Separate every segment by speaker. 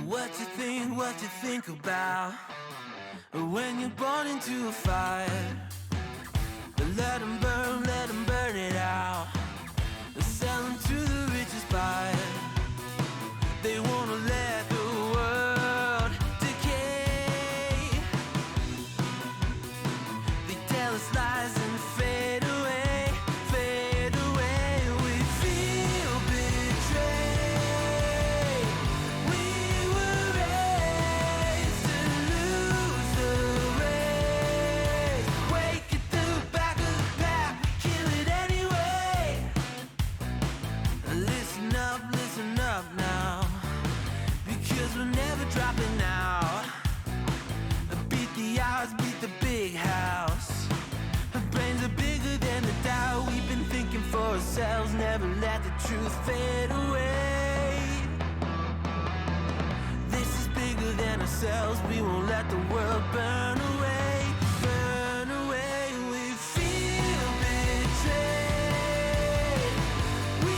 Speaker 1: What you think about when you're born into a fire? Let them burn it out. Sell them to the richest buyer. They wanna let the world decay. They tell us lies and fade away, fade away. We feel betrayed. We were raised to lose the race. Wake at the back of the pack, kill it anyway. Listen up now, because we're never dropping out. Beat the odds, beat the big house. Our brains are bigger than the doubt. We've been thinking for ourselves, never let the truth fade away. This is bigger than ourselves, we won't let the world burn away, burn away. We feel betrayed. We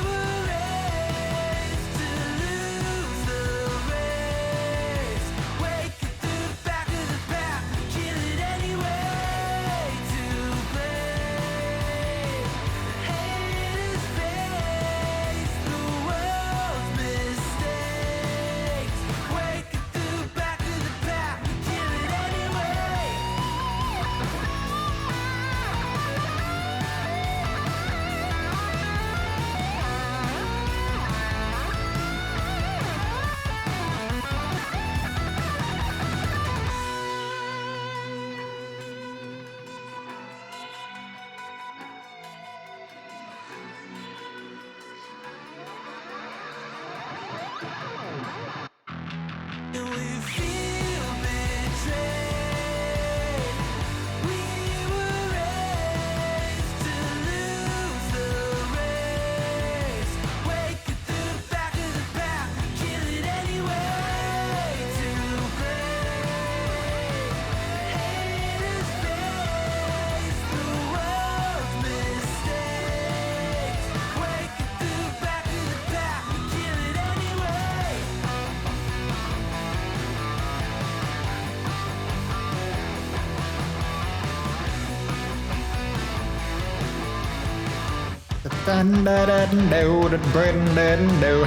Speaker 1: were raised to lose the race. Wake it through the back of the pack, kill it anyway. To blame, haters face the world's mistakes. Wake it through the back of the pack, kill it anyway. And we feel betrayed. We were raised to lose the race. Wake it through the back of the pack, kill it anyway. To blame, haters face the world's mistakes. Wake it through the back of the pack, kill it anyway.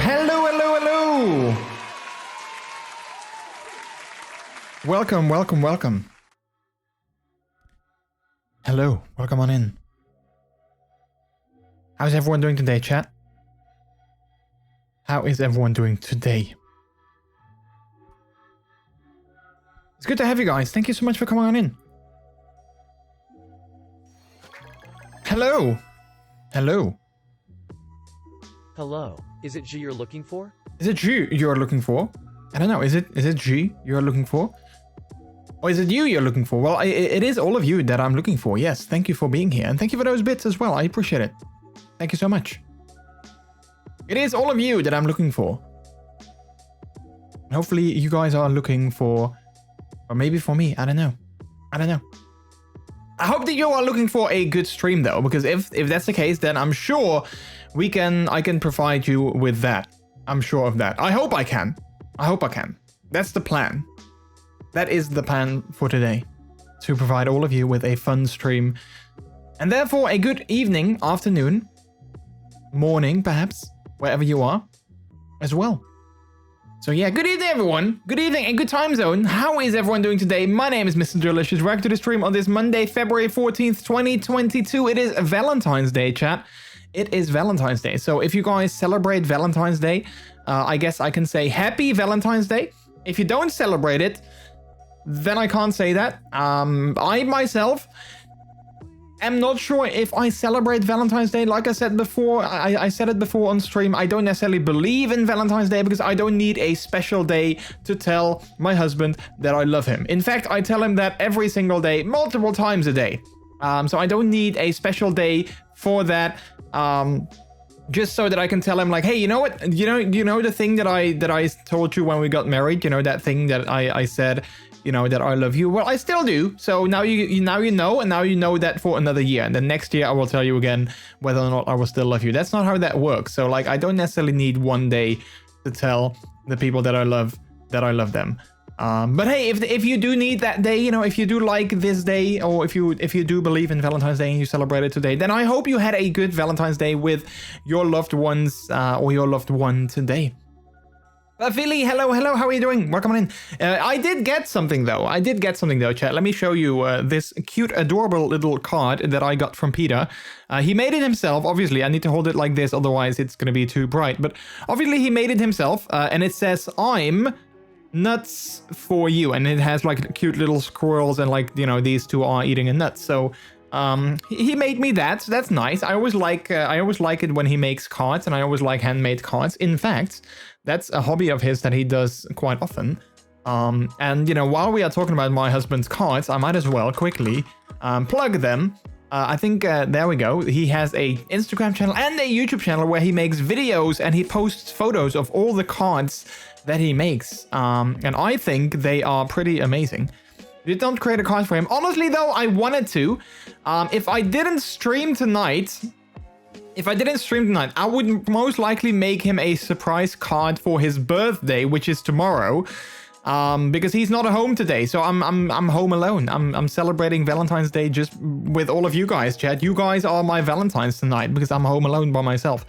Speaker 2: Hello. Welcome. Hello, welcome on in. How's everyone doing today, chat? How is everyone doing today? It's good to have you guys. Thank you so much for coming on in. Hello.
Speaker 3: Hello. Is it G you're looking for?
Speaker 2: Is it you you're looking for? I don't know. Is it G you're looking for? Or is it you you're looking for? Well, it is all of you that I'm looking for. Yes, thank you for being here. And thank you for those bits as well. I appreciate it. Thank you so much. It is all of you that I'm looking for. Hopefully you guys are looking for, or maybe for me. I don't know. I hope that you are looking for a good stream though, because if that's the case, then I'm sure I can provide you with that. I'm sure of that. I hope I can. That's the plan. That is the plan for today, to provide all of you with a fun stream, and therefore a good evening, afternoon, morning, perhaps, wherever you are, as well. So yeah, good evening everyone. Good evening and good time zone. How is everyone doing today? My name is MrJordilicious. Welcome to the stream on this Monday, February 14th, 2022. It is Valentine's Day, chat. It is Valentine's Day. So if you guys celebrate Valentine's Day, I guess I can say Happy Valentine's Day. If you don't celebrate it, then I can't say that. I myself am not sure if I celebrate Valentine's Day. Like I said before, I said it before on stream, I don't necessarily believe in Valentine's Day because I don't need a special day to tell my husband that I love him. In fact, I tell him that every single day, multiple times a day. So I don't need a special day for that. Just so that I can tell him, like, hey, you know what? You know the thing that I told you when we got married. You know that thing that I said, you know, that I love you. Well, I still do. So now you know, and now you know that for another year. And then next year I will tell you again whether or not I will still love you. That's not how that works. So like, I don't necessarily need one day to tell the people that I love that I love them. But hey, if you do need that day, you know, if you do like this day, or if you do believe in Valentine's Day and you celebrate it today, then I hope you had a good Valentine's Day with your loved ones or your loved one today. Philly, hello, how are you doing? Welcome on in. I did get something though. Chat. Let me show you this cute, adorable little card that I got from Peter. He made it himself. Obviously, I need to hold it like this, otherwise it's going to be too bright. But obviously, he made it himself, and it says, "I'm nuts for you," and it has like cute little squirrels, and like, you know, these two are eating a nut. So he made me that. So that's nice. I always like it when he makes cards, and I always like handmade cards. In fact, that's a hobby of his that he does quite often. And, you know, while we are talking about my husband's cards, I might as well quickly plug them. I think, there we go. He has a Instagram channel and a YouTube channel where he makes videos and he posts photos of all the cards that he makes. And I think they are pretty amazing. You don't create a card for him. Honestly, though, I wanted to. If I didn't stream tonight, I would most likely make him a surprise card for his birthday, which is tomorrow, because he's not at home today. So I'm home alone. I'm celebrating Valentine's Day just with all of you guys, chat. You guys are my Valentines tonight because I'm home alone by myself.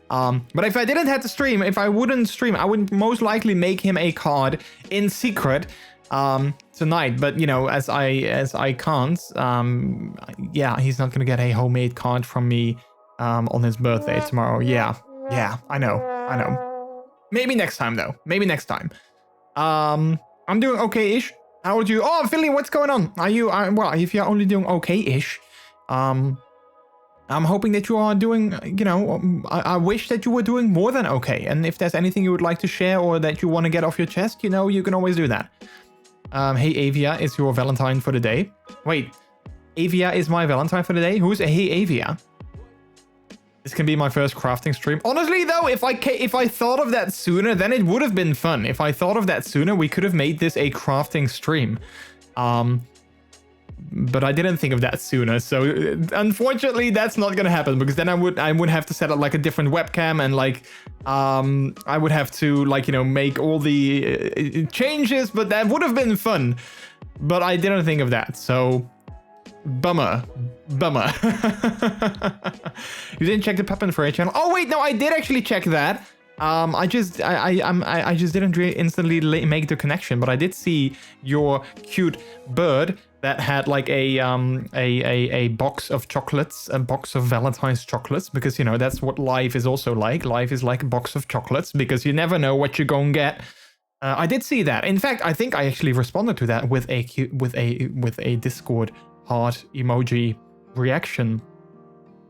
Speaker 2: But if I didn't have to stream, if I wouldn't stream, I would most likely make him a card in secret tonight. But you know, as I can't, yeah, he's not gonna get a homemade card from me on his birthday tomorrow. Yeah, I know. Maybe next time though. I'm doing okay-ish. How would you? Oh, Philly, what's going on? Are you? Well, if you're only doing okay-ish, I'm hoping that you are doing. You know, I wish that you were doing more than okay. And if there's anything you would like to share or that you want to get off your chest, you know, you can always do that. Hey, Avia is your Valentine for the day. Wait, Avia is my Valentine for the day? Who's Hey, Avia? This can be my first crafting stream. Honestly, though, if I thought of that sooner, then it would have been fun. If I thought of that sooner, we could have made this a crafting stream. But I didn't think of that sooner. So unfortunately, that's not gonna happen because then I would have to set up like a different webcam and like I would have to like, you know, make all the changes. But that would have been fun. But I didn't think of that. So. Bummer. You didn't check the Pep for a channel. Oh wait, no, I did actually check that. I just didn't really instantly make the connection, but I did see your cute bird that had like a box of chocolates, a box of Valentine's chocolates, because you know that's what life is also like. Life is like a box of chocolates because you never know what you're gonna get. I did see that. In fact, I think I actually responded to that with a Discord heart emoji reaction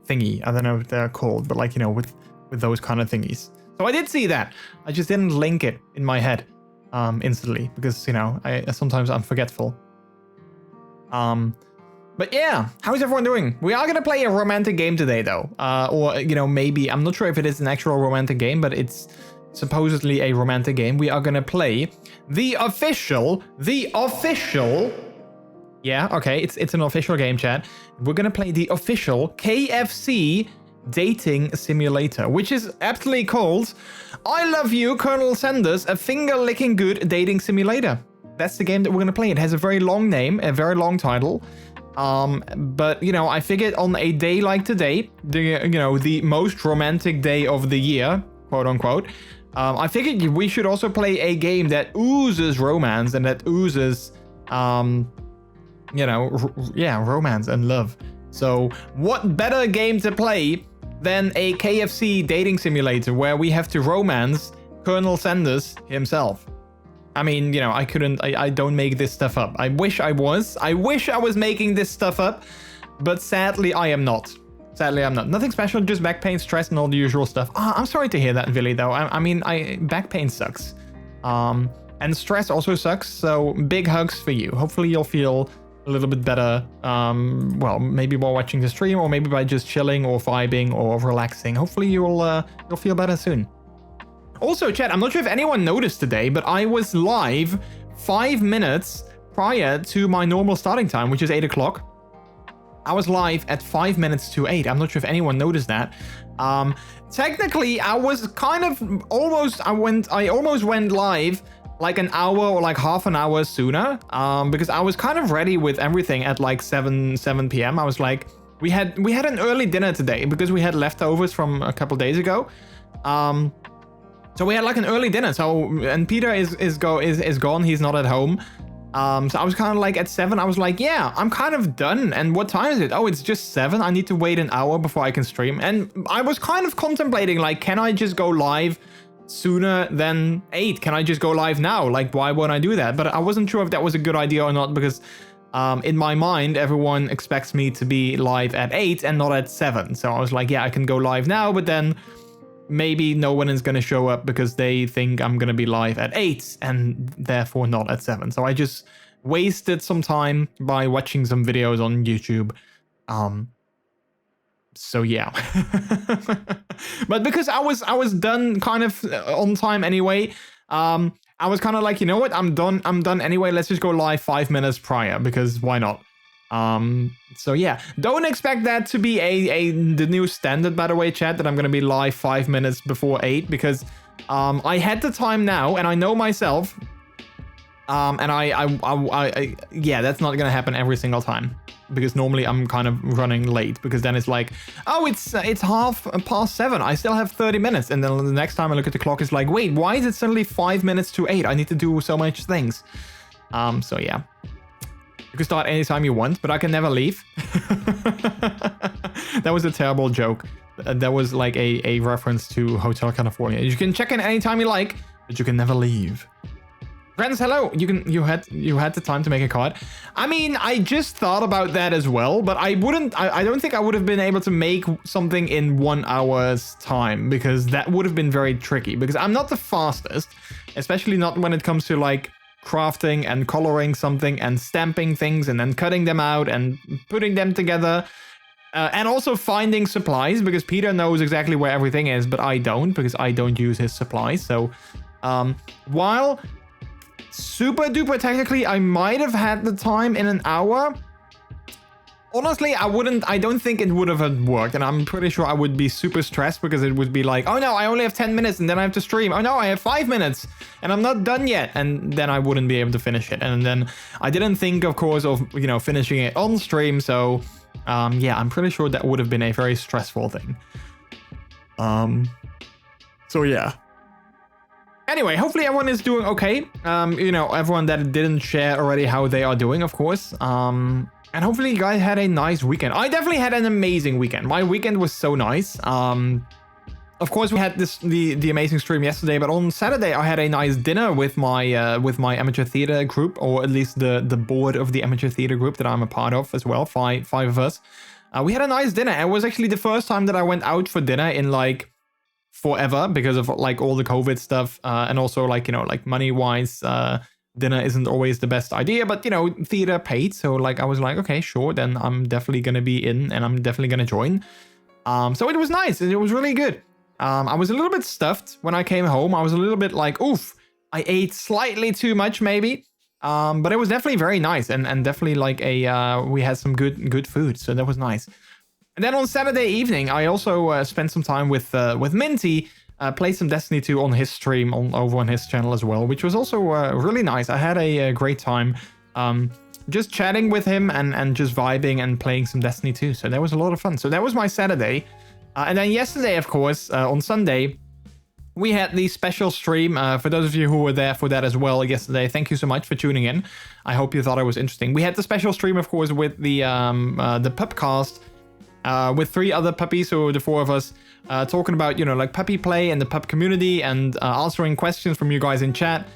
Speaker 2: thingy. I don't know what they're called, but like, you know, with those kind of thingies. So I did see that. I just didn't link it in my head instantly because, you know, sometimes I'm forgetful. But yeah, how's everyone doing? We are gonna play a romantic game today though. Or, you know, maybe, I'm not sure if it is an actual romantic game, but it's supposedly a romantic game. We are gonna play the official yeah, okay, it's an official game, chat. We're gonna play the official KFC dating simulator, which is aptly called I Love You, Colonel Sanders, a finger-licking good dating simulator. That's the game that we're gonna play. It has a very long name, a very long title. But, you know, I figured on a day like today, the most romantic day of the year, quote unquote, I figured we should also play a game that oozes romance and that oozes, romance and love. So what better game to play than a KFC dating simulator where we have to romance Colonel Sanders himself? I mean, you know, I don't make this stuff up. I wish I was making this stuff up, but sadly I am not. Nothing special, just back pain, stress, and all the usual stuff. I'm sorry to hear that, Villy, though. I mean, back pain sucks. And stress also sucks, so big hugs for you. Hopefully you'll feel a little bit better, well, maybe while watching the stream, or maybe by just chilling or vibing or relaxing. Hopefully you'll feel better soon. Also, chat, I'm not sure if anyone noticed today, but I was live 5 minutes prior to my normal starting time, which is 8 o'clock. I was live at 5 minutes to 8. I'm not sure if anyone noticed that. Technically, I was kind of almost, I almost went live like an hour or like half an hour sooner, because I was kind of ready with everything at like 7 p.m. I was like, we had an early dinner today because we had leftovers from a couple days ago. So we had like an early dinner. So, and Peter is gone. He's not at home. So I was kind of like at 7, I was like, yeah, I'm kind of done. And what time is it? Oh, it's just 7. I need to wait an hour before I can stream. And I was kind of contemplating, like, can I just go live sooner than 8? Can I just go live now? Like, why won't I do that? But I wasn't sure if that was a good idea or not, because in my mind, everyone expects me to be live at 8 and not at 7. So I was like, yeah, I can go live now, but then maybe no one is going to show up because they think I'm going to be live at 8 and therefore not at 7. So I just wasted some time by watching some videos on YouTube. So yeah. But because I was done kind of on time anyway, I was kind of like, you know what? I'm done anyway. Let's just go live 5 minutes prior, because why not? So yeah, don't expect that to be the new standard, by the way, chat, that I'm gonna be live 5 minutes before 8, because I had the time now and I know myself, and I yeah, that's not gonna happen every single time, because normally I'm kind of running late, because then it's like, oh, it's 7:30. I still have 30 minutes, and then the next time I look at the clock, it's like, wait, why is it suddenly 5 minutes to 8? I need to do so much things. So yeah. You can start anytime you want, but I can never leave. That was a terrible joke. That was like a reference to Hotel California. You can check in anytime you like, but you can never leave. Friends, hello. You had the time to make a card. I mean, I just thought about that as well, but I don't think I would have been able to make something in 1 hour's time, because that would have been very tricky, because I'm not the fastest, especially not when it comes to like crafting and coloring something and stamping things and then cutting them out and putting them together, and also finding supplies, because Peter knows exactly where everything is, but I don't, because I don't use his supplies. So while super duper technically I might have had the time in an hour, honestly, I don't think it would have worked, and I'm pretty sure I would be super stressed, because it would be like, oh no, I only have 10 minutes and then I have to stream. Oh no, I have 5 minutes and I'm not done yet, and then I wouldn't be able to finish it. And then I didn't think, of course, of, you know, finishing it on stream. So yeah, I'm pretty sure that would have been a very stressful thing. So yeah. Anyway, hopefully everyone is doing okay. You know, everyone that didn't share already how they are doing, of course. And hopefully you guys had a nice weekend. I definitely had an amazing weekend. My weekend was so nice. Of course, we had the amazing stream yesterday, but on Saturday I had a nice dinner with my amateur theater group, or at least the board of the amateur theater group that I'm a part of as well. Five of us. We had a nice dinner. It was actually the first time that I went out for dinner in like forever, because of like all the COVID stuff, and also like, you know, like money wise, dinner isn't always the best idea, but you know, theater paid, so like I was like, okay, sure, then I'm definitely gonna be in, and I'm definitely gonna join. So it was nice, and it was really good. I was a little bit stuffed when I came home. I was a little bit like, oof, I ate slightly too much maybe, but it was definitely very nice, and definitely like we had some good food, so that was nice. And then on Saturday evening, I also spent some time with Minty. Played some Destiny 2 on his stream over on his channel as well, which was also really nice. I had a great time just chatting with him and just vibing and playing some Destiny 2. So that was a lot of fun. So that was my Saturday. And then yesterday, of course, on Sunday, we had the special stream. For those of you who were there for that as well yesterday, thank you so much for tuning in. I hope you thought it was interesting. We had the special stream, of course, with the Pupcast, with 3 other puppies, so the 4 of us, talking about, you know, like puppy play and the pup community, and answering questions from you guys in chat.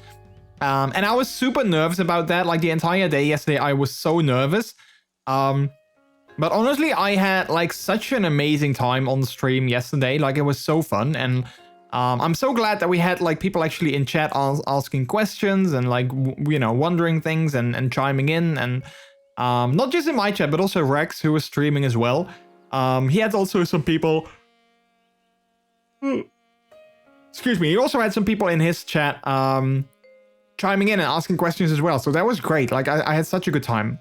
Speaker 2: And I was super nervous about that. Like the entire day yesterday, I was so nervous. But honestly, I had like such an amazing time on the stream yesterday. Like it was so fun, and I'm so glad that we had like people actually in chat asking questions and like you know, wondering things and chiming in, and not just in my chat, but also Rex, who was streaming as well. He had also some people. Excuse me. He also had some people in his chat chiming in and asking questions as well. So that was great. Like I had such a good time.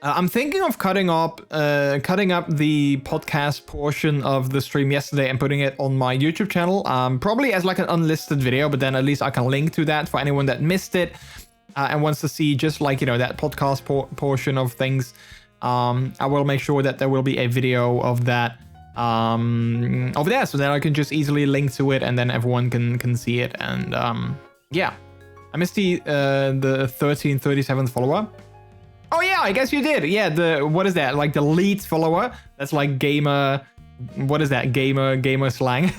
Speaker 2: I'm thinking of cutting up the podcast portion of the stream yesterday and putting it on my YouTube channel, probably as like an unlisted video, but then at least I can link to that for anyone that missed it and wants to see just like, you know, that podcast portion of things. I will make sure that there will be a video of that over there, so that I can just easily link to it and then everyone can see it. And yeah, I missed the 37th follower. Oh yeah, I guess you did. Yeah, what is that? Like the lead follower? That's like gamer. What is that? Gamer slang.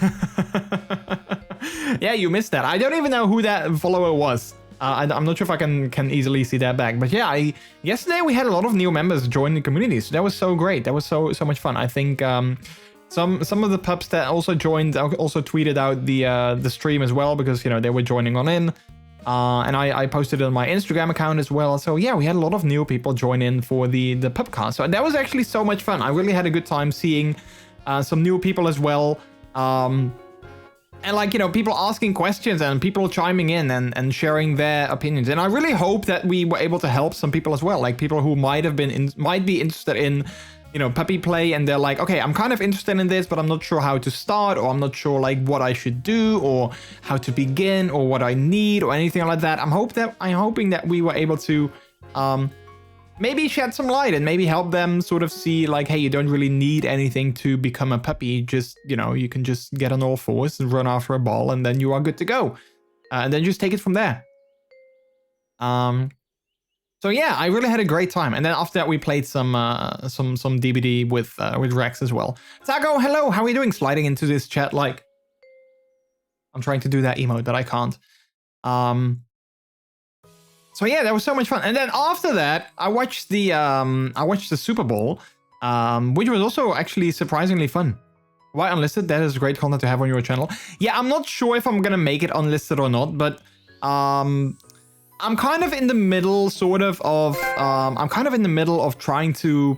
Speaker 2: Yeah, you missed that. I don't even know who that follower was. I'm not sure if I can easily see that back. But yeah, yesterday we had a lot of new members join the community, so that was so great. That was so much fun. I think some of the pups that also joined also tweeted out the stream as well, because you know they were joining on in. And I posted it on my Instagram account as well. So yeah, we had a lot of new people join in for the pubcast. So that was actually so much fun. I really had a good time seeing some new people as well. And like, you know, people asking questions and people chiming in and sharing their opinions. And I really hope that we were able to help some people as well. Like people who might be interested in, you know, puppy play, and they're like, okay, I'm kind of interested in this, but I'm not sure how to start, or I'm not sure like what I should do, or how to begin, or what I need, or anything like that. I'm hoping that we were able to maybe shed some light and maybe help them sort of see like, hey, you don't really need anything to become a puppy. Just, you know, you can just get on all fours and run after a ball, and then you are good to go. And then just take it from there. So yeah, I really had a great time, and then after that we played some DBD with Rex as well. Taco, hello, how are you doing? Sliding into this chat like I'm trying to do that emote, but I can't. So yeah, that was so much fun. And then after that, I watched the Super Bowl, which was also actually surprisingly fun. Why unlisted? That is great content to have on your channel. Yeah, I'm not sure if I'm gonna make it unlisted or not, but I'm kind of in the middle, of trying to...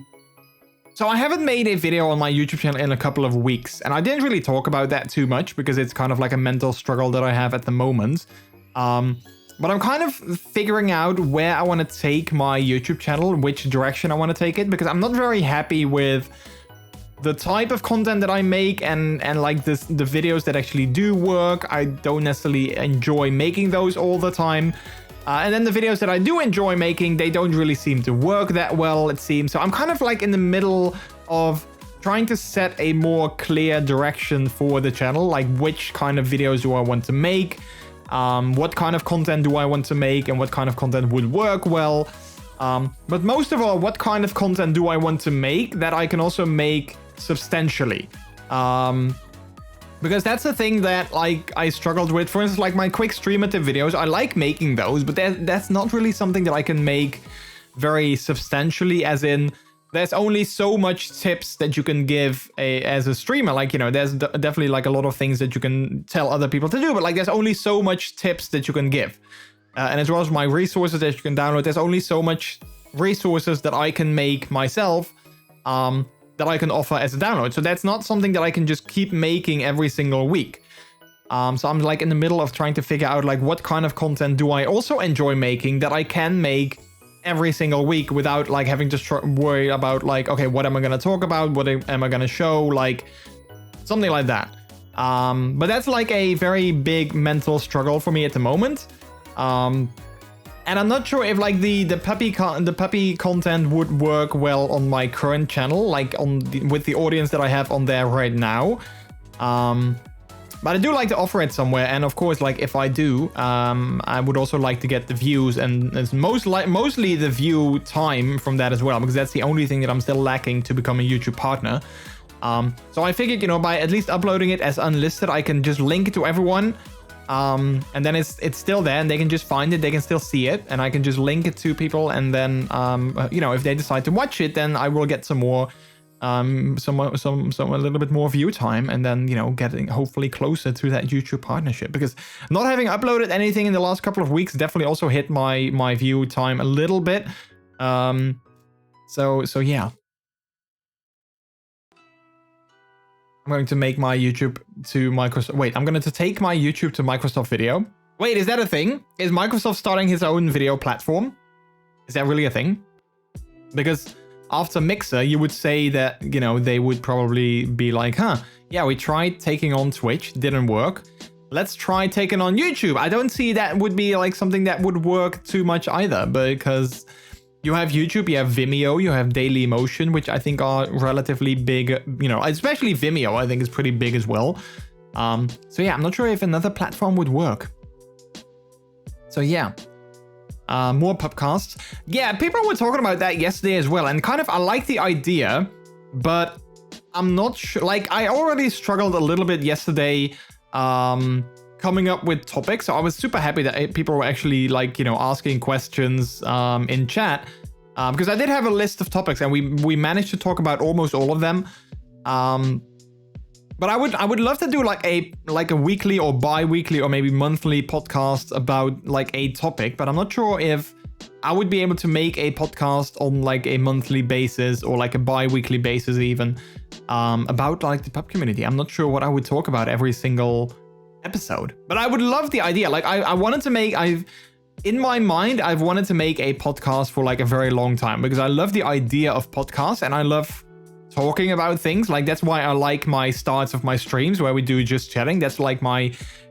Speaker 2: So I haven't made a video on my YouTube channel in a couple of weeks, and I didn't really talk about that too much because it's kind of like a mental struggle that I have at the moment. But I'm kind of figuring out where I want to take my YouTube channel, which direction I want to take it, because I'm not very happy with the type of content that I make and like the videos that actually do work. I don't necessarily enjoy making those all the time. And then the videos that I do enjoy making, they don't really seem to work that well, it seems. So I'm kind of like in the middle of trying to set a more clear direction for the channel, like which kind of videos do I want to make, what kind of content do I want to make, and what kind of content would work well. But most of all, what kind of content do I want to make that I can also make substantially? Because that's the thing that like I struggled with. For instance, like my quick streamative videos, I like making those, but that's not really something that I can make very substantially, as in there's only so much tips that you can give as a streamer. Like, you know, there's definitely like a lot of things that you can tell other people to do, but like there's only so much tips that you can give. And as well as my resources that you can download, there's only so much resources that I can make myself, that I can offer as a download. So that's not something that I can just keep making every single week. So I'm like in the middle of trying to figure out like what kind of content do I also enjoy making that I can make every single week without like having to worry about like, okay, what am I going to talk about? What am I going to show? Like something like that. But that's like a very big mental struggle for me at the moment. And I'm not sure if like the puppy content would work well on my current channel, like with the audience that I have on there right now. But I do like to offer it somewhere, and of course, like if I do, I would also like to get the views, and it's mostly the view time from that as well, because that's the only thing that I'm still lacking to become a YouTube partner. So I figured, you know, by at least uploading it as unlisted, I can just link it to everyone. And then it's still there, and they can just find it, they can still see it, and I can just link it to people, and then you know, if they decide to watch it, then I will get some more a little bit more view time, and then, you know, getting hopefully closer to that YouTube partnership, because not having uploaded anything in the last couple of weeks definitely also hit my view time a little bit. So yeah, I'm going to make my YouTube to Microsoft. Wait, I'm going to take my YouTube to Microsoft Video. Wait, is that a thing? Is Microsoft starting his own video platform? Is that really a thing? Because after Mixer, you would say that, you know, they would probably be like, huh, yeah, we tried taking on Twitch, didn't work. Let's try taking on YouTube. I don't see that would be like something that would work too much either, because you have YouTube, you have Vimeo, you have Dailymotion, which I think are relatively big, you know, especially Vimeo, I think is pretty big as well. So yeah, I'm not sure if another platform would work. So yeah. More pubcasts. Yeah, people were talking about that yesterday as well, and kind of I like the idea, but I'm not sure. Like, I already struggled a little bit yesterday coming up with topics, so I was super happy that people were actually, like, you know, asking questions in chat, because I did have a list of topics and we managed to talk about almost all of them. But I would love to do like a weekly or bi-weekly or maybe monthly podcast about like a topic, but I'm not sure if I would be able to make a podcast on like a monthly basis or like a bi-weekly basis even about like the pub community. I'm not sure what I would talk about every single episode, but I would love the idea. Like I wanted to make, in my mind, I've wanted to make a podcast for like a very long time because I love the idea of podcasts and I love talking about things. Like, that's why I like my starts of my streams where we do just chatting. That's like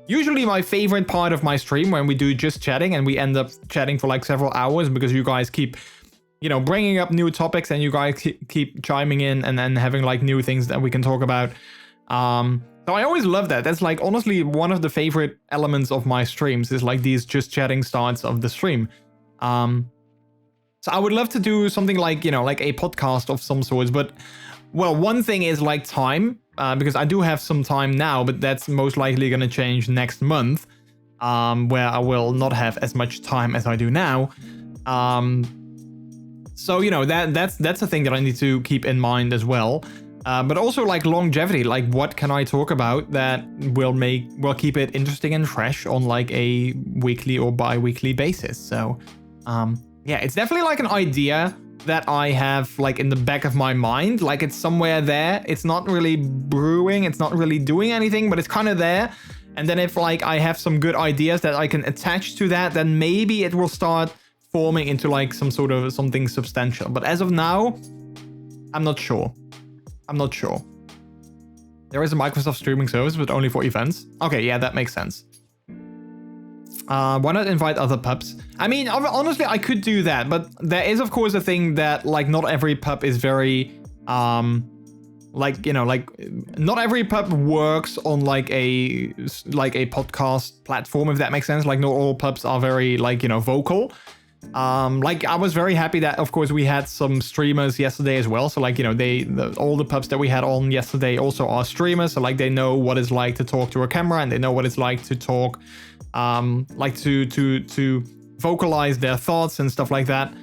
Speaker 2: usually my favorite part of my stream, when we do just chatting and we end up chatting for like several hours because you guys keep, you know, bringing up new topics and you guys keep chiming in and then having like new things that we can talk about. So I always love that. That's like honestly one of the favorite elements of my streams is like these just chatting starts of the stream. So I would love to do something like, you know, like a podcast of some sorts, but well, one thing is like time, because I do have some time now, but that's most likely going to change next month, where I will not have as much time as I do now. So, you know, that's a thing that I need to keep in mind as well. But also like longevity, like what can I talk about that will keep it interesting and fresh on like a weekly or bi-weekly basis. So, yeah, it's definitely like an idea that I have like in the back of my mind, like it's somewhere there. It's not really brewing, it's not really doing anything, but it's kind of there. And then if like I have some good ideas that I can attach to that, then maybe it will start forming into like some sort of something substantial. But as of now, I'm not sure. There is a Microsoft streaming service, but only for events. Okay, yeah, that makes sense. Why not invite other pubs? I mean, honestly, I could do that, but there is, of course, a thing that, like, not every pub is very, like, you know, like, not every pub works on, like a podcast platform, if that makes sense. Like, not all pubs are very, like, you know, vocal. Like, I was very happy that, of course, we had some streamers yesterday as well. So, like, you know, all the pubs that we had on yesterday also are streamers. So, like, they know what it's like to talk to a camera and they know what it's like to talk, like to vocalize their thoughts and stuff like that.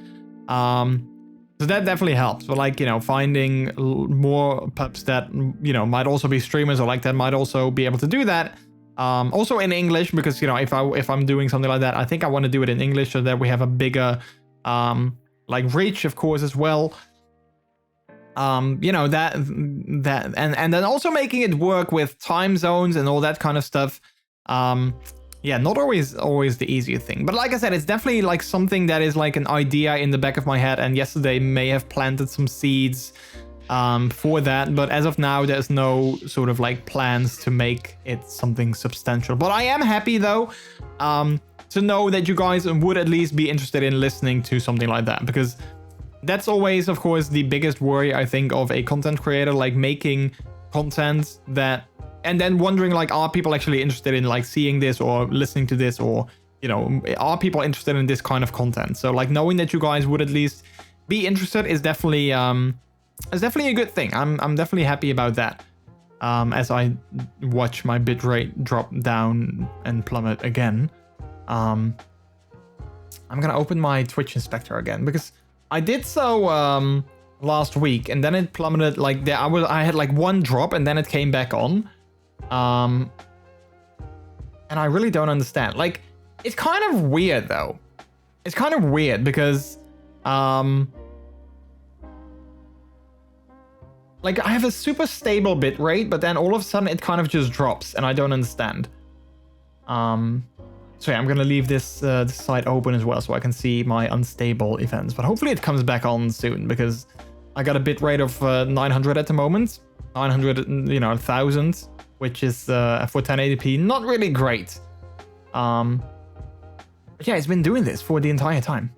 Speaker 2: So that definitely helps. But like, you know, finding more pubs that, you know, might also be streamers or like that might also be able to do that. Also in English, because, you know, if I'm doing something like that, I think I want to do it in English so that we have a bigger, like reach, of course, as well. You know, that and then also making it work with time zones and all that kind of stuff. Yeah, not always the easiest thing. But like I said, it's definitely like something that is like an idea in the back of my head. And yesterday may have planted some seeds for that. But as of now, there's no sort of like plans to make it something substantial. But I am happy though to know that you guys would at least be interested in listening to something like that. Because that's always, of course, the biggest worry, I think, of a content creator, like making content that... And then wondering, like, are people actually interested in, like, seeing this or listening to this? Or, you know, are people interested in this kind of content? So, like, knowing that you guys would at least be interested is definitely a good thing. I'm definitely happy about that. As I watch my bitrate drop down and plummet again. I'm going to open my Twitch inspector again. Because I did so last week. And then it plummeted, like, I had, like, one drop and then it came back on. And I really don't understand. Like, it's kind of weird though. It's kind of weird because, like, I have a super stable bitrate, but then all of a sudden it kind of just drops and I don't understand. So So yeah, I'm gonna leave this side open as well so I can see my unstable events. But hopefully it comes back on soon because I got a bitrate of 900 at the moment. 900, 1,000, which is for 1080p not really great. But yeah, it's been doing this for the entire time.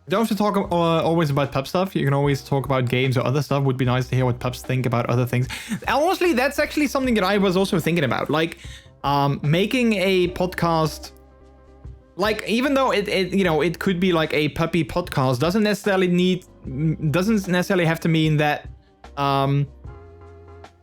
Speaker 2: Don't have to talk always about pub stuff. You can always talk about games or other stuff. Would be nice to hear what pubs think about other things. Honestly, that's actually something that I was also thinking about. Like, making a podcast. Like, even though it could be like a puppy podcast, doesn't necessarily have to mean that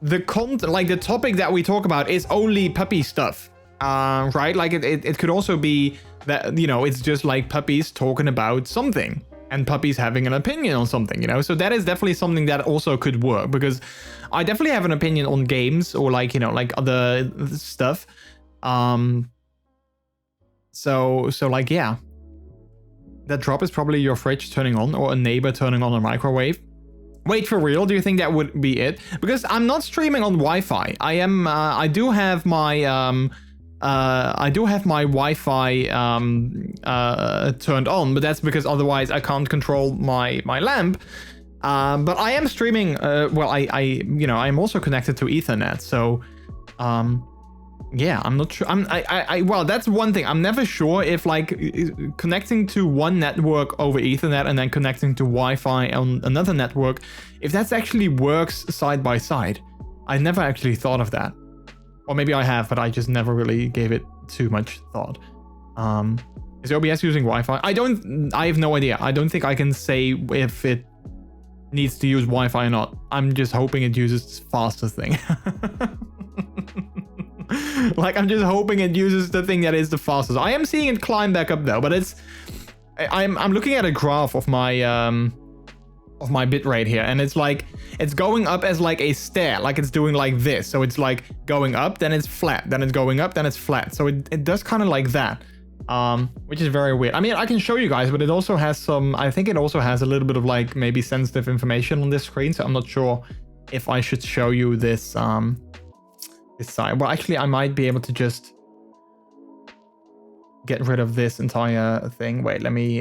Speaker 2: the topic that we talk about is only puppy stuff. Right? Like it could also be that, it's just like puppies talking about something and puppies having an opinion on something, so that is definitely something that also could work, because I definitely have an opinion on games or like other stuff. So like, yeah, that drop is probably your fridge turning on or a neighbor turning on a microwave. Wait, for real? Do you think that would be it? Because I'm not streaming on Wi-Fi. I do have my Wi-Fi turned on, but that's because otherwise I can't control my lamp. But I am streaming. I'm also connected to Ethernet. So, yeah, I'm not sure. Well, that's one thing. I'm never sure if like connecting to one network over Ethernet and then connecting to Wi-Fi on another network, if that's actually works side by side. I never actually thought of that. Or maybe I have, but I just never really gave it too much thought. Is OBS using Wi-Fi? I have no idea. I don't think I can say if it needs to use Wi-Fi or not. I'm just hoping it uses the fastest thing. Like, I'm just hoping it uses the thing that is the fastest. I am seeing it climb back up though, but I'm looking at a graph of my bitrate here, and it's like it's going up as like a stair, like it's doing like this. So it's like going up, then it's flat, then it's going up, then it's flat. So it does kind of like that, which is very weird. I mean, I can show you guys, but it also has some, I think it also has a little bit of like maybe sensitive information on this screen. So I'm not sure if I should show you this this side. Well, actually I might be able to just get rid of this entire thing. Wait, let me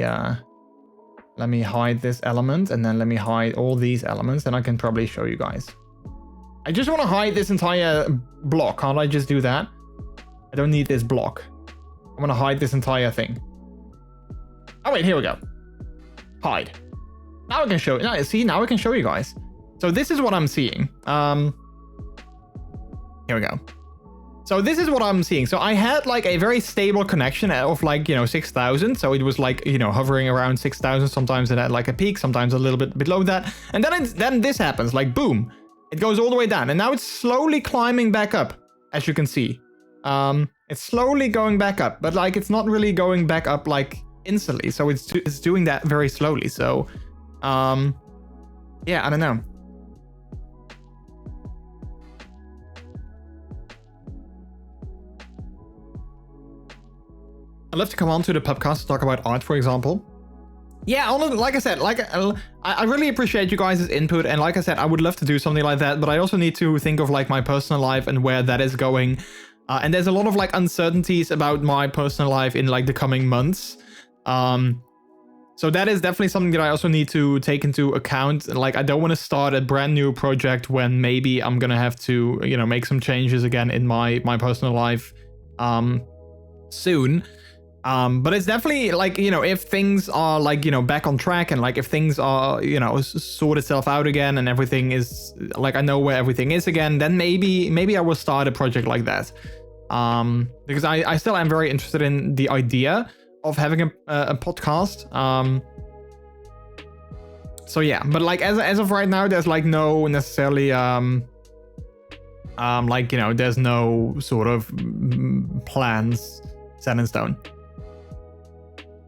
Speaker 2: hide this element, and then let me hide all these elements, and I can probably show you guys. I just want to hide this entire block. Can't I just do that? I don't need this block. I want to hide this entire thing. Oh wait, here we go. Hide. Now I can show. Now see, now I can show you guys. So this is what I'm seeing. Here we go. So this is what I'm seeing. So I had like a very stable connection of like, 6,000. So it was like, hovering around 6,000. Sometimes it had like a peak, sometimes a little bit below that. And then this happens, like boom, it goes all the way down. And now it's slowly climbing back up, as you can see. It's slowly going back up, but like it's not really going back up like instantly. So it's doing that very slowly. So, yeah, I don't know. I'd love to come on to the podcast to talk about art, for example. Yeah, like I said, I really appreciate you guys' input, and like I said, I would love to do something like that, but I also need to think of like my personal life and where that is going. And there's a lot of like uncertainties about my personal life in like the coming months. So that is definitely something that I also need to take into account. Like, I don't want to start a brand new project when maybe I'm gonna have to, make some changes again in my personal life soon. But it's definitely like, if things are like, back on track, and like if things are, sort itself out again and everything is like, I know where everything is again, then maybe I will start a project like that. Because I still am very interested in the idea of having a podcast. So yeah, but like as of right now, there's like no necessarily there's no sort of plans set in stone.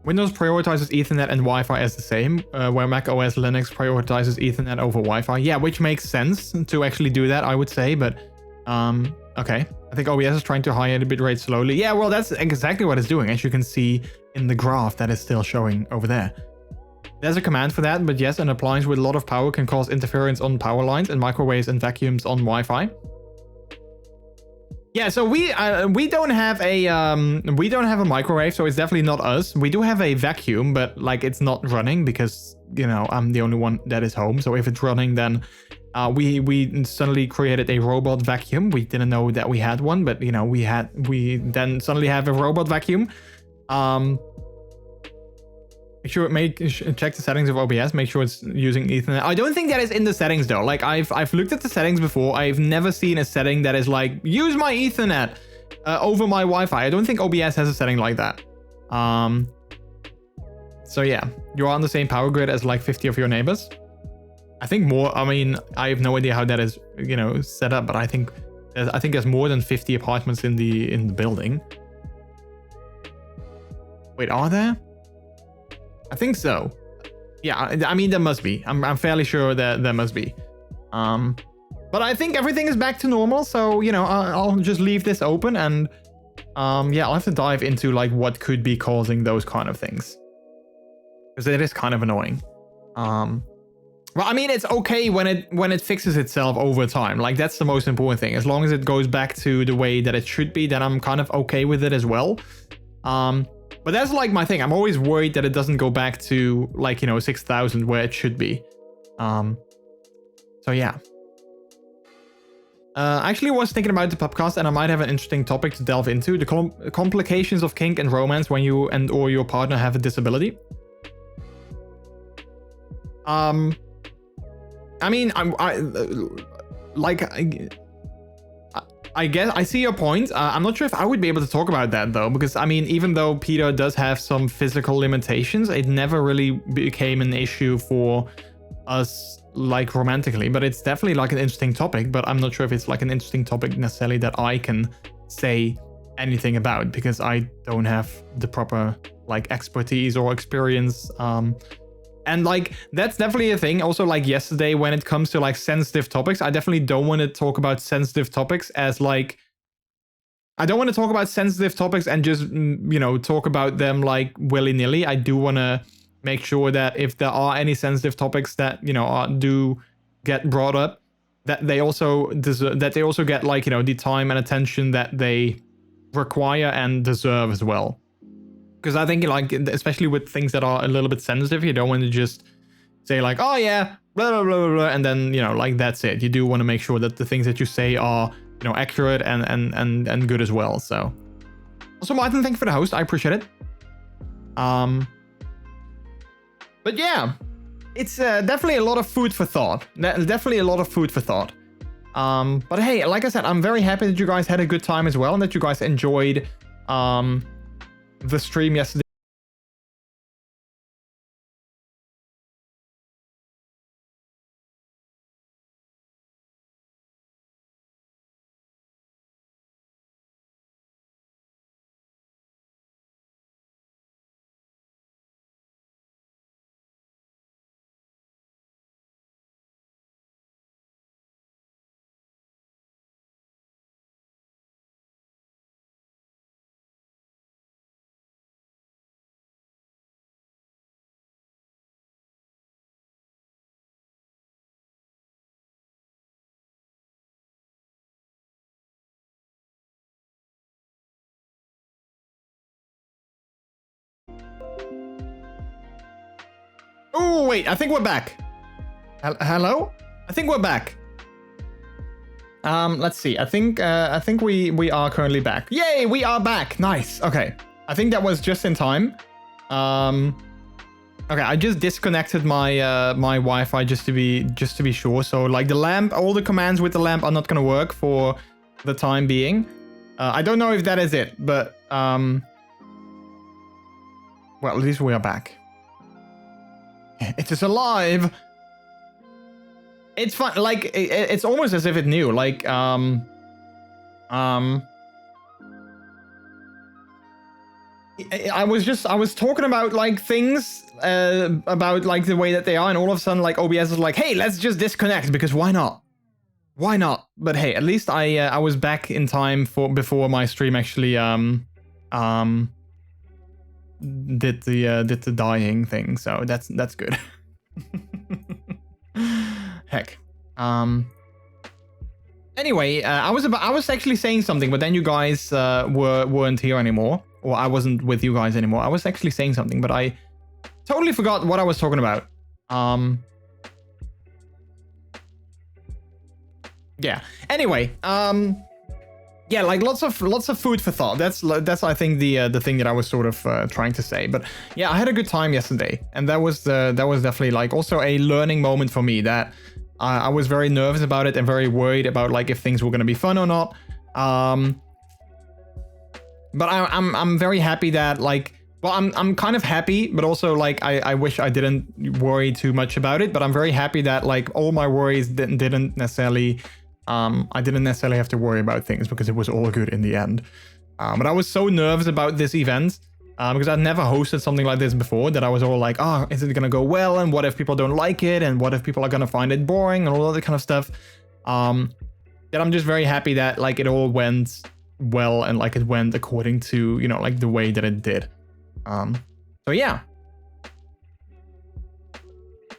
Speaker 2: Windows prioritizes Ethernet and Wi-Fi as the same, where Mac OS Linux prioritizes Ethernet over Wi-Fi. Yeah, which makes sense to actually do that, I would say, but okay. I think OBS is trying to higher the bitrate slowly. Yeah, well, that's exactly what it's doing, as you can see in the graph that is still showing over there. There's a command for that, but yes, an appliance with a lot of power can cause interference on power lines and microwaves and vacuums on Wi-Fi. Yeah, so we don't have a microwave, so it's definitely not us. We do have a vacuum, but like it's not running because you know I'm the only one that is home. So if it's running, then we suddenly created a robot vacuum. We didn't know that we had one, but you know we then suddenly have a robot vacuum. Make sure check the settings of OBS. Make sure it's using Ethernet. I don't think that is in the settings though. Like I've looked at the settings before. I've never seen a setting that is like use my Ethernet over my Wi-Fi. I don't think OBS has a setting like that. So yeah, you're on the same power grid as like 50 of your neighbors. I think more. I mean, I have no idea how that is, you know, set up, but I think there's more than 50 apartments in the building. Wait, are there? I think so. Yeah, I mean, there must be. I'm fairly sure that there must be. But I think everything is back to normal, so, you know, I'll just leave this open and, yeah, I'll have to dive into, like, what could be causing those kind of things. Because it is kind of annoying. Well, I mean, it's okay when it fixes itself over time. Like, that's the most important thing. As long as it goes back to the way that it should be, then I'm kind of okay with it as well. But that's like my thing. I'm always worried that it doesn't go back to like, you know, 6,000 where it should be. So yeah. I actually was thinking about the podcast and I might have an interesting topic to delve into. The complications of kink and romance when you or your partner have a disability. I mean, I guess I see your point. I'm not sure if I would be able to talk about that though, because I mean, even though Peter does have some physical limitations, it never really became an issue for us like romantically, but it's definitely like an interesting topic, but I'm not sure if it's like an interesting topic necessarily that I can say anything about because I don't have the proper like expertise or experience. And like, that's definitely a thing. Also, like yesterday, when it comes to like sensitive topics, I definitely don't want to talk about sensitive topics as like, I don't want to talk about sensitive topics and just, you know, talk about them like willy-nilly. I do want to make sure that if there are any sensitive topics that, you know, do get brought up, that they also get like, you know, the time and attention that they require and deserve as well. Because I think, like, especially with things that are a little bit sensitive, you don't want to just say like, oh yeah, blah, blah, blah, blah, and then, you know, like, that's it. You do want to make sure that the things that you say are, you know, accurate and good as well. So, also, Martin, thank you for the host. I appreciate it. But yeah, it's definitely a lot of food for thought. Definitely a lot of food for thought. But hey, like I said, I'm very happy that you guys had a good time as well and that you guys enjoyed the stream yesterday. Oh, wait, I think we're back. Hello? I think we're back. Let's see. I think we are currently back. Yay, we are back. Nice. Okay. I think that was just in time. Okay, I just disconnected my my Wi-Fi just to be sure. So like the lamp, all the commands with the lamp are not gonna work for the time being. I don't know if that is it, but well, at least we are back. It is alive. It's fun. Like it's almost as if it knew. Like I was talking about like things about like the way that they are, and all of a sudden like OBS is like, hey, let's just disconnect because why not? Why not? But hey, at least I was back in time for before my stream actually did the dying thing, so that's good. Anyway, I was actually saying something, but then you guys weren't here anymore, or I wasn't with you guys anymore. I was actually saying something, but I totally forgot what I was talking about. Yeah. Anyway, yeah, like lots of food for thought. That's I think the thing that I was sort of trying to say. But yeah, I had a good time yesterday, and that was definitely like also a learning moment for me. That I was very nervous about it and very worried about like if things were gonna be fun or not. But I'm very happy that like. Well, I'm kind of happy, but also like I wish I didn't worry too much about it. But I'm very happy that like all my worries didn't necessarily. I didn't necessarily have to worry about things because it was all good in the end. But I was so nervous about this event because I'd never hosted something like this before, that I was all like, oh, is it going to go well? And what if people don't like it? And what if people are going to find it boring and all that kind of stuff? That I'm just very happy that like it all went well and like it went according to, you know, like the way that it did. So yeah.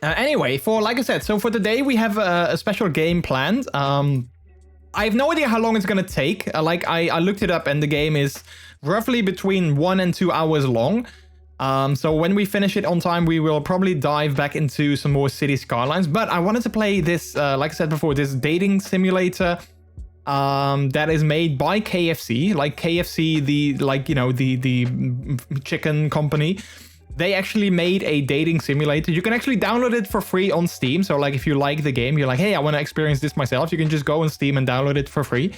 Speaker 2: Anyway, like I said, so for today we have a special game planned. I have no idea how long it's gonna take. I looked it up, and the game is roughly between 1 and 2 hours long. So when we finish it on time, we will probably dive back into some more City Skylines. But I wanted to play this, like I said before, this dating simulator that is made by KFC. Like KFC, the chicken company. They actually made a dating simulator. You can actually download it for free on Steam. So like if you like the game, you're like, hey, I want to experience this myself, you can just go on Steam and download it for free.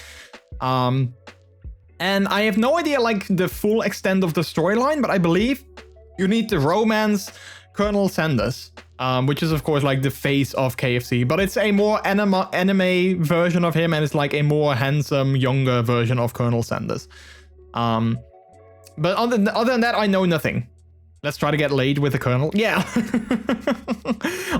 Speaker 2: And I have no idea like the full extent of the storyline, but I believe you need to romance Colonel Sanders, which is of course like the face of KFC, but it's a more anime version of him, and it's like a more handsome, younger version of Colonel Sanders. But other than that, I know nothing. Let's try to get laid with the Colonel. Yeah.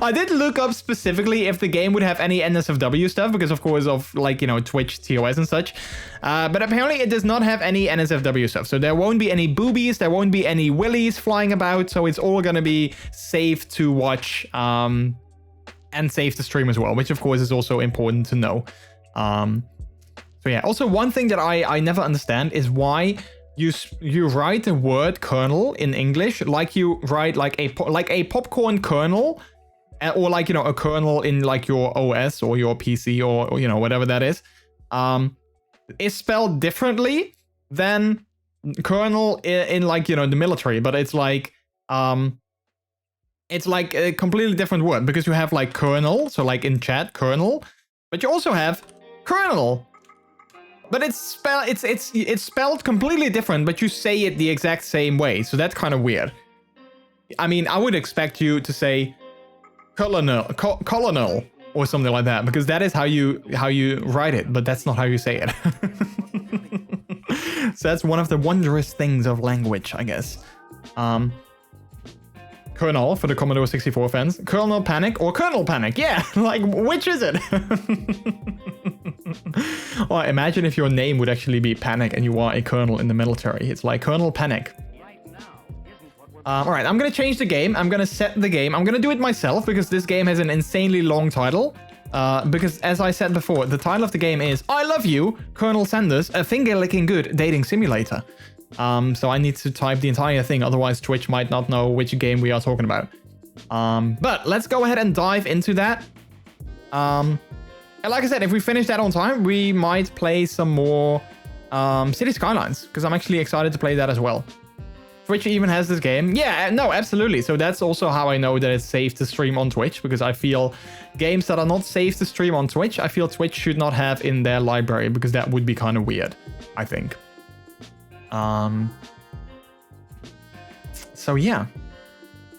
Speaker 2: I did look up specifically if the game would have any NSFW stuff, because of course of like, you know, Twitch, TOS and such. But apparently it does not have any NSFW stuff. So there won't be any boobies, there won't be any willies flying about. So it's all gonna be safe to watch and safe to stream as well, which of course is also important to know. So yeah, also one thing that I never understand is why you write the word kernel in English like you write like a popcorn kernel, or like, you know, a kernel in like your OS or your PC or you know, whatever that is spelled differently than kernel in like, you know, the military. But it's like a completely different word, because you have like kernel, so like in chat kernel, but you also have kernel. But it's spelled completely different, but you say it the exact same way. So that's kind of weird. I mean, I would expect you to say colonel or something like that, because that is how you write it, but that's not how you say it. So that's one of the wondrous things of language, I guess. Colonel for the Commodore 64 fans. Colonel Panic or Colonel Panic? Yeah, like which is it? Or imagine if your name would actually be Panic and you are a colonel in the military. It's like Colonel Panic. Alright, I'm gonna change the game. I'm gonna set the game. I'm gonna do it myself because this game has an insanely long title. Because as I said before, the title of the game is I Love You, Colonel Sanders, a finger-licking good dating simulator. So I need to type the entire thing, otherwise Twitch might not know which game we are talking about. But let's go ahead and dive into that. And like I said, if we finish that on time, we might play some more City Skylines, because I'm actually excited to play that as well. Twitch even has this game. Yeah, no, absolutely. So that's also how I know that it's safe to stream on Twitch, because I feel games that are not safe to stream on Twitch, I feel Twitch should not have in their library, because that would be kind of weird, I think. So yeah.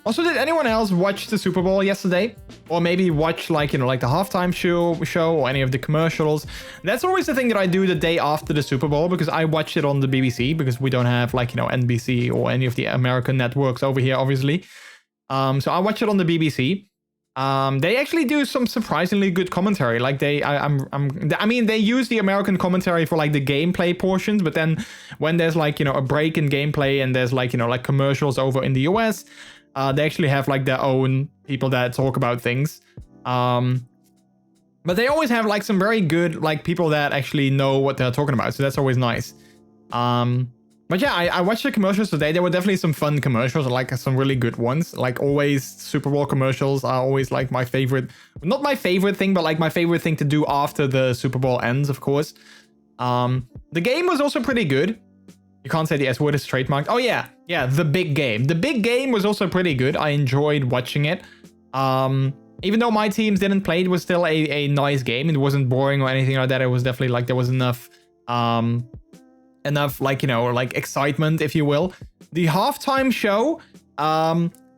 Speaker 2: Also, did anyone else watch the Super Bowl yesterday? Or maybe watch like, you know, like the halftime show or any of the commercials? That's always the thing that I do the day after the Super Bowl, because I watch it on the BBC, because we don't have like, you know, NBC or any of the American networks over here, obviously. So I watch it on the BBC. They actually do some surprisingly good commentary. Like I mean, they use the American commentary for like the gameplay portions, but then when there's like, you know, a break in gameplay and there's like, you know, like commercials over in the US, they actually have like their own people that talk about things. But they always have like some very good like people that actually know what they're talking about, so that's always nice. But yeah, I watched the commercials today. There were definitely some fun commercials, like some really good ones. Like always, Super Bowl commercials are always like my favorite. Not my favorite thing, but like my favorite thing to do after the Super Bowl ends, of course. The game was also pretty good. You can't say the S word is trademarked. Oh yeah, the big game. The big game was also pretty good. I enjoyed watching it. Even though my teams didn't play, it was still a nice game. It wasn't boring or anything like that. It was definitely like there was enough like, you know, like excitement, if you will. The halftime show,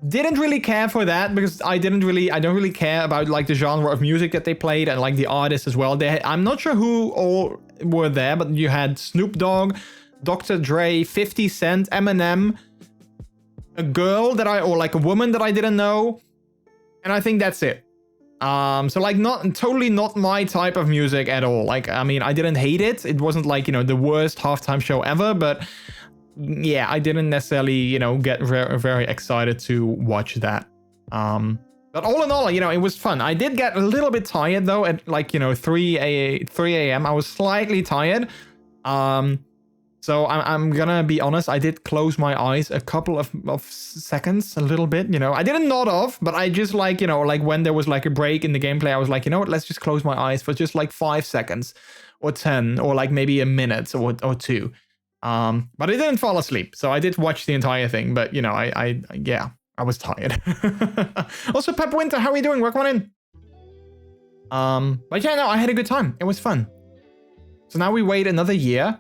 Speaker 2: didn't really care for that because I don't really care about like the genre of music that they played and like the artists as well. I'm not sure who all were there, but you had Snoop Dogg, Dr. Dre, 50 Cent, Eminem, a girl or like a woman that I didn't know, and I think that's it. So like totally not my type of music at all. Like, I mean, I didn't hate it. It wasn't like, you know, the worst halftime show ever, but yeah, I didn't necessarily, you know, get very, very excited to watch that. But all in all, you know, it was fun. I did get a little bit tired though at like, you know, 3 a.m. I was slightly tired. So I'm gonna be honest, I did close my eyes a couple of seconds, a little bit, you know. I didn't nod off, but I just like, you know, like when there was like a break in the gameplay, I was like, you know what, let's just close my eyes for just like 5 seconds or 10 or like maybe a minute or 2. But I didn't fall asleep, so I did watch the entire thing, but you know, I was tired. Also, Pep Winter, how are you doing? Welcome on in. But yeah, no, I had a good time. It was fun. So now we wait another year.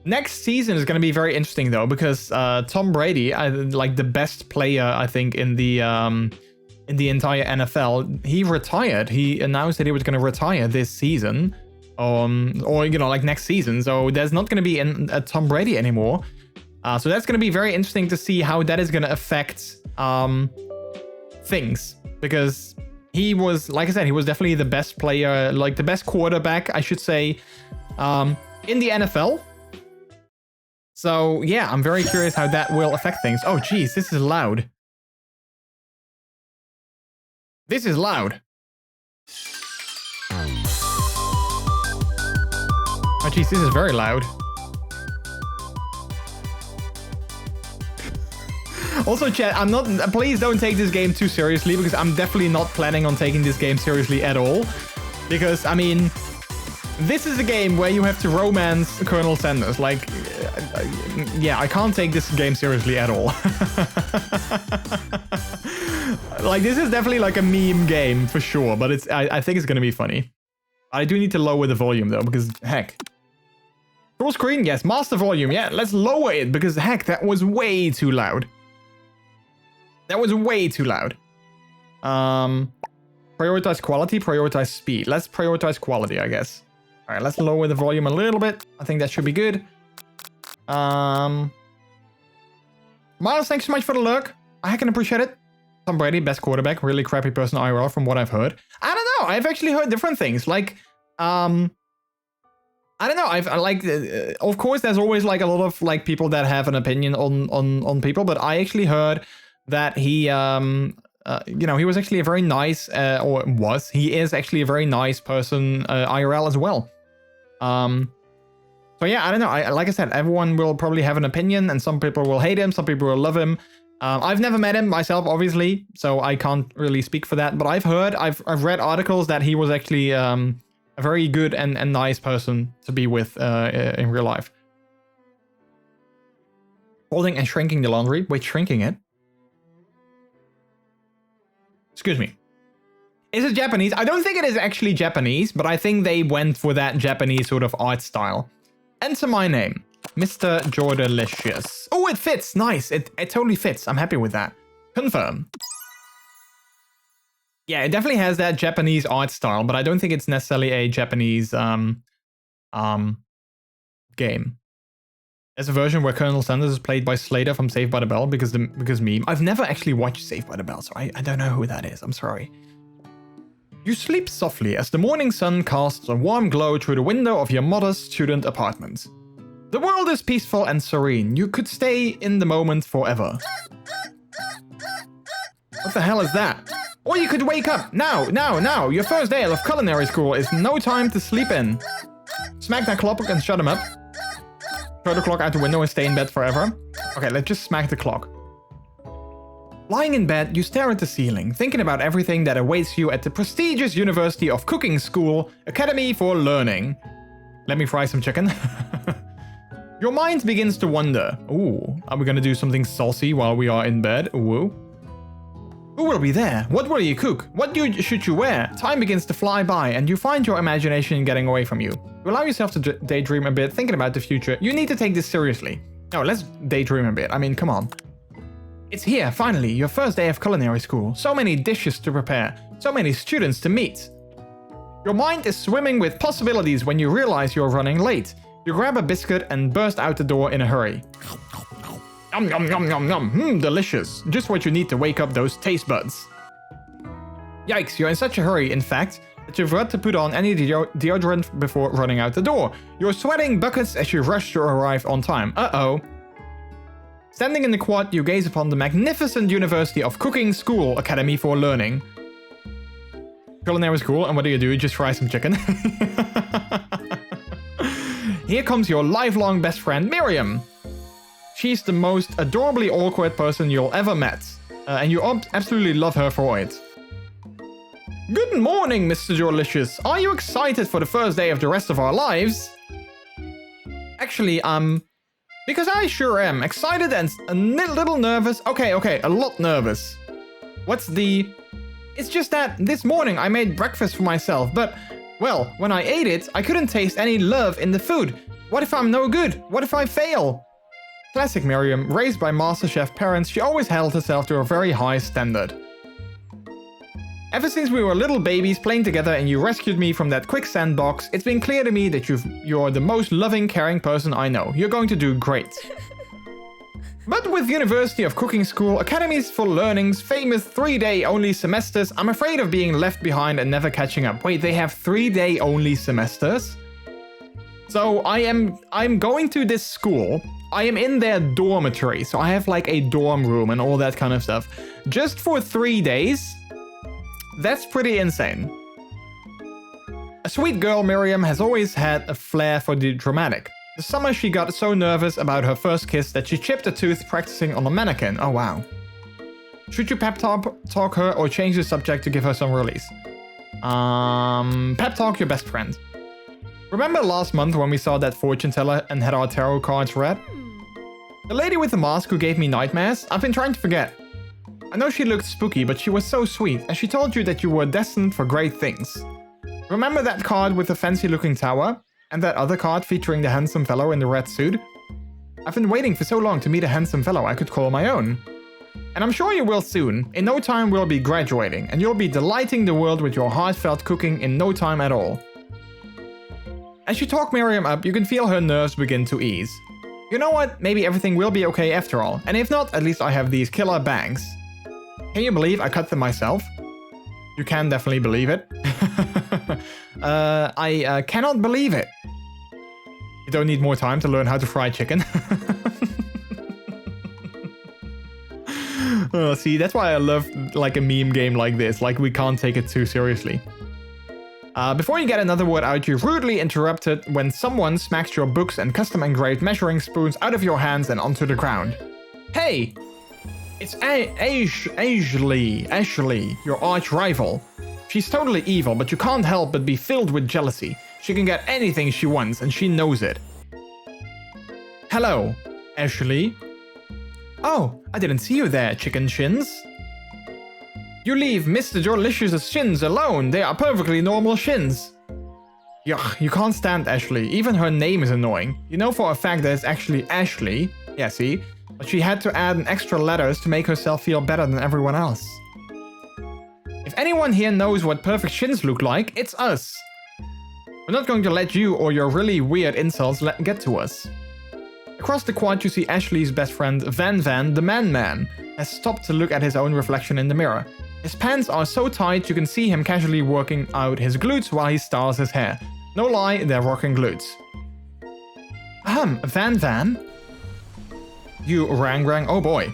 Speaker 2: Next season is going to be very interesting though, because Tom Brady, like the best player I think in the entire NFL, he retired. He announced that he was going to retire this season, or you know, like next season. So there's not going to be a Tom Brady anymore. So that's going to be very interesting to see how that is going to affect things, because he was, like I said, he was definitely the best player, like the best quarterback, I should say, in the NFL. So yeah, I'm very curious how that will affect things. Oh geez, this is loud. This is loud. Oh geez, this is very loud. Also chat, please don't take this game too seriously, because I'm definitely not planning on taking this game seriously at all. Because, I mean, this is a game where you have to romance Colonel Sanders. Like, yeah, I can't take this game seriously at all. Like, this is definitely like a meme game for sure, but I think it's gonna be funny. I do need to lower the volume though, because heck. Full screen, yes. Master volume, yeah. Let's lower it, because heck, that was way too loud. That was way too loud. Prioritize quality, prioritize speed. Let's prioritize quality, I guess. All right, let's lower the volume a little bit. I think that should be good. Miles, thanks so much for the lurk. I can appreciate it. Tom Brady, best quarterback, really crappy person IRL from what I've heard. I don't know. I've actually heard different things. Like, I don't know. Of course, there's always like a lot of like people that have an opinion on people, but I actually heard that he, you know, he was actually a very nice, he is actually a very nice person IRL as well. So yeah, I don't know. Like I said, everyone will probably have an opinion, and some people will hate him, some people will love him. I've never met him myself, obviously, so I can't really speak for that. But I've read articles that he was actually a very good and nice person to be with in real life. Folding and shrinking the laundry. Wait, shrinking it? Excuse me. Is it Japanese? I don't think it is actually Japanese, but I think they went for that Japanese sort of art style. Enter my name, MrJordilicious. Oh, it fits. Nice. It totally fits. I'm happy with that. Confirm. Yeah, it definitely has that Japanese art style, but I don't think it's necessarily a Japanese game. There's a version where Colonel Sanders is played by Slater from Saved by the Bell because meme. I've never actually watched Saved by the Bell, so I don't know who that is. I'm sorry. You sleep softly as the morning sun casts a warm glow through the window of your modest student apartment. The world is peaceful and serene. You could stay in the moment forever. What the hell is that? Or you could wake up. Now. Your first day of culinary school is no time to sleep in. Smack that clock and shut him up. Throw the clock out the window and stay in bed forever. Okay, let's just smack the clock. Lying in bed, you stare at the ceiling, thinking about everything that awaits you at the prestigious University of Cooking School, Academy for Learning. Let me fry some chicken. Your mind begins to wonder. Ooh, are we gonna do something saucy while we are in bed? Ooh. Who will be there? What will you cook? What should you wear? Time begins to fly by, and you find your imagination getting away from you. To allow yourself to daydream a bit, thinking about the future, you need to take this seriously. No, let's daydream a bit. I mean, come on. It's here, finally, your first day of culinary school. So many dishes to prepare, so many students to meet. Your mind is swimming with possibilities when you realize you're running late. You grab a biscuit and burst out the door in a hurry. Yum, yum, yum, yum, yum. Delicious. Just what you need to wake up those taste buds. Yikes, you're in such a hurry, in fact, that you forgot to put on any deodorant before running out the door. You're sweating buckets as you rush to arrive on time. Uh-oh. Standing in the quad, you gaze upon the magnificent University of Cooking School, Academy for Learning. Culinary school, and what do? You just fry some chicken. Here comes your lifelong best friend, Miriam. She's the most adorably awkward person you'll ever met, and you absolutely love her for it. Good morning, MrJordilicious. Are you excited for the first day of the rest of our lives? Actually, because I sure am. Excited and a little nervous. Okay, a lot nervous. It's just that this morning I made breakfast for myself, but, well, when I ate it, I couldn't taste any love in the food. What if I'm no good? What if I fail? Classic Miriam, raised by MasterChef parents, she always held herself to a very high standard. Ever since we were little babies playing together and you rescued me from that quicksand box, it's been clear to me that you're the most loving, caring person I know. You're going to do great. But with University of Cooking School, Academies for Learning's famous 3-day only semesters, I'm afraid of being left behind and never catching up. Wait, they have 3-day only semesters? So I'm going to this school. I am in their dormitory, so I have like a dorm room and all that kind of stuff. Just for 3 days? That's pretty insane. A sweet girl, Miriam has always had a flair for the dramatic. This summer she got so nervous about her first kiss that she chipped a tooth practicing on a mannequin. Oh wow. Should you pep talk her or change the subject to give her some release? Pep talk your best friend. Remember last month when we saw that fortune teller and had our tarot cards read? The lady with the mask who gave me nightmares? I've been trying to forget. I know she looked spooky, but she was so sweet, and she told you that you were destined for great things. Remember that card with the fancy-looking tower? And that other card featuring the handsome fellow in the red suit? I've been waiting for so long to meet a handsome fellow I could call my own. And I'm sure you will soon. In no time we'll be graduating, and you'll be delighting the world with your heartfelt cooking in no time at all. As you talk Miriam up, you can feel her nerves begin to ease. You know what? Maybe everything will be okay after all, and if not, at least I have these killer bangs. Can you believe I cut them myself? You can definitely believe it. I cannot believe it. You don't need more time to learn how to fry chicken. See, that's why I love like a meme game like this. Like, we can't take it too seriously. Before you get another word out, you're rudely interrupted when someone smacks your books and custom-engraved measuring spoons out of your hands and onto the ground. Hey! It's Ashley, your arch rival. She's totally evil, but you can't help but be filled with jealousy. She can get anything she wants, and she knows it. Hello, Ashley. Oh, I didn't see you there, chicken shins. You leave MrJordilicious's shins alone. They are perfectly normal shins. Yuck, you can't stand Ashley. Even her name is annoying. You know for a fact that it's actually Ashley. Yeah, see? But she had to add an extra letters to make herself feel better than everyone else. If anyone here knows what perfect shins look like, it's us. We're not going to let you or your really weird insults get to us. Across the quad you see Ashley's best friend Van the Man, has stopped to look at his own reflection in the mirror. His pants are so tight you can see him casually working out his glutes while he styles his hair. No lie, they're rocking glutes. Van? You rang, oh boy.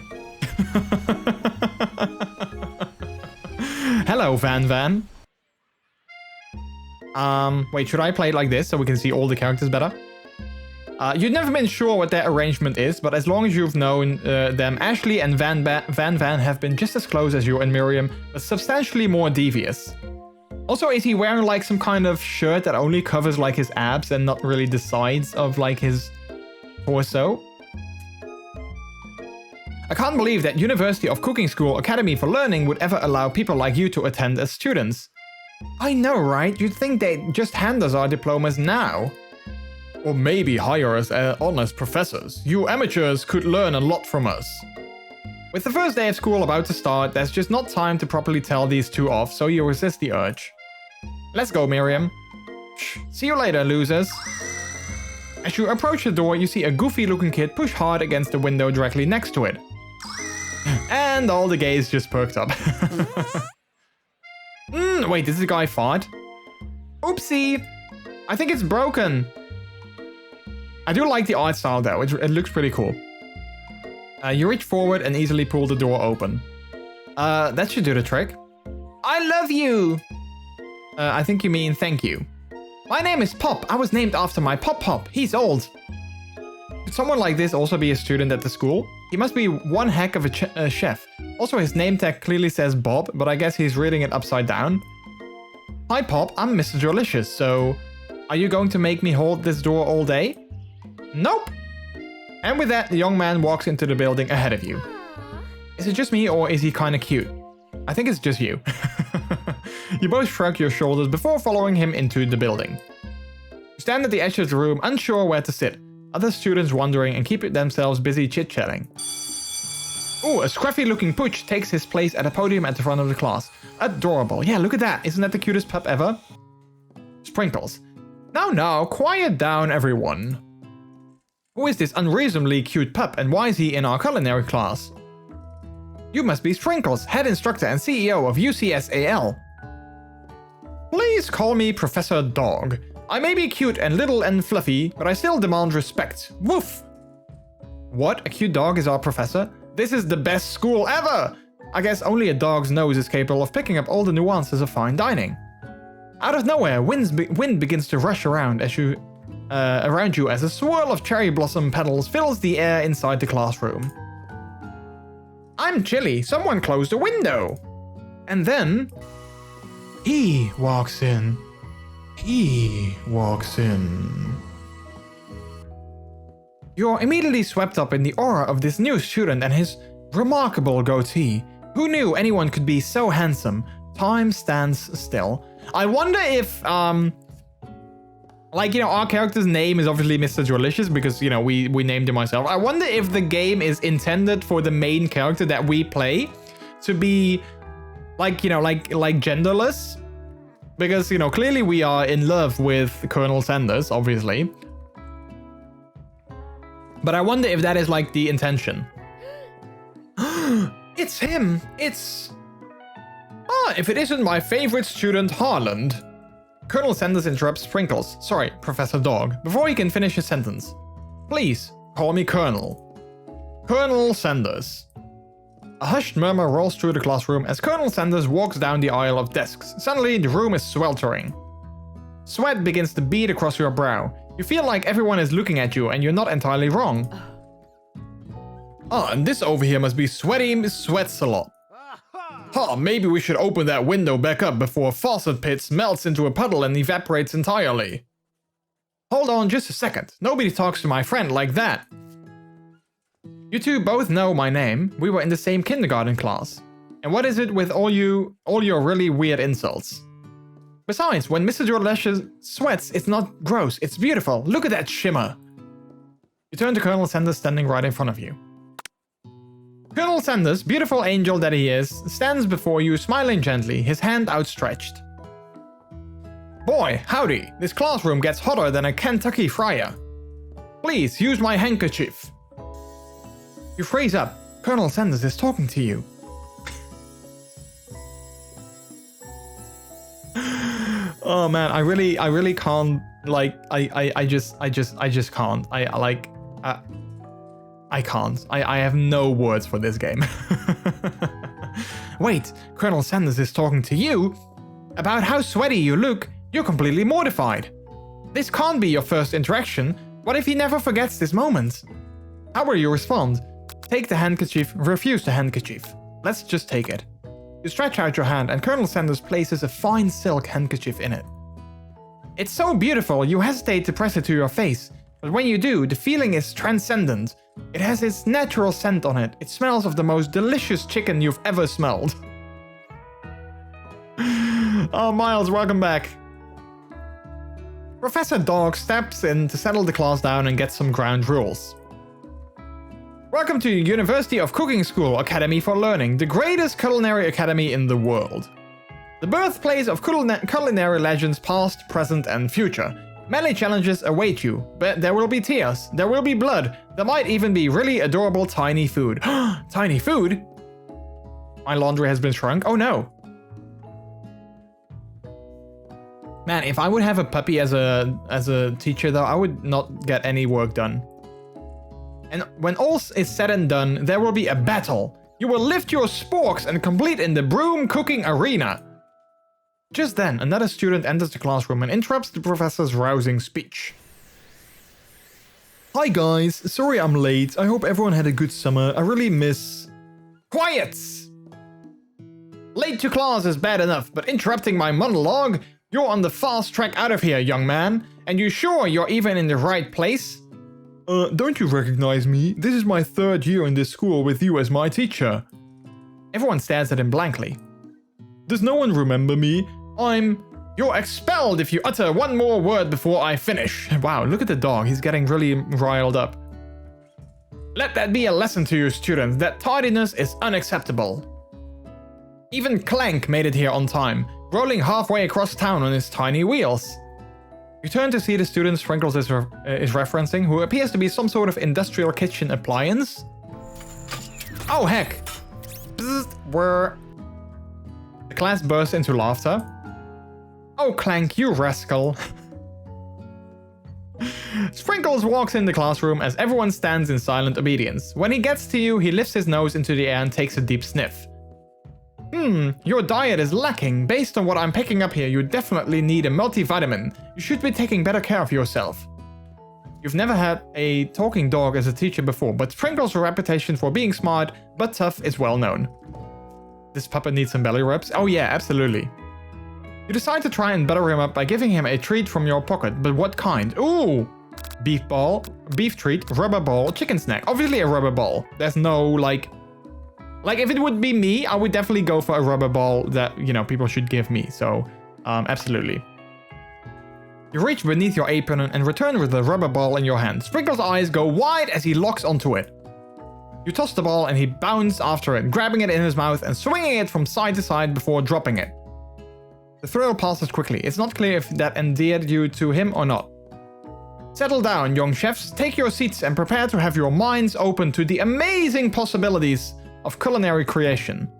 Speaker 2: Hello, Van Van. Wait, should I play it like this so we can see all the characters better? You've never been sure what their arrangement is, but as long as you've known them, Ashley and Van Van have been just as close as you and Miriam, but substantially more devious. Also, is he wearing like some kind of shirt that only covers like his abs and not really the sides of like his torso? I can't believe that University of Cooking School Academy for Learning would ever allow people like you to attend as students. I know, right? You'd think they'd just hand us our diplomas now. Or maybe hire us on as professors. You amateurs could learn a lot from us. With the first day of school about to start, there's just not time to properly tell these two off, so you resist the urge. Let's go, Miriam. Shh, see you later, losers. As you approach the door, you see a goofy-looking kid push hard against the window directly next to it. And all the gays just perked up. Wait, did the guy fart? Oopsie! I think it's broken. I do like the art style though, it looks pretty cool. You reach forward and easily pull the door open. That should do the trick. I love you! I think you mean thank you. My name is Pop. I was named after my Pop. He's old. Could someone like this also be a student at the school? He must be one heck of a chef. Also, his name tag clearly says Bob, but I guess he's reading it upside down. Hi Pop, I'm MrJordilicious, so... Are you going to make me hold this door all day? Nope! And with that, the young man walks into the building ahead of you. Is it just me, or is he kinda cute? I think it's just you. You both shrug your shoulders before following him into the building. You stand at the edge of the room, unsure where to sit. Other students wondering and keep themselves busy chit-chatting. Ooh, a scruffy-looking pooch takes his place at a podium at the front of the class. Adorable. Yeah, look at that. Isn't that the cutest pup ever? Sprinkles. Now, quiet down, everyone. Who is this unreasonably cute pup, and why is he in our culinary class? You must be Sprinkles, head instructor and CEO of UCSAL. Please call me Professor Dog. I may be cute and little and fluffy, but I still demand respect. Woof! What? A cute dog is our professor? This is the best school ever! I guess only a dog's nose is capable of picking up all the nuances of fine dining. Out of nowhere, wind begins to rush around around you as a swirl of cherry blossom petals fills the air inside the classroom. I'm chilly. Someone close the window. And then... he walks in. He walks in. You're immediately swept up in the aura of this new student and his remarkable goatee. Who knew anyone could be so handsome? Time stands still. I wonder if, like, you know, our character's name is obviously MrJordilicious because, you know, we named him ourselves. I wonder if the game is intended for the main character that we play to be, like, you know, like genderless. Because, you know, clearly we are in love with Colonel Sanders, obviously. But I wonder if that is, like, the intention. It's him! It's... Ah, if it isn't my favorite student, Harland. Colonel Sanders interrupts Sprinkles, sorry, Professor Dog, before he can finish his sentence. Please, call me Colonel. Colonel Sanders. A hushed murmur rolls through the classroom as Colonel Sanders walks down the aisle of desks. Suddenly, the room is sweltering. Sweat begins to bead across your brow. You feel like everyone is looking at you, and you're not entirely wrong. Ah, and this over here must be sweaty sweats a lot. Huh, maybe we should open that window back up before faucet pits melts into a puddle and evaporates entirely. Hold on just a second. Nobody talks to my friend like that. You two both know my name. We were in the same kindergarten class. And what is it with all your really weird insults? Besides, when MrJordilicious sweats, it's not gross, it's beautiful. Look at that shimmer. You turn to Colonel Sanders standing right in front of you. Colonel Sanders, beautiful angel that he is, stands before you smiling gently, his hand outstretched. Boy, howdy, this classroom gets hotter than a Kentucky fryer. Please, use my handkerchief. You freeze up. Colonel Sanders is talking to you. Oh man, I really can't, like, I just can't. I can't. I have no words for this game. Wait, Colonel Sanders is talking to you? About how sweaty you look, you're completely mortified. This can't be your first interaction. What if he never forgets this moment? How will you respond? Take the handkerchief, refuse the handkerchief. Let's just take it. You stretch out your hand and Colonel Sanders places a fine silk handkerchief in it. It's so beautiful, you hesitate to press it to your face, but when you do, the feeling is transcendent. It has its natural scent on it. It smells of the most delicious chicken you've ever smelled. Oh, Miles, welcome back. Professor Dog steps in to settle the class down and get some ground rules. Welcome to University of Cooking School Academy for Learning, the greatest culinary academy in the world. The birthplace of culinary legends past, present and future. Many challenges await you, but there will be tears, there will be blood, there might even be really adorable tiny food. Tiny food? My laundry has been shrunk? Oh no. Man, if I would have a puppy as a teacher though, I would not get any work done. And when all is said and done, there will be a battle. You will lift your sporks and complete in the broom cooking arena. Just then, another student enters the classroom and interrupts the professor's rousing speech. Hi guys, sorry I'm late. I hope everyone had a good summer. I really miss... Quiet! Late to class is bad enough, but interrupting my monologue? You're on the fast track out of here, young man. And you sure you're even in the right place? Don't you recognize me? This is my 3rd year in this school with you as my teacher. Everyone stares at him blankly. Does no one remember me? You're expelled if you utter one more word before I finish. Wow, look at the dog. He's getting really riled up. Let that be a lesson to you students, that tardiness is unacceptable. Even Clank made it here on time, rolling halfway across town on his tiny wheels. You turn to see the student Sprinkles is referencing, who appears to be some sort of industrial kitchen appliance. Oh heck! Bzzzt, the class bursts into laughter. Oh Clank, you rascal! Sprinkles walks in the classroom as everyone stands in silent obedience. When he gets to you, he lifts his nose into the air and takes a deep sniff. Your diet is lacking. Based on what I'm picking up here, you definitely need a multivitamin. You should be taking better care of yourself. You've never had a talking dog as a teacher before, but Sprinkles' reputation for being smart but tough is well known. This puppet needs some belly rubs? Oh yeah, absolutely. You decide to try and butter him up by giving him a treat from your pocket, but what kind? Ooh! Beef ball, beef treat, rubber ball, chicken snack. Obviously a rubber ball. There's no, like if it would be me, I would definitely go for a rubber ball that, you know, people should give me. So, absolutely. You reach beneath your apron and return with the rubber ball in your hand. Sprinkle's eyes go wide as he locks onto it. You toss the ball and he bounds after it, grabbing it in his mouth and swinging it from side to side before dropping it. The thrill passes quickly. It's not clear if that endeared you to him or not. Settle down, young chefs. Take your seats and prepare to have your minds open to the amazing possibilities of culinary creation.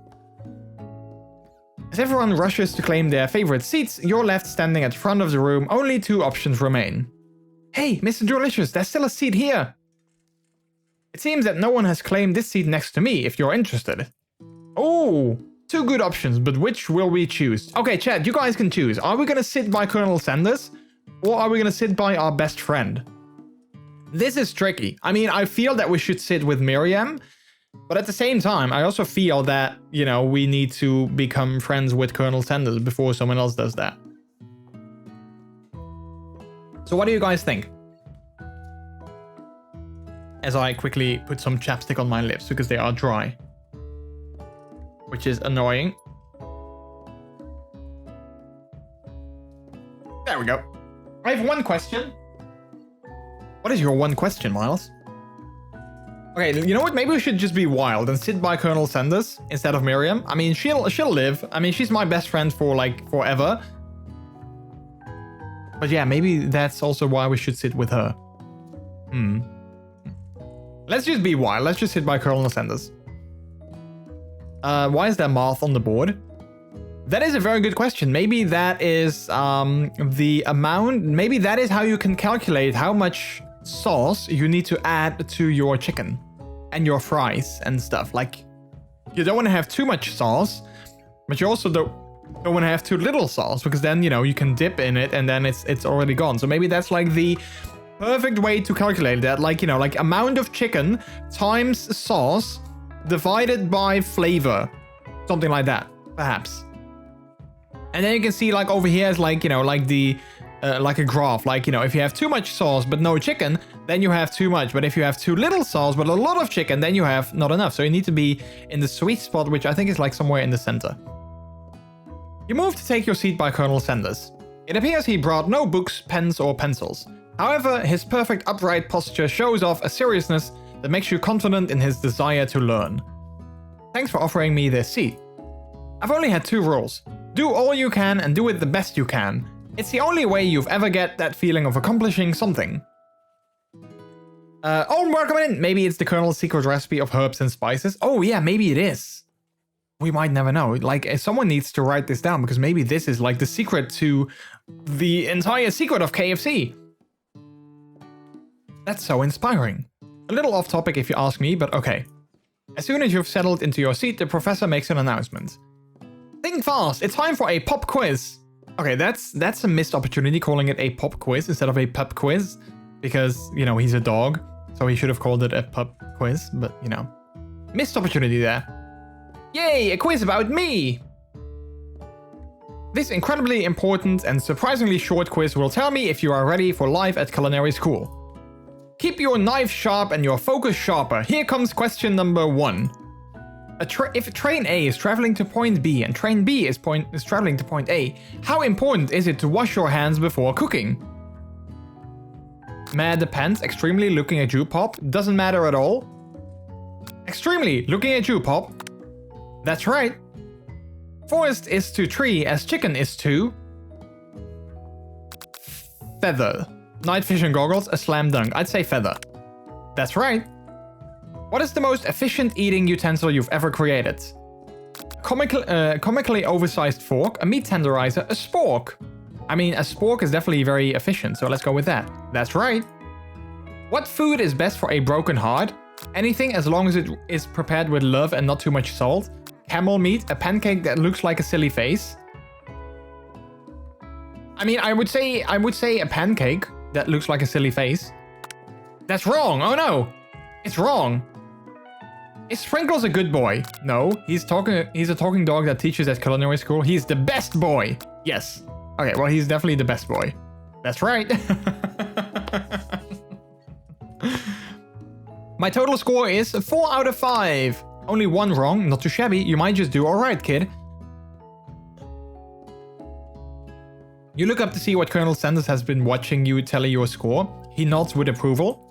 Speaker 2: As everyone rushes to claim their favorite seats, you're left standing at the front of the room. Only 2 options remain. Hey, MrJordilicious, there's still a seat here. It seems that no one has claimed this seat next to me, if you're interested. Oh, 2 good options, but which will we choose? Okay, chat, you guys can choose. Are we gonna sit by Colonel Sanders? Or are we gonna sit by our best friend? This is tricky. I mean, I feel that we should sit with Miriam, but at the same time, I also feel that, you know, we need to become friends with Colonel Sanders before someone else does that. So what do you guys think? As I quickly put some chapstick on my lips because they are dry. Which is annoying. There we go. I have 1 question. What is your 1 question, Miles? Okay, you know what? Maybe we should just be wild and sit by Colonel Sanders instead of Miriam. I mean, she'll live. I mean, she's my best friend for like forever. But yeah, maybe that's also why we should sit with her. Let's just be wild. Let's just sit by Colonel Sanders. Why is there math on the board? That is a very good question. Maybe that is the amount. Maybe that is how you can calculate how much sauce you need to add to your chicken and your fries and stuff. Like, You don't want to have too much sauce, but you also don't want to have too little sauce, because then, you know, you can dip in it and then it's already gone. So maybe that's like the perfect way to calculate that. Like, you know, like amount of chicken times sauce divided by flavor. Something like that, perhaps. And then you can see like over here is like, you know, like the like a graph. Like, you know, if you have too much sauce but no chicken, then you have too much. But if you have too little sauce but a lot of chicken, then you have not enough. So you need to be in the sweet spot, which I think is like somewhere in the center. You move to take your seat by Colonel Sanders. It appears he brought no books, pens, or pencils. However, his perfect upright posture shows off a seriousness that makes you confident in his desire to learn. Thanks for offering me this seat. I've only had 2 rules. Do all you can and do it the best you can. It's the only way you've ever get that feeling of accomplishing something. Oh, welcome in. Maybe it's the Colonel's secret recipe of herbs and spices. Oh yeah, maybe it is. We might never know. Like, someone needs to write this down, because maybe this is like the secret to the entire secret of KFC. That's so inspiring. A little off topic if you ask me, but okay. As soon as you've settled into your seat, the professor makes an announcement. Think fast, it's time for a pop quiz. Okay, that's a missed opportunity calling it a pop quiz instead of a pup quiz, because, you know, he's a dog, so he should have called it a pup quiz, but, you know, missed opportunity there. Yay, a quiz about me! This incredibly important and surprisingly short quiz will tell me if you are ready for life at culinary school. Keep your knife sharp and your focus sharper. Here comes question number 1. If train A is traveling to point B and train B is traveling to point A, how important is it to wash your hands before cooking? Meh, depends. Extremely, looking at you, Pop. Doesn't matter at all. Extremely, looking at you, Pop. That's right. Forest is to tree as chicken is to feather. Night vision goggles, a slam dunk. I'd say feather. That's right. What is the most efficient eating utensil you've ever created? Comically oversized fork, a meat tenderizer, a spork. I mean, a spork is definitely very efficient, so let's go with that. That's right. What food is best for a broken heart? Anything as long as it is prepared with love and not too much salt. Camel meat, a pancake that looks like a silly face. I mean, I would say a pancake that looks like a silly face. That's wrong. Oh no, it's wrong. Is Sprinkles a good boy? No, he's a talking dog that teaches at culinary school. He's the best boy. Yes. Okay, well, he's definitely the best boy. That's right. My total score is 4 out of 5. Only 1 wrong, not too shabby. You might just do alright, kid. You look up to see what Colonel Sanders has been watching you tally your score. He nods with approval.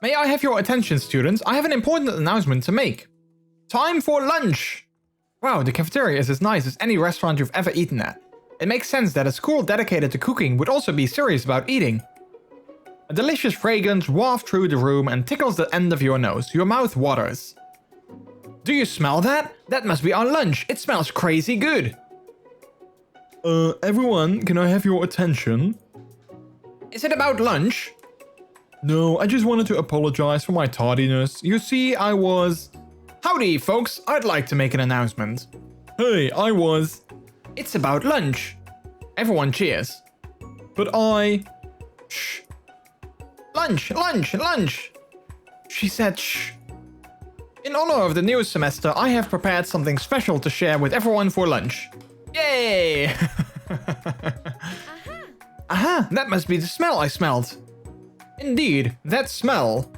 Speaker 2: May I have your attention, students? I have an important announcement to make. Time for lunch! Wow, the cafeteria is as nice as any restaurant you've ever eaten at. It makes sense that a school dedicated to cooking would also be serious about eating. A delicious fragrance wafts through the room and tickles the end of your nose. Your mouth waters. Do you smell that? That must be our lunch. It smells crazy good. Everyone, can I have your attention? Is it about lunch? No, I just wanted to apologize for my tardiness. You see, I was... Howdy, folks. I'd like to make an announcement. Hey, I was... It's about lunch. Everyone cheers. But I... Shh. Lunch, lunch, lunch. She said shh. In honor of the new semester, I have prepared something special to share with everyone for lunch. Yay! Aha, that must be the smell I smelled. Indeed, that smell.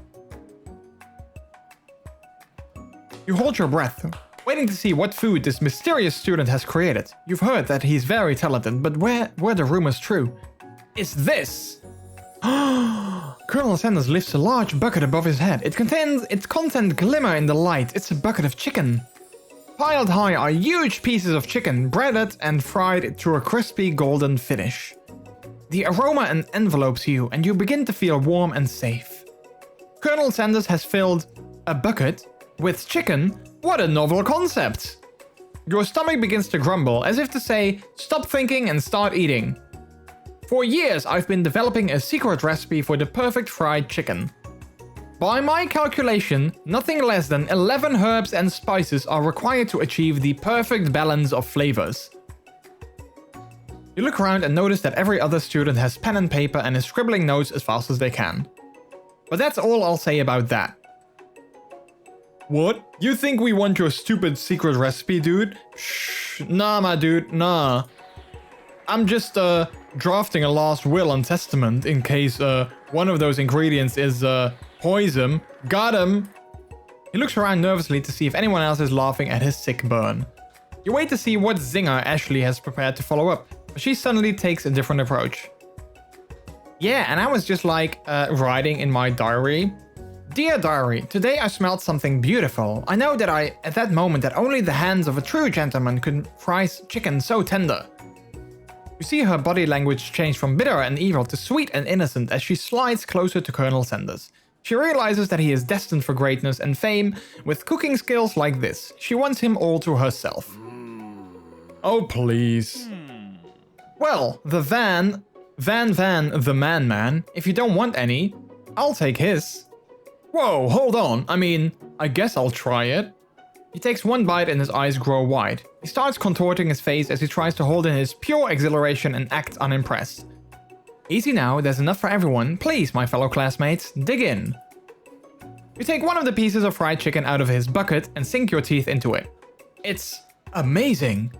Speaker 2: You hold your breath, waiting to see what food this mysterious student has created. You've heard that he's very talented, but were the rumors true? Is this? Colonel Sanders lifts a large bucket above his head. Its content glimmer in the light. It's a bucket of chicken. Piled high are huge pieces of chicken, breaded and fried to a crispy golden finish. The aroma envelopes you, and you begin to feel warm and safe. Colonel Sanders has filled a bucket with chicken. What a novel concept! Your stomach begins to grumble, as if to say, stop thinking and start eating. For years, I've been developing a secret recipe for the perfect fried chicken. By my calculation, nothing less than 11 herbs and spices are required to achieve the perfect balance of flavors. You look around and notice that every other student has pen and paper and is scribbling notes as fast as they can. But that's all I'll say about that. What? You think we want your stupid secret recipe, dude? Shh, nah, my dude, nah. I'm just, drafting a last will and testament in case, one of those ingredients is, poison. Got him! He looks around nervously to see if anyone else is laughing at his sick burn. You wait to see what zinger Ashley has prepared to follow up, but she suddenly takes a different approach. Yeah, and I was just like, writing in my diary. Dear diary, today I smelled something beautiful. I know that at that moment, that only the hands of a true gentleman could fry chicken so tender. You see her body language change from bitter and evil to sweet and innocent as she slides closer to Colonel Sanders. She realizes that he is destined for greatness and fame. With cooking skills like this, she wants him all to herself. Oh, please. Well, the Van the man, if you don't want any, I'll take his. Whoa, hold on. I mean, I guess I'll try it. He takes one bite and his eyes grow wide. He starts contorting his face as he tries to hold in his pure exhilaration and act unimpressed. Easy now, there's enough for everyone. Please, my fellow classmates, dig in. You take one of the pieces of fried chicken out of his bucket and sink your teeth into it. It's amazing.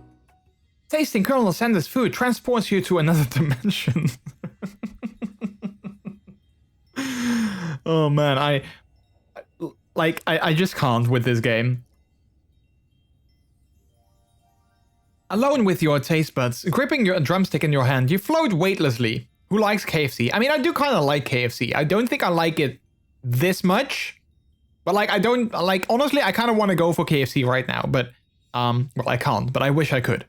Speaker 2: Tasting Colonel Sanders' food transports you to another dimension. Oh man, I just can't with this game. Alone with your taste buds, gripping your drumstick in your hand, you float weightlessly. Who likes KFC? I mean, I do kind of like KFC. I don't think I like it this much. But like, honestly, I kind of want to go for KFC right now. But, well, I can't, but I wish I could.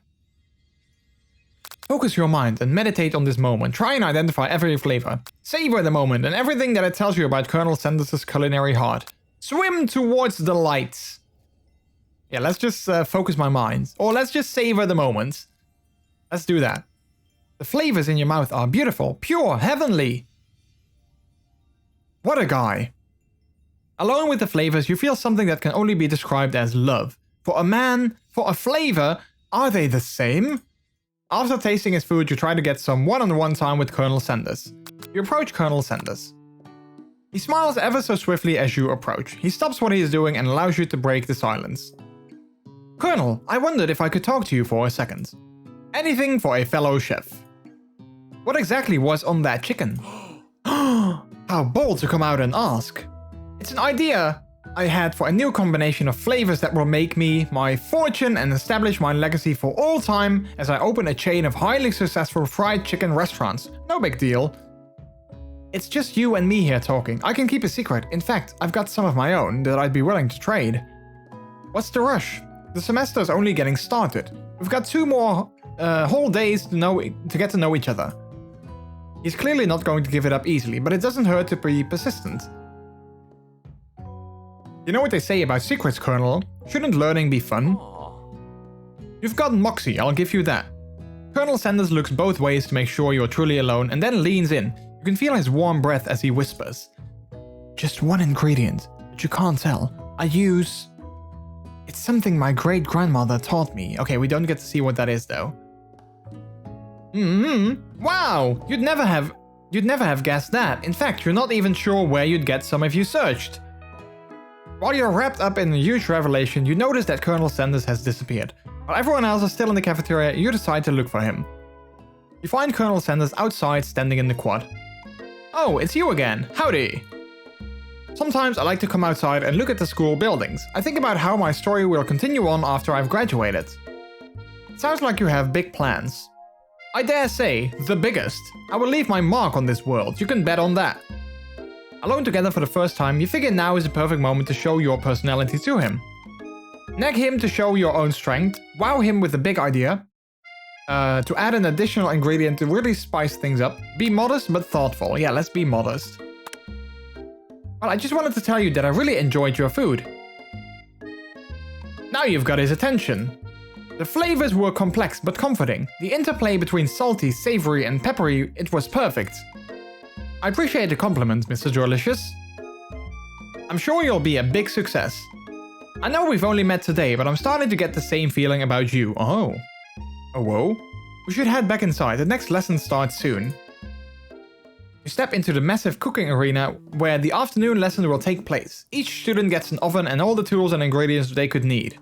Speaker 2: Focus your mind and meditate on this moment. Try and identify every flavor. Savor the moment and everything that it tells you about Colonel Sanders' culinary heart. Swim towards the lights. Yeah, let's just focus my mind. Or let's just savor the moment. Let's do that. The flavors in your mouth are beautiful, pure, heavenly. What a guy. Alone with the flavors, you feel something that can only be described as love. For a man, for a flavor, are they the same? After tasting his food, you try to get some one-on-one time with Colonel Sanders. You approach Colonel Sanders. He smiles ever so swiftly as you approach. He stops what he is doing and allows you to break the silence. Colonel, I wondered if I could talk to you for a second. Anything for a fellow chef. What exactly was on that chicken? How bold to come out and ask. It's an idea I had for a new combination of flavors that will make me my fortune and establish my legacy for all time as I open a chain of highly successful fried chicken restaurants. No big deal. It's just you and me here talking. I can keep a secret. In fact, I've got some of my own that I'd be willing to trade. What's the rush? The semester's only getting started. We've got 2 more whole days to get to know each other. He's clearly not going to give it up easily, but it doesn't hurt to be persistent. You know what they say about secrets, Colonel? Shouldn't learning be fun? You've got moxie, I'll give you that. Colonel Sanders looks both ways to make sure you're truly alone and then leans in. You can feel his warm breath as he whispers. Just one ingredient, but you can't tell. I use... It's something my great-grandmother taught me. Okay, we don't get to see what that is though. Wow! You'd never have guessed that. In fact, you're not even sure where you'd get some if you searched. While you're wrapped up in a huge revelation, you notice that Colonel Sanders has disappeared. While everyone else is still in the cafeteria, you decide to look for him. You find Colonel Sanders outside, standing in the quad. Oh, it's you again. Howdy. Sometimes I like to come outside and look at the school buildings. I think about how my story will continue on after I've graduated. It sounds like you have big plans. I dare say, the biggest. I will leave my mark on this world, you can bet on that. Alone together for the first time, you figure now is the perfect moment to show your personality to him. Nag him to show your own strength, wow him with a big idea. To add an additional ingredient to really spice things up. Be modest but thoughtful. Yeah, let's be modest. Well, I just wanted to tell you that I really enjoyed your food. Now you've got his attention. The flavors were complex but comforting. The interplay between salty, savory, and peppery, it was perfect. I appreciate the compliment, MrJordilicious. I'm sure you'll be a big success. I know we've only met today, but I'm starting to get the same feeling about you. Oh. Oh, whoa. We should head back inside. The next lesson starts soon. You step into the massive cooking arena where the afternoon lesson will take place. Each student gets an oven and all the tools and ingredients they could need.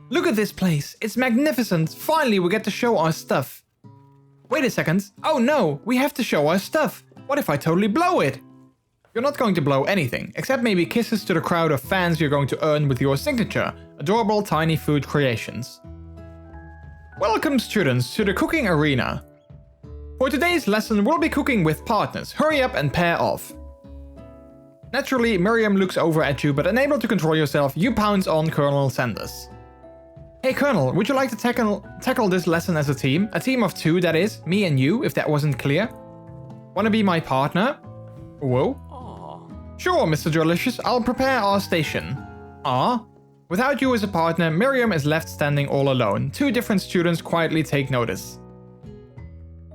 Speaker 2: Look at this place. It's magnificent. Finally, we get to show our stuff. Wait a second. Oh no, we have to show our stuff. What if I totally blow it? You're not going to blow anything, except maybe kisses to the crowd of fans you're going to earn with your signature, adorable tiny food creations. Welcome students to the cooking arena. For today's lesson, we'll be cooking with partners. Hurry up and pair off. Naturally, Miriam looks over at you, but unable to control yourself, you pounce on Colonel Sanders. Hey Colonel, would you like to tackle this lesson as a team? A team of 2, that is, me and you, if that wasn't clear. Wanna be my partner? Whoa. Aww. Sure, MrJordilicious, I'll prepare our station. Ah. Without you as a partner, Miriam is left standing all alone. 2 different students quietly take notice.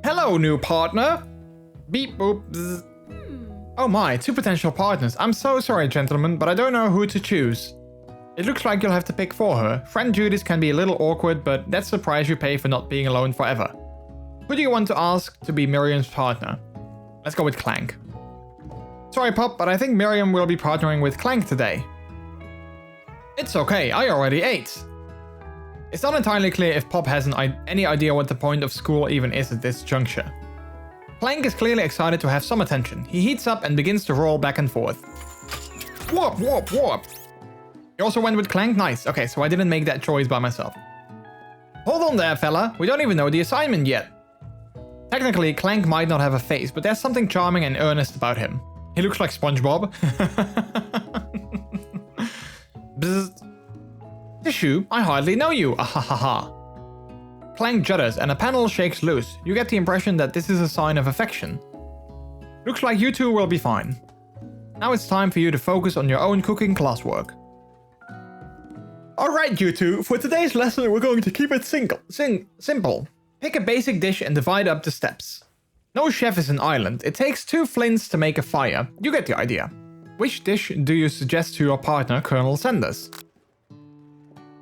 Speaker 2: Hello, new partner. Beep boop. Bzz. Oh my, 2 potential partners. I'm so sorry, gentlemen, but I don't know who to choose. It looks like you'll have to pick for her. Friend duties can be a little awkward, but that's the price you pay for not being alone forever. Who do you want to ask to be Miriam's partner? Let's go with Clank. Sorry, Pop, but I think Miriam will be partnering with Clank today. It's okay, I already ate. It's not entirely clear if Pop has any idea what the point of school even is at this juncture. Clank is clearly excited to have some attention. He heats up and begins to roll back and forth. Whoop, whoop, whoop. You also went with Clank? Nice. Okay, so I didn't make that choice by myself. Hold on there, fella. We don't even know the assignment yet. Technically, Clank might not have a face, but there's something charming and earnest about him. He looks like SpongeBob. Bzzzt. Tissue, I hardly know you. Ahahaha. Clank judders and a panel shakes loose. You get the impression that this is a sign of affection. Looks like you two will be fine. Now it's time for you to focus on your own cooking classwork. Alright, you two, for today's lesson we're going to keep it simple. Pick a basic dish and divide up the steps. No chef is an island. It takes 2 flints to make a fire. You get the idea. Which dish do you suggest to your partner, Colonel Sanders?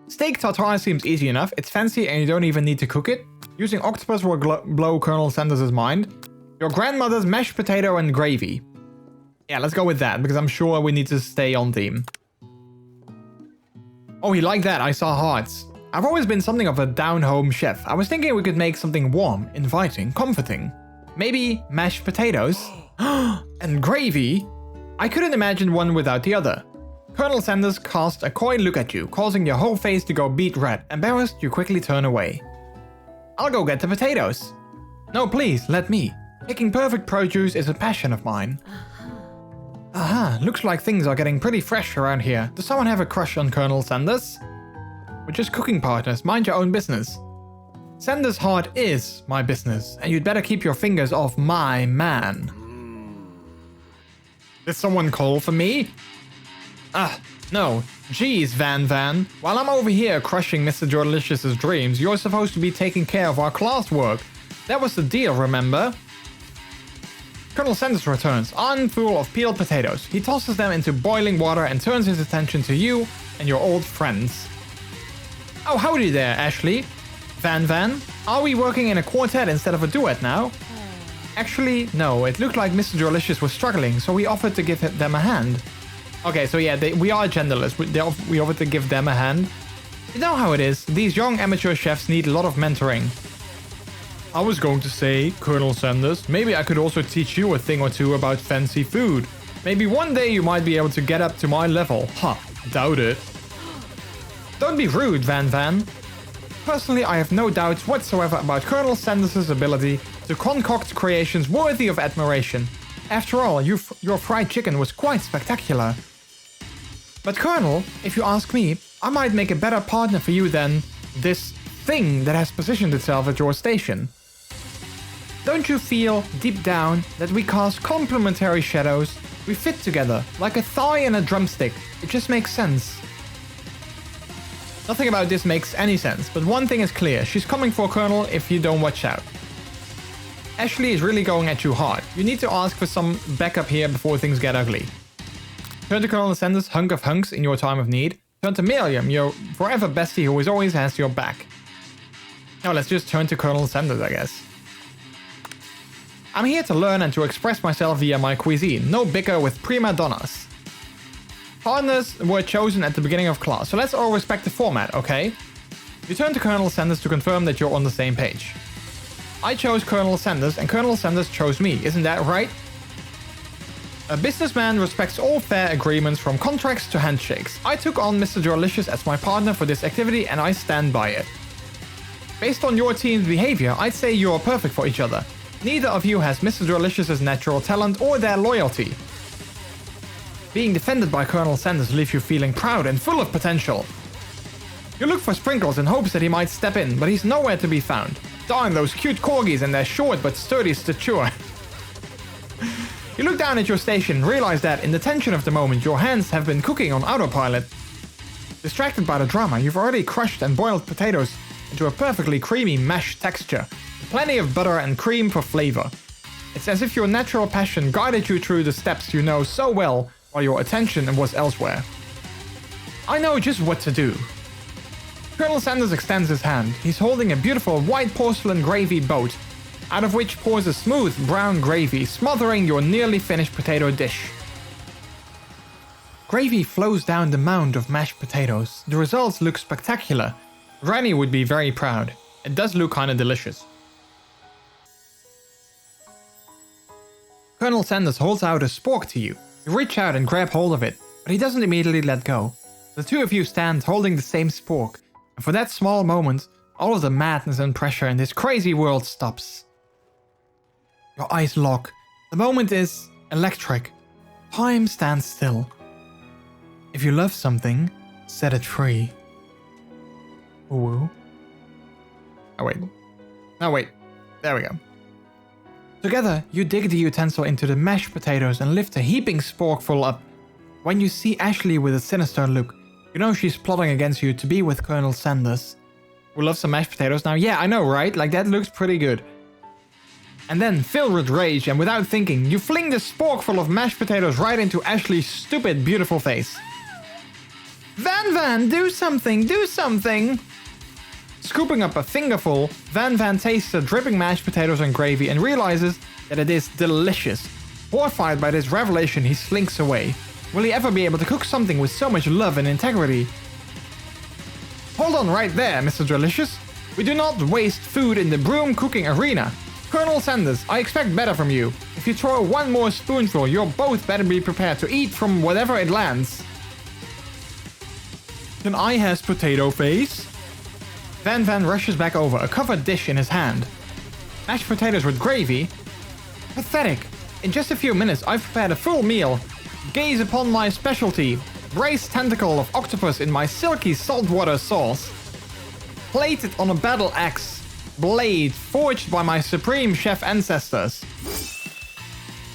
Speaker 2: Steak tartare seems easy enough. It's fancy and you don't even need to cook it. Using octopus will blow Colonel Sanders' mind. Your grandmother's mashed potato and gravy. Yeah, let's go with that, because I'm sure we need to stay on theme. Oh, he liked that. I saw hearts. I've always been something of a down-home chef. I was thinking we could make something warm, inviting, comforting. Maybe mashed potatoes? And gravy? I couldn't imagine one without the other. Colonel Sanders cast a coy look at you, causing your whole face to go beet red. Embarrassed, you quickly turn away. I'll go get the potatoes. No, please, let me. Picking perfect produce is a passion of mine. Aha, looks like things are getting pretty fresh around here. Does someone have a crush on Colonel Sanders? We're just cooking partners, mind your own business. Sanders' heart is my business, and you'd better keep your fingers off my man. Did someone call for me? No. Geez, Van. While I'm over here crushing MrJordilicious's dreams, you're supposed to be taking care of our classwork. That was the deal, remember? Colonel Sanders returns, armful of peeled potatoes. He tosses them into boiling water and turns his attention to you and your old friends. Oh, howdy there, Ashley. Van, are we working in a quartet instead of a duet now? Actually, no, it looked like MrJordilicious was struggling, so we offered to give them a hand. Okay, so yeah, we are genderless. We offered to give them a hand. You know how it is, these young amateur chefs need a lot of mentoring. I was going to say, Colonel Sanders, maybe I could also teach you a thing or two about fancy food. Maybe one day you might be able to get up to my level. Doubt it. Don't be rude, Van. Personally, I have no doubts whatsoever about Colonel Sanders' ability to concoct creations worthy of admiration. After all, your fried chicken was quite spectacular. But Colonel, if you ask me, I might make a better partner for you than this thing that has positioned itself at your station. Don't you feel, deep down, that we cast complementary shadows? We fit together, like a thigh and a drumstick. It just makes sense. Nothing about this makes any sense, but one thing is clear. She's coming for Colonel if you don't watch out. Ashley is really going at you hard. You need to ask for some backup here before things get ugly. Turn to Colonel Sanders, hunk of hunks in your time of need. Turn to Miriam, your forever bestie who always has your back. Now let's just turn to Colonel Sanders, I guess. I'm here to learn and to express myself via my cuisine. No bicker with prima donnas. Partners were chosen at the beginning of class, so let's all respect the format, okay? You turn to Colonel Sanders to confirm that you're on the same page. I chose Colonel Sanders and Colonel Sanders chose me, isn't that right? A businessman respects all fair agreements from contracts to handshakes. I took on MrJordilicious as my partner for this activity and I stand by it. Based on your team's behavior, I'd say you're perfect for each other. Neither of you has MrJordilicious's natural talent or their loyalty. Being defended by Colonel Sanders leaves you feeling proud and full of potential. You look for Sprinkles in hopes that he might step in, but he's nowhere to be found. Darn those cute corgis and their short but sturdy stature. You look down at your station and realize that, in the tension of the moment, your hands have been cooking on autopilot. Distracted by the drama, you've already crushed and boiled potatoes into a perfectly creamy mash texture, with plenty of butter and cream for flavor. It's as if your natural passion guided you through the steps you know so well while your attention was elsewhere. I know just what to do. Colonel Sanders extends his hand. He's holding a beautiful white porcelain gravy boat, out of which pours a smooth brown gravy, smothering your nearly finished potato dish. Gravy flows down the mound of mashed potatoes. The results look spectacular. Granny would be very proud. It does look kinda delicious. Colonel Sanders holds out a spork to you. You reach out and grab hold of it, but he doesn't immediately let go. The two of you stand holding the same spork, and for that small moment, all of the madness and pressure in this crazy world stops. Your eyes lock. The moment is electric. Time stands still. If you love something, set it free. Ooh. Oh wait. Oh wait. There we go. Together, you dig the utensil into the mashed potatoes and lift a heaping sporkful up. When you see Ashley with a sinister look, you know she's plotting against you to be with Colonel Sanders. We love some mashed potatoes now. Yeah, I know, right? Like, that looks pretty good. And then, filled with rage and without thinking, you fling the sporkful of mashed potatoes right into Ashley's stupid, beautiful face. Van, do something, do something! Scooping up a fingerful, Van tastes the dripping mashed potatoes and gravy and realizes that it is delicious. Horrified by this revelation, he slinks away. Will he ever be able to cook something with so much love and integrity? Hold on right there, MrJordilicious. We do not waste food in the broom cooking arena. Colonel Sanders, I expect better from you. If you throw one more spoonful, you're both better be prepared to eat from whatever it lands. Can I has potato face? Van rushes back over, a covered dish in his hand. Mashed potatoes with gravy? Pathetic. In just a few minutes, I've prepared a full meal. Gaze upon my specialty. Braised tentacle of octopus in my silky saltwater sauce. Plated on a battle axe. Blade forged by my supreme chef ancestors.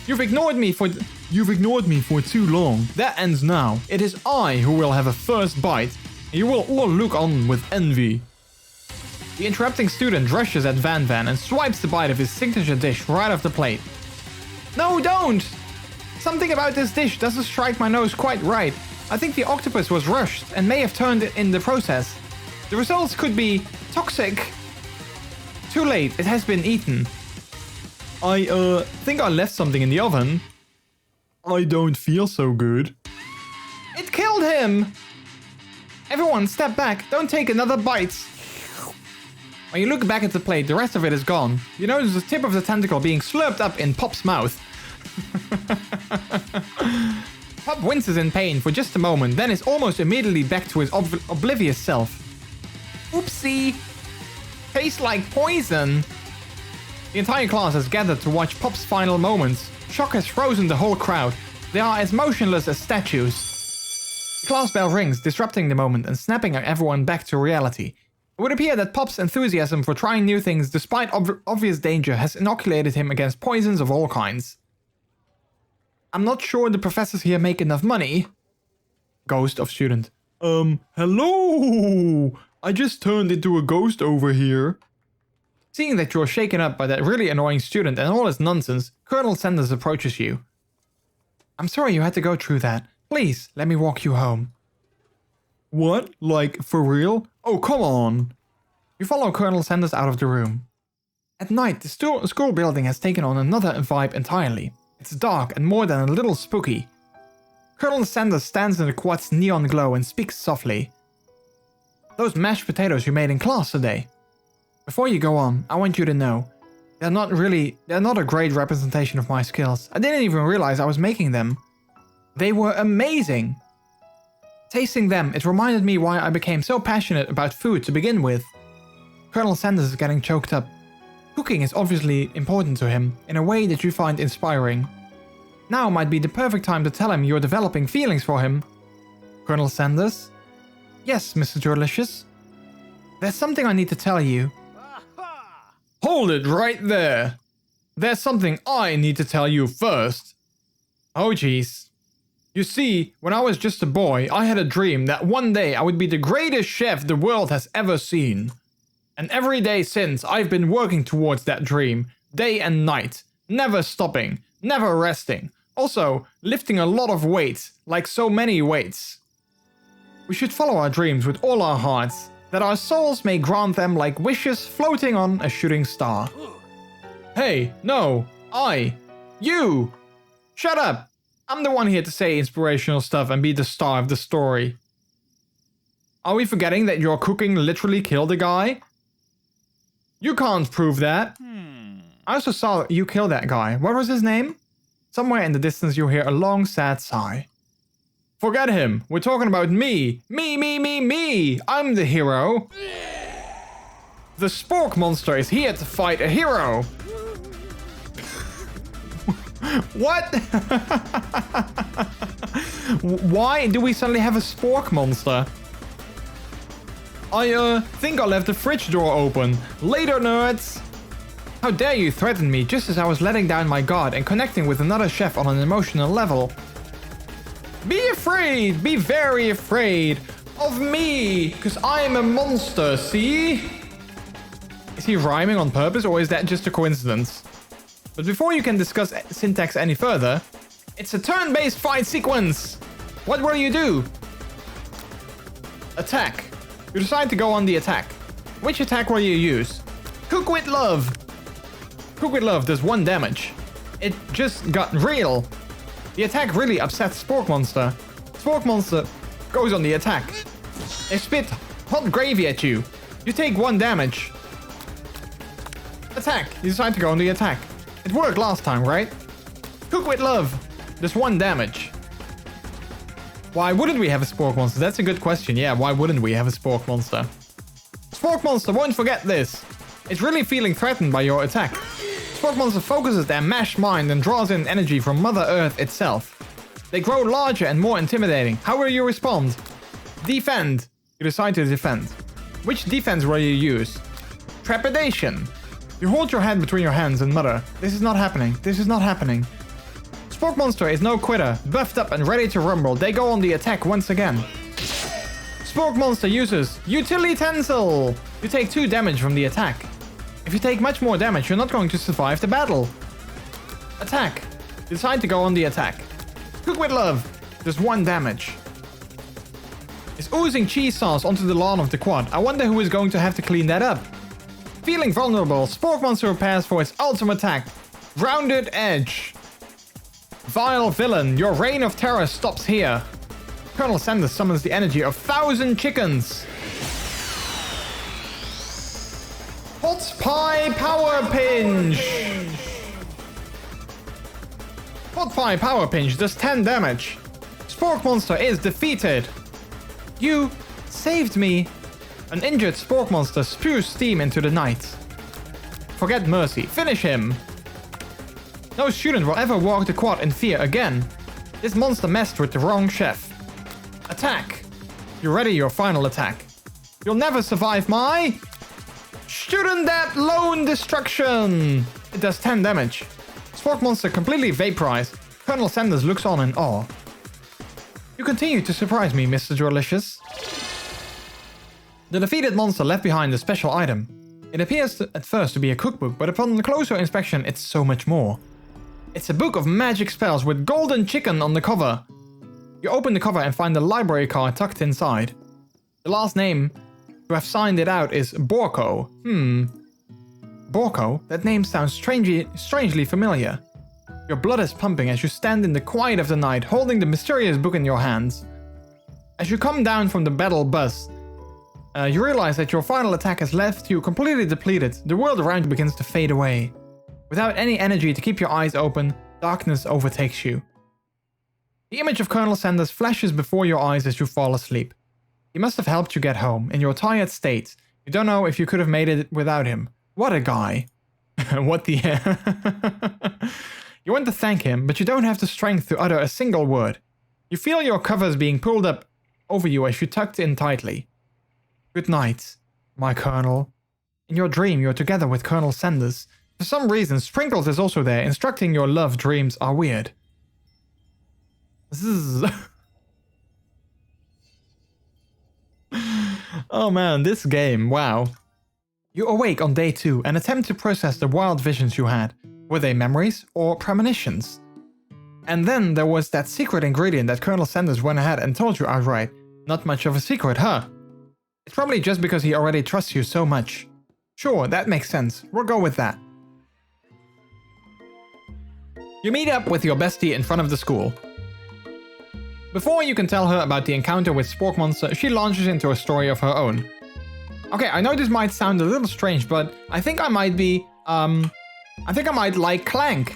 Speaker 2: You've ignored me for too long. That ends now. It is I who will have a first bite. You will all look on with envy. The interrupting student rushes at Van and swipes the bite of his signature dish right off the plate. No, don't! Something about this dish doesn't strike my nose quite right. I think the octopus was rushed and may have turned it in the process. The results could be toxic. Too late, it has been eaten. I think I left something in the oven. I don't feel so good. It killed him! Everyone, step back, don't take another bite. When you look back at the plate, the rest of it is gone. You notice the tip of the tentacle being slurped up in Pop's mouth. Pop winces in pain for just a moment, then is almost immediately back to his oblivious self. Oopsie! Tastes like poison! The entire class has gathered to watch Pop's final moments. Shock has frozen the whole crowd. They are as motionless as statues. The class bell rings, disrupting the moment and snapping everyone back to reality. It would appear that Pop's enthusiasm for trying new things despite obvious danger has inoculated him against poisons of all kinds. I'm not sure the professors here make enough money. Ghost of student. Hello! I just turned into a ghost over here. Seeing that you're shaken up by that really annoying student and all his nonsense, Colonel Sanders approaches you. I'm sorry you had to go through that. Please, let me walk you home. What? Like, for real? Oh, come on. You follow Colonel Sanders out of the room. At night, the school building has taken on another vibe entirely. It's dark and more than a little spooky. Colonel Sanders stands in the quad's neon glow and speaks softly. Those mashed potatoes you made in class today. Before you go on, I want you to know, they're not a great representation of my skills. I didn't even realize I was making them. They were amazing. Tasting them, it reminded me why I became so passionate about food to begin with. Colonel Sanders is getting choked up. Cooking is obviously important to him, in a way that you find inspiring. Now might be the perfect time to tell him you're developing feelings for him. Colonel Sanders? Yes, MrJordilicious. There's something I need to tell you. Hold it right there. There's something I need to tell you first. Oh jeez. You see, when I was just a boy, I had a dream that one day I would be the greatest chef the world has ever seen. And every day since, I've been working towards that dream, day and night, never stopping, never resting. Also, lifting a lot of weights, like so many weights. We should follow our dreams with all our hearts, that our souls may grant them like wishes floating on a shooting star. Hey, no, you! Shut up! I'm the one here to say inspirational stuff and be the star of the story. Are we forgetting that your cooking literally killed a guy? You can't prove that. I also saw you kill that guy. What was his name? Somewhere in the distance you hear a long, sad sigh. Forget him. We're talking about me. Me. I'm the hero. The spork monster is here to fight a hero. What? Why do we suddenly have a spork monster? I think I left the fridge door open. Later, nerds! How dare you threaten me just as I was letting down my guard and connecting with another chef on an emotional level. Be afraid, be very afraid of me, because I'm a monster, see? Is he rhyming on purpose or is that just a coincidence? But before you can discuss syntax any further, it's a turn-based fight sequence! What will you do? Attack. You decide to go on the attack. Which attack will you use? Cook with love. Cook with love does 1 damage. It just got real. The attack really upsets Spork Monster. Spork Monster goes on the attack. They spit hot gravy at you. You take 1 damage. Attack. You decide to go on the attack. It worked last time, right? Cook with love does 1 damage. Why wouldn't we have a Spork Monster? That's a good question. Yeah, why wouldn't we have a Spork Monster? Spork Monster won't forget this. It's really feeling threatened by your attack. Spork Monster focuses their mashed mind and draws in energy from Mother Earth itself. They grow larger and more intimidating. How will you respond? Defend. You decide to defend. Which defense will you use? Trepidation. You hold your head between your hands and mutter, "This is not happening. This is not happening." Spork Monster is no quitter, buffed up and ready to rumble. They go on the attack once again. Spork Monster uses Utensil. You take 2 damage from the attack. If you take much more damage, you're not going to survive the battle. Attack. Decide to go on the attack. Cook with love. Does 1 damage. It's oozing cheese sauce onto the lawn of the quad. I wonder who is going to have to clean that up. Feeling vulnerable, Spork Monster prepares for its ultimate attack. Rounded Edge. Vile villain, your reign of terror stops here. Colonel Sanders summons the energy of 1,000 chickens. Hot Pie Power Pinch. Hot Pie Power Pinch does 10 damage. Spork Monster is defeated. You saved me. An injured Spork Monster spews steam into the night. Forget mercy. Finish him. No student will ever walk the quad in fear again. This monster messed with the wrong chef. Attack. You ready your final attack. You'll never survive my... Student Death Lone Destruction. It does 10 damage. Spork Monster completely vaporized. Colonel Sanders looks on in awe. You continue to surprise me, MrJordilicious. The defeated monster left behind a special item. It appears at first to be a cookbook, but upon closer inspection it's so much more. It's a book of magic spells with golden chicken on the cover. You open the cover and find the library card tucked inside. The last name to have signed it out is Borko. Borko? That name sounds strangely familiar. Your blood is pumping as you stand in the quiet of the night, holding the mysterious book in your hands. As you come down from the battle bus, you realize that your final attack has left you completely depleted. The world around you begins to fade away. Without any energy to keep your eyes open, darkness overtakes you. The image of Colonel Sanders flashes before your eyes as you fall asleep. He must have helped you get home. In your tired state, you don't know if you could have made it without him. What a guy. What the hell? You want to thank him, but you don't have the strength to utter a single word. You feel your covers being pulled up over you as you tucked in tightly. Good night, my Colonel. In your dream, you're together with Colonel Sanders. For some reason, Sprinkles is also there, instructing your love dreams are weird. Oh man, this game, wow. You awake on day 2 and attempt to process the wild visions you had. Were they memories or premonitions? And then there was that secret ingredient that Colonel Sanders went ahead and told you outright. Not much of a secret, huh? It's probably just because he already trusts you so much. Sure, that makes sense. We'll go with that. You meet up with your bestie in front of the school. Before you can tell her about the encounter with Spork Monster, she launches into a story of her own. Okay, I know this might sound a little strange, but I think I might be, I think I might like Clank.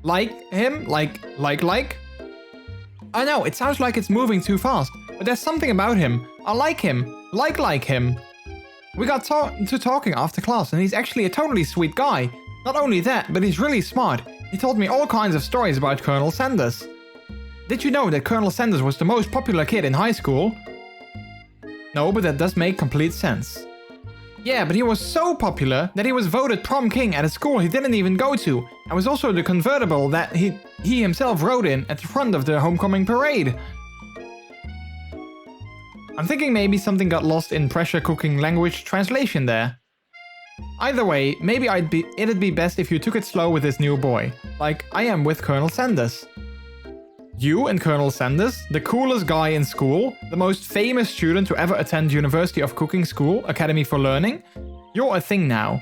Speaker 2: Like him? Like? I know, it sounds like it's moving too fast, but there's something about him. I like him. Like him. We got to talking after class, and he's actually a totally sweet guy. Not only that, but he's really smart. He told me all kinds of stories about Colonel Sanders. Did you know that Colonel Sanders was the most popular kid in high school? No, but that does make complete sense. Yeah, but he was so popular that he was voted prom king at a school he didn't even go to, and was also the convertible that he himself rode in at the front of the homecoming parade. I'm thinking maybe something got lost in pressure cooking language translation there. Either way, maybe it'd be best if you took it slow with this new boy, like I am with Colonel Sanders. You and Colonel Sanders, the coolest guy in school, the most famous student to ever attend University of Cooking School, Academy for Learning, you're a thing now.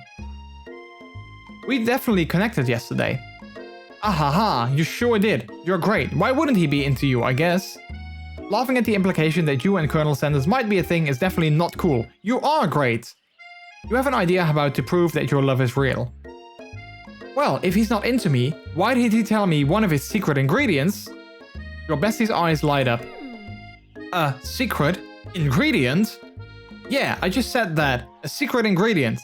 Speaker 2: We definitely connected yesterday. Ahaha, you sure did. You're great. Why wouldn't he be into you, I guess? Laughing at the implication that you and Colonel Sanders might be a thing is definitely not cool. You are great. You have an idea how to prove that your love is real. Well, if he's not into me, why did he tell me one of his secret ingredients? Your bestie's eyes light up. A secret ingredient? Yeah, I just said that. A secret ingredient.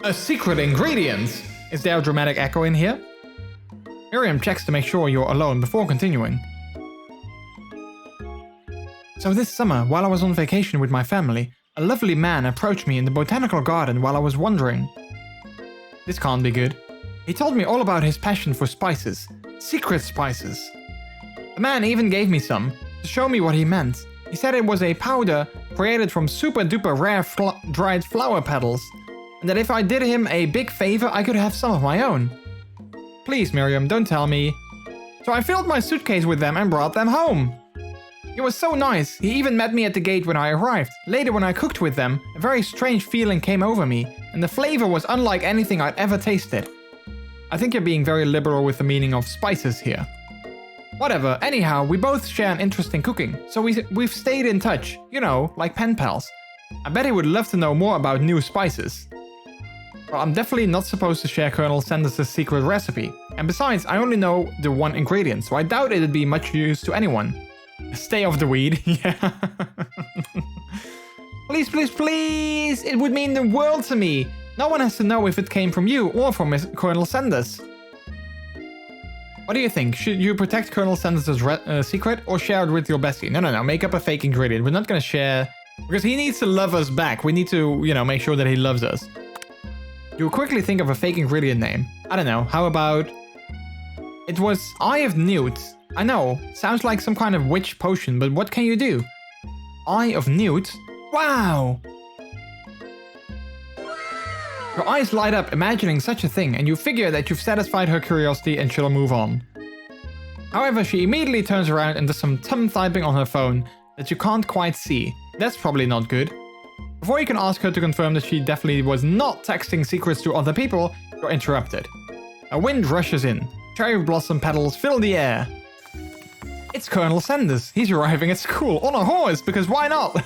Speaker 2: A secret ingredient? Is there a dramatic echo in here? Miriam checks to make sure you're alone before continuing. So this summer, while I was on vacation with my family, a lovely man approached me in the botanical garden while I was wandering. This can't be good. He told me all about his passion for spices. Secret spices. The man even gave me some, to show me what he meant. He said it was a powder created from super duper rare dried flower petals, and that if I did him a big favor, I could have some of my own. Please, Miriam, don't tell me. So I filled my suitcase with them and brought them home. He was so nice, he even met me at the gate when I arrived. Later when I cooked with them, a very strange feeling came over me, and the flavor was unlike anything I'd ever tasted. I think you're being very liberal with the meaning of spices here. Whatever, anyhow, we both share an interest in cooking, so we've stayed in touch, you know, like pen pals. I bet he would love to know more about new spices. Well, I'm definitely not supposed to share Colonel Sanders' secret recipe, and besides, I only know the one ingredient, so I doubt it'd be much use to anyone. Stay off the weed, yeah. Please, please, please! It would mean the world to me! No one has to know if it came from you or from Colonel Sanders. What do you think? Should you protect Colonel Sanders' secret or share it with your bestie? No. Make up a fake ingredient. We're not gonna share... Because he needs to love us back. We need to, you know, make sure that he loves us. You quickly think of a fake ingredient name. I don't know. How about... It was Eye of Newt. I know. Sounds like some kind of witch potion, but what can you do? Eye of Newt? Wow! Your eyes light up imagining such a thing, and you figure that you've satisfied her curiosity and she'll move on. However, she immediately turns around and does some thumb-typing on her phone that you can't quite see. That's probably not good. Before you can ask her to confirm that she definitely was not texting secrets to other people, you're interrupted. A wind rushes in. Cherry blossom petals fill the air. It's Colonel Sanders. He's arriving at school on a horse, because why not?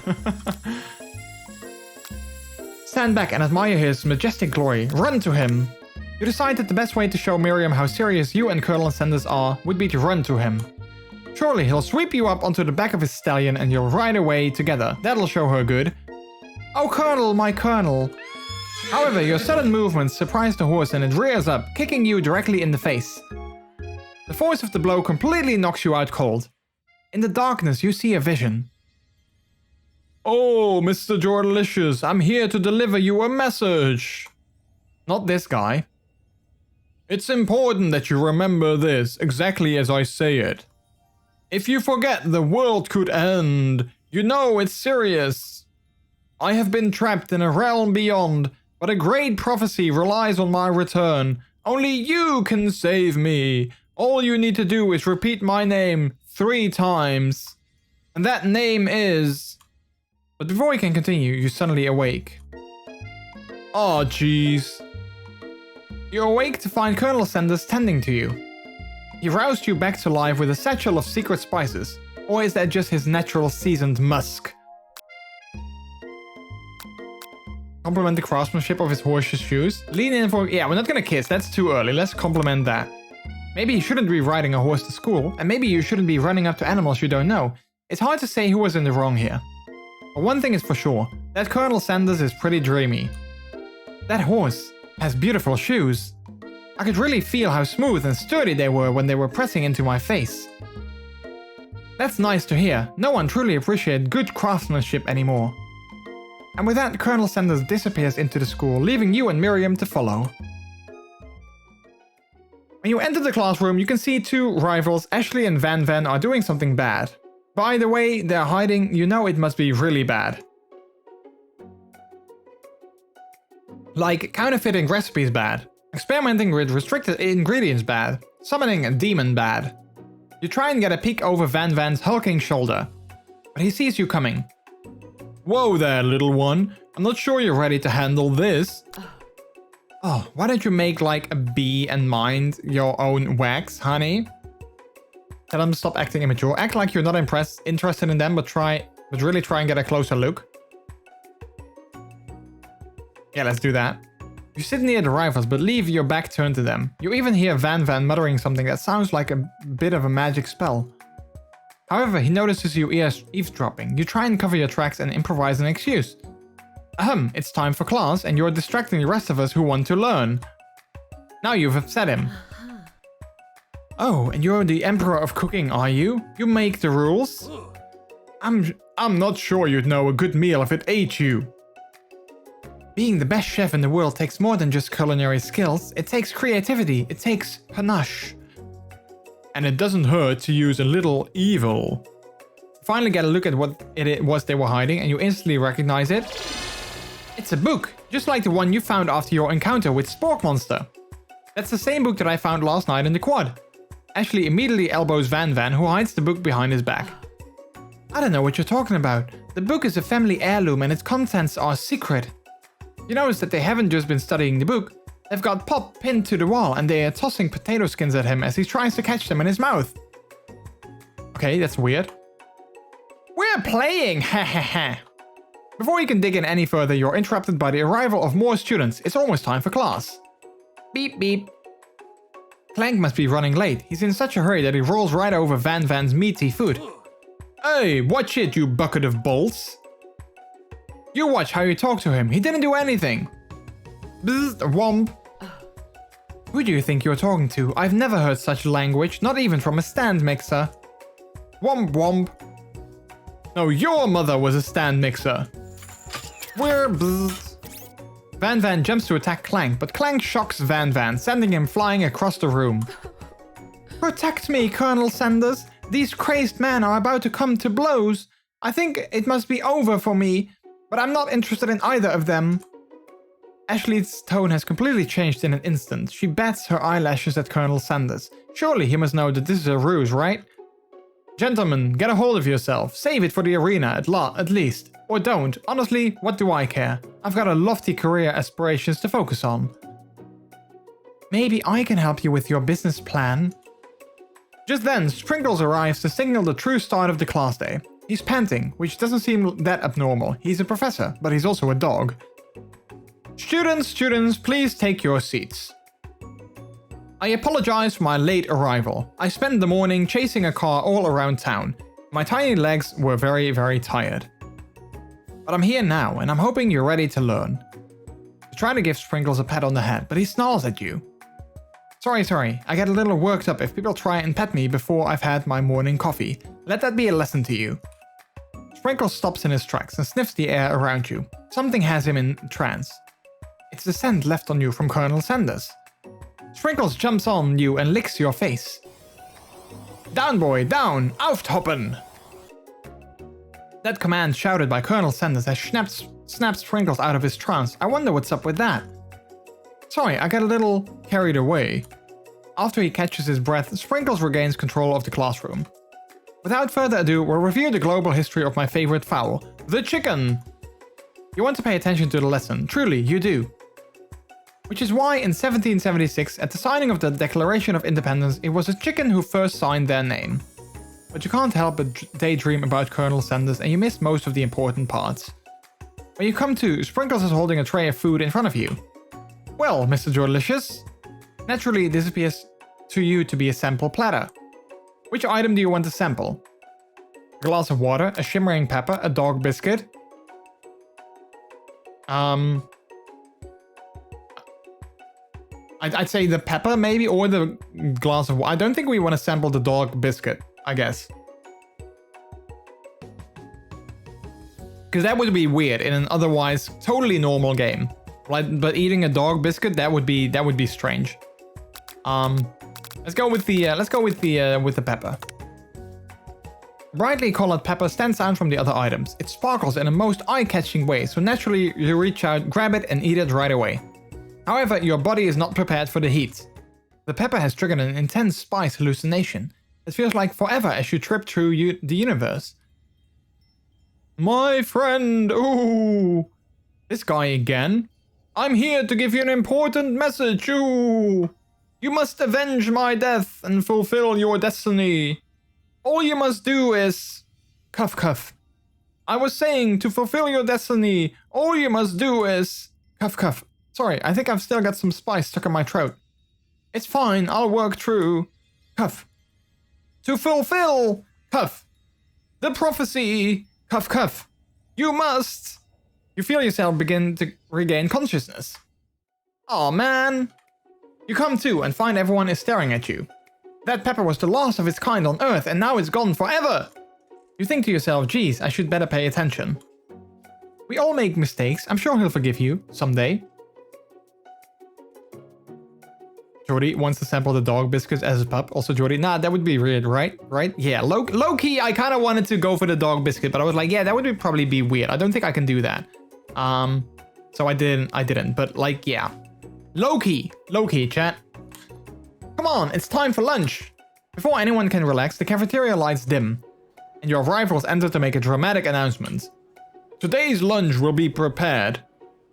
Speaker 2: Stand back and admire his majestic glory. Run to him. You decide that the best way to show Miriam how serious you and Colonel Sanders are would be to run to him. Surely he'll sweep you up onto the back of his stallion and you'll ride away together. That'll show her good. Oh, Colonel, my Colonel. However, your sudden movements surprise the horse and it rears up, kicking you directly in the face. The force of the blow completely knocks you out cold. In the darkness, you see a vision. Oh, MrJordilicious, I'm here to deliver you a message. Not this guy. It's important that you remember this, exactly as I say it. If you forget, the world could end. You know it's serious. I have been trapped in a realm beyond, but a great prophecy relies on my return. Only you can save me. All you need to do is repeat my name 3 times. And that name is... But before you can continue, you suddenly awake. Oh, jeez. You awake to find Colonel Sanders tending to you. He roused you back to life with a satchel of secret spices. Or is that just his natural seasoned musk? Compliment the craftsmanship of his horse's shoes. Lean in for... Yeah, we're not gonna kiss. That's too early. Let's compliment that. Maybe you shouldn't be riding a horse to school. And maybe you shouldn't be running up to animals you don't know. It's hard to say who was in the wrong here. But one thing is for sure. That Colonel Sanders is pretty dreamy. That horse has beautiful shoes. I could really feel how smooth and sturdy they were when they were pressing into my face. That's nice to hear. No one truly appreciates good craftsmanship anymore. And with that, Colonel Sanders disappears into the school, leaving you and Miriam to follow. When you enter the classroom, you can see 2 rivals, Ashley and Van Van, are doing something bad. By the way they're hiding, you know it must be really bad. Like, counterfeiting recipes bad. Experimenting with restricted ingredients bad. Summoning a demon bad. You try and get a peek over Van Van's hulking shoulder. But he sees you coming. Whoa there, little one. I'm not sure you're ready to handle this. Oh, why don't you make like a bee and mind your own wax, honey? Tell them to stop acting immature. Act like you're not interested in them, but really try and get a closer look. Yeah, let's do that. You sit near the rivals, but leave your back turned to them. You even hear Van Van muttering something that sounds like a bit of a magic spell. However, he notices you eavesdropping. You try and cover your tracks and improvise an excuse. Ahem, it's time for class, and you're distracting the rest of us who want to learn. Now you've upset him. Oh, and you're the Emperor of Cooking, are you? You make the rules? I'm not sure you'd know a good meal if it ate you. Being the best chef in the world takes more than just culinary skills. It takes creativity. It takes panache. And it doesn't hurt to use a little evil. You finally get a look at what it was they were hiding, and you instantly recognize it. It's a book, just like the one you found after your encounter with Spork Monster. That's the same book that I found last night in the quad. Ashley immediately elbows Van Van, who hides the book behind his back. I don't know what you're talking about. The book is a family heirloom and its contents are secret. You notice that they haven't just been studying the book. They've got Pop pinned to the wall and they are tossing potato skins at him as he tries to catch them in his mouth. Okay, that's weird. We're playing, ha ha ha. Before you can dig in any further, you're interrupted by the arrival of more students. It's almost time for class. Beep beep. Clank must be running late. He's in such a hurry that he rolls right over Van Van's meaty food. Hey, watch it, you bucket of bolts. You watch how you talk to him. He didn't do anything. Bzz, womp. Who do you think you're talking to? I've never heard such language, not even from a stand mixer. Womp womp. No, your mother was a stand mixer. We're bzz. Van Van jumps to attack Clank, but Clank shocks Van Van, sending him flying across the room. Protect me, Colonel Sanders. These crazed men are about to come to blows. I think it must be over for me, but I'm not interested in either of them. Ashley's tone has completely changed in an instant. She bats her eyelashes at Colonel Sanders. Surely he must know that this is a ruse, right? Gentlemen, get a hold of yourself. Save it for the arena at least. Or don't. Honestly, what do I care? I've got a lofty career aspirations to focus on. Maybe I can help you with your business plan. Just then, Sprinkles arrives to signal the true start of the class day. He's panting, which doesn't seem that abnormal. He's a professor, but he's also a dog. Students, please take your seats. I apologize for my late arrival. I spent the morning chasing a car all around town. My tiny legs were very, very tired. But I'm here now, and I'm hoping you're ready to learn. You try to give Sprinkles a pat on the head, but he snarls at you. Sorry, I get a little worked up if people try and pet me before I've had my morning coffee. Let that be a lesson to you. Sprinkles stops in his tracks and sniffs the air around you. Something has him in trance. It's the scent left on you from Colonel Sanders. Sprinkles jumps on you and licks your face. Down, boy, down! Aufhoppen! That command shouted by Colonel Sanders has snapped Sprinkles out of his trance. I wonder what's up with that. Sorry, I got a little carried away. After he catches his breath, Sprinkles regains control of the classroom. Without further ado, we'll review the global history of my favorite fowl, the chicken. You want to pay attention to the lesson, truly, you do. Which is why in 1776, at the signing of the Declaration of Independence, it was a chicken who first signed their name. But you can't help but daydream about Colonel Sanders and you miss most of the important parts. When you come to, Sprinkles is holding a tray of food in front of you. Well, MrJordilicious, naturally this appears to you to be a sample platter. Which item do you want to sample? A glass of water, a shimmering pepper, a dog biscuit? I'd say the pepper maybe, or the glass of water. I don't think we want to sample the dog biscuit, I guess. Because that would be weird in an otherwise totally normal game. Right, but eating a dog biscuit, that would be strange. Let's go with the pepper. Brightly colored pepper stands out from the other items. It sparkles in a most eye-catching way, so naturally you reach out, grab it, and eat it right away. However, your body is not prepared for the heat. The pepper has triggered an intense spice hallucination. It feels like forever as you trip through the universe. My friend, ooh, this guy again. I'm here to give you an important message, ooh. You must avenge my death and fulfill your destiny. All you must do is... Cuff, cuff. I was saying, to fulfill your destiny, all you must do is... Cuff, cuff. Sorry, I think I've still got some spice stuck in my throat. It's fine, I'll work through... Cuff. To fulfill... Cuff. The prophecy... Cuff, cuff. You must... You feel yourself begin to regain consciousness. Aw, man. You come to and find everyone is staring at you. That pepper was the last of its kind on Earth and now it's gone forever. You think to yourself, geez, I should better pay attention. We all make mistakes. I'm sure he'll forgive you someday. Jordy wants to sample the dog biscuits as a pup. Also, Jordy, nah, that would be weird, right? Right? Yeah, low-key, I kind of wanted to go for the dog biscuit, but I was like, yeah, that would probably be weird. I don't think I can do that. So I didn't, but like, yeah. Low-key, chat. Come on, it's time for lunch. Before anyone can relax, the cafeteria lights dim, and your rivals enter to make a dramatic announcement. Today's lunch will be prepared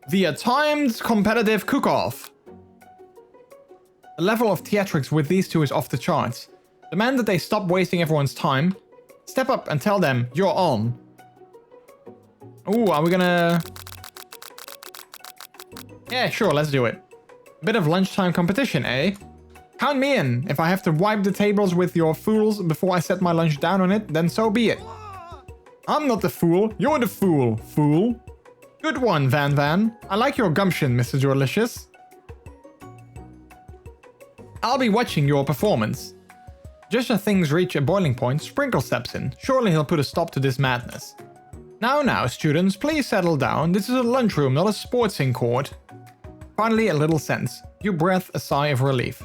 Speaker 2: via timed competitive cook-off. The level of theatrics with these two is off the charts. Demand that they stop wasting everyone's time. Step up and tell them you're on. Ooh, are we gonna... Yeah, sure, let's do it. A bit of lunchtime competition, eh? Count me in. If I have to wipe the tables with your fools before I set my lunch down on it, then so be it. I'm not the fool, you're the fool, fool. Good one, Van. I like your gumption, MrJordilicious. I'll be watching your performance. Just as things reach a boiling point, Sprinkle steps in. Surely he'll put a stop to this madness. Now, students, please settle down. This is a lunchroom, not a sportsing court. Finally, a little sense. You breathe a sigh of relief.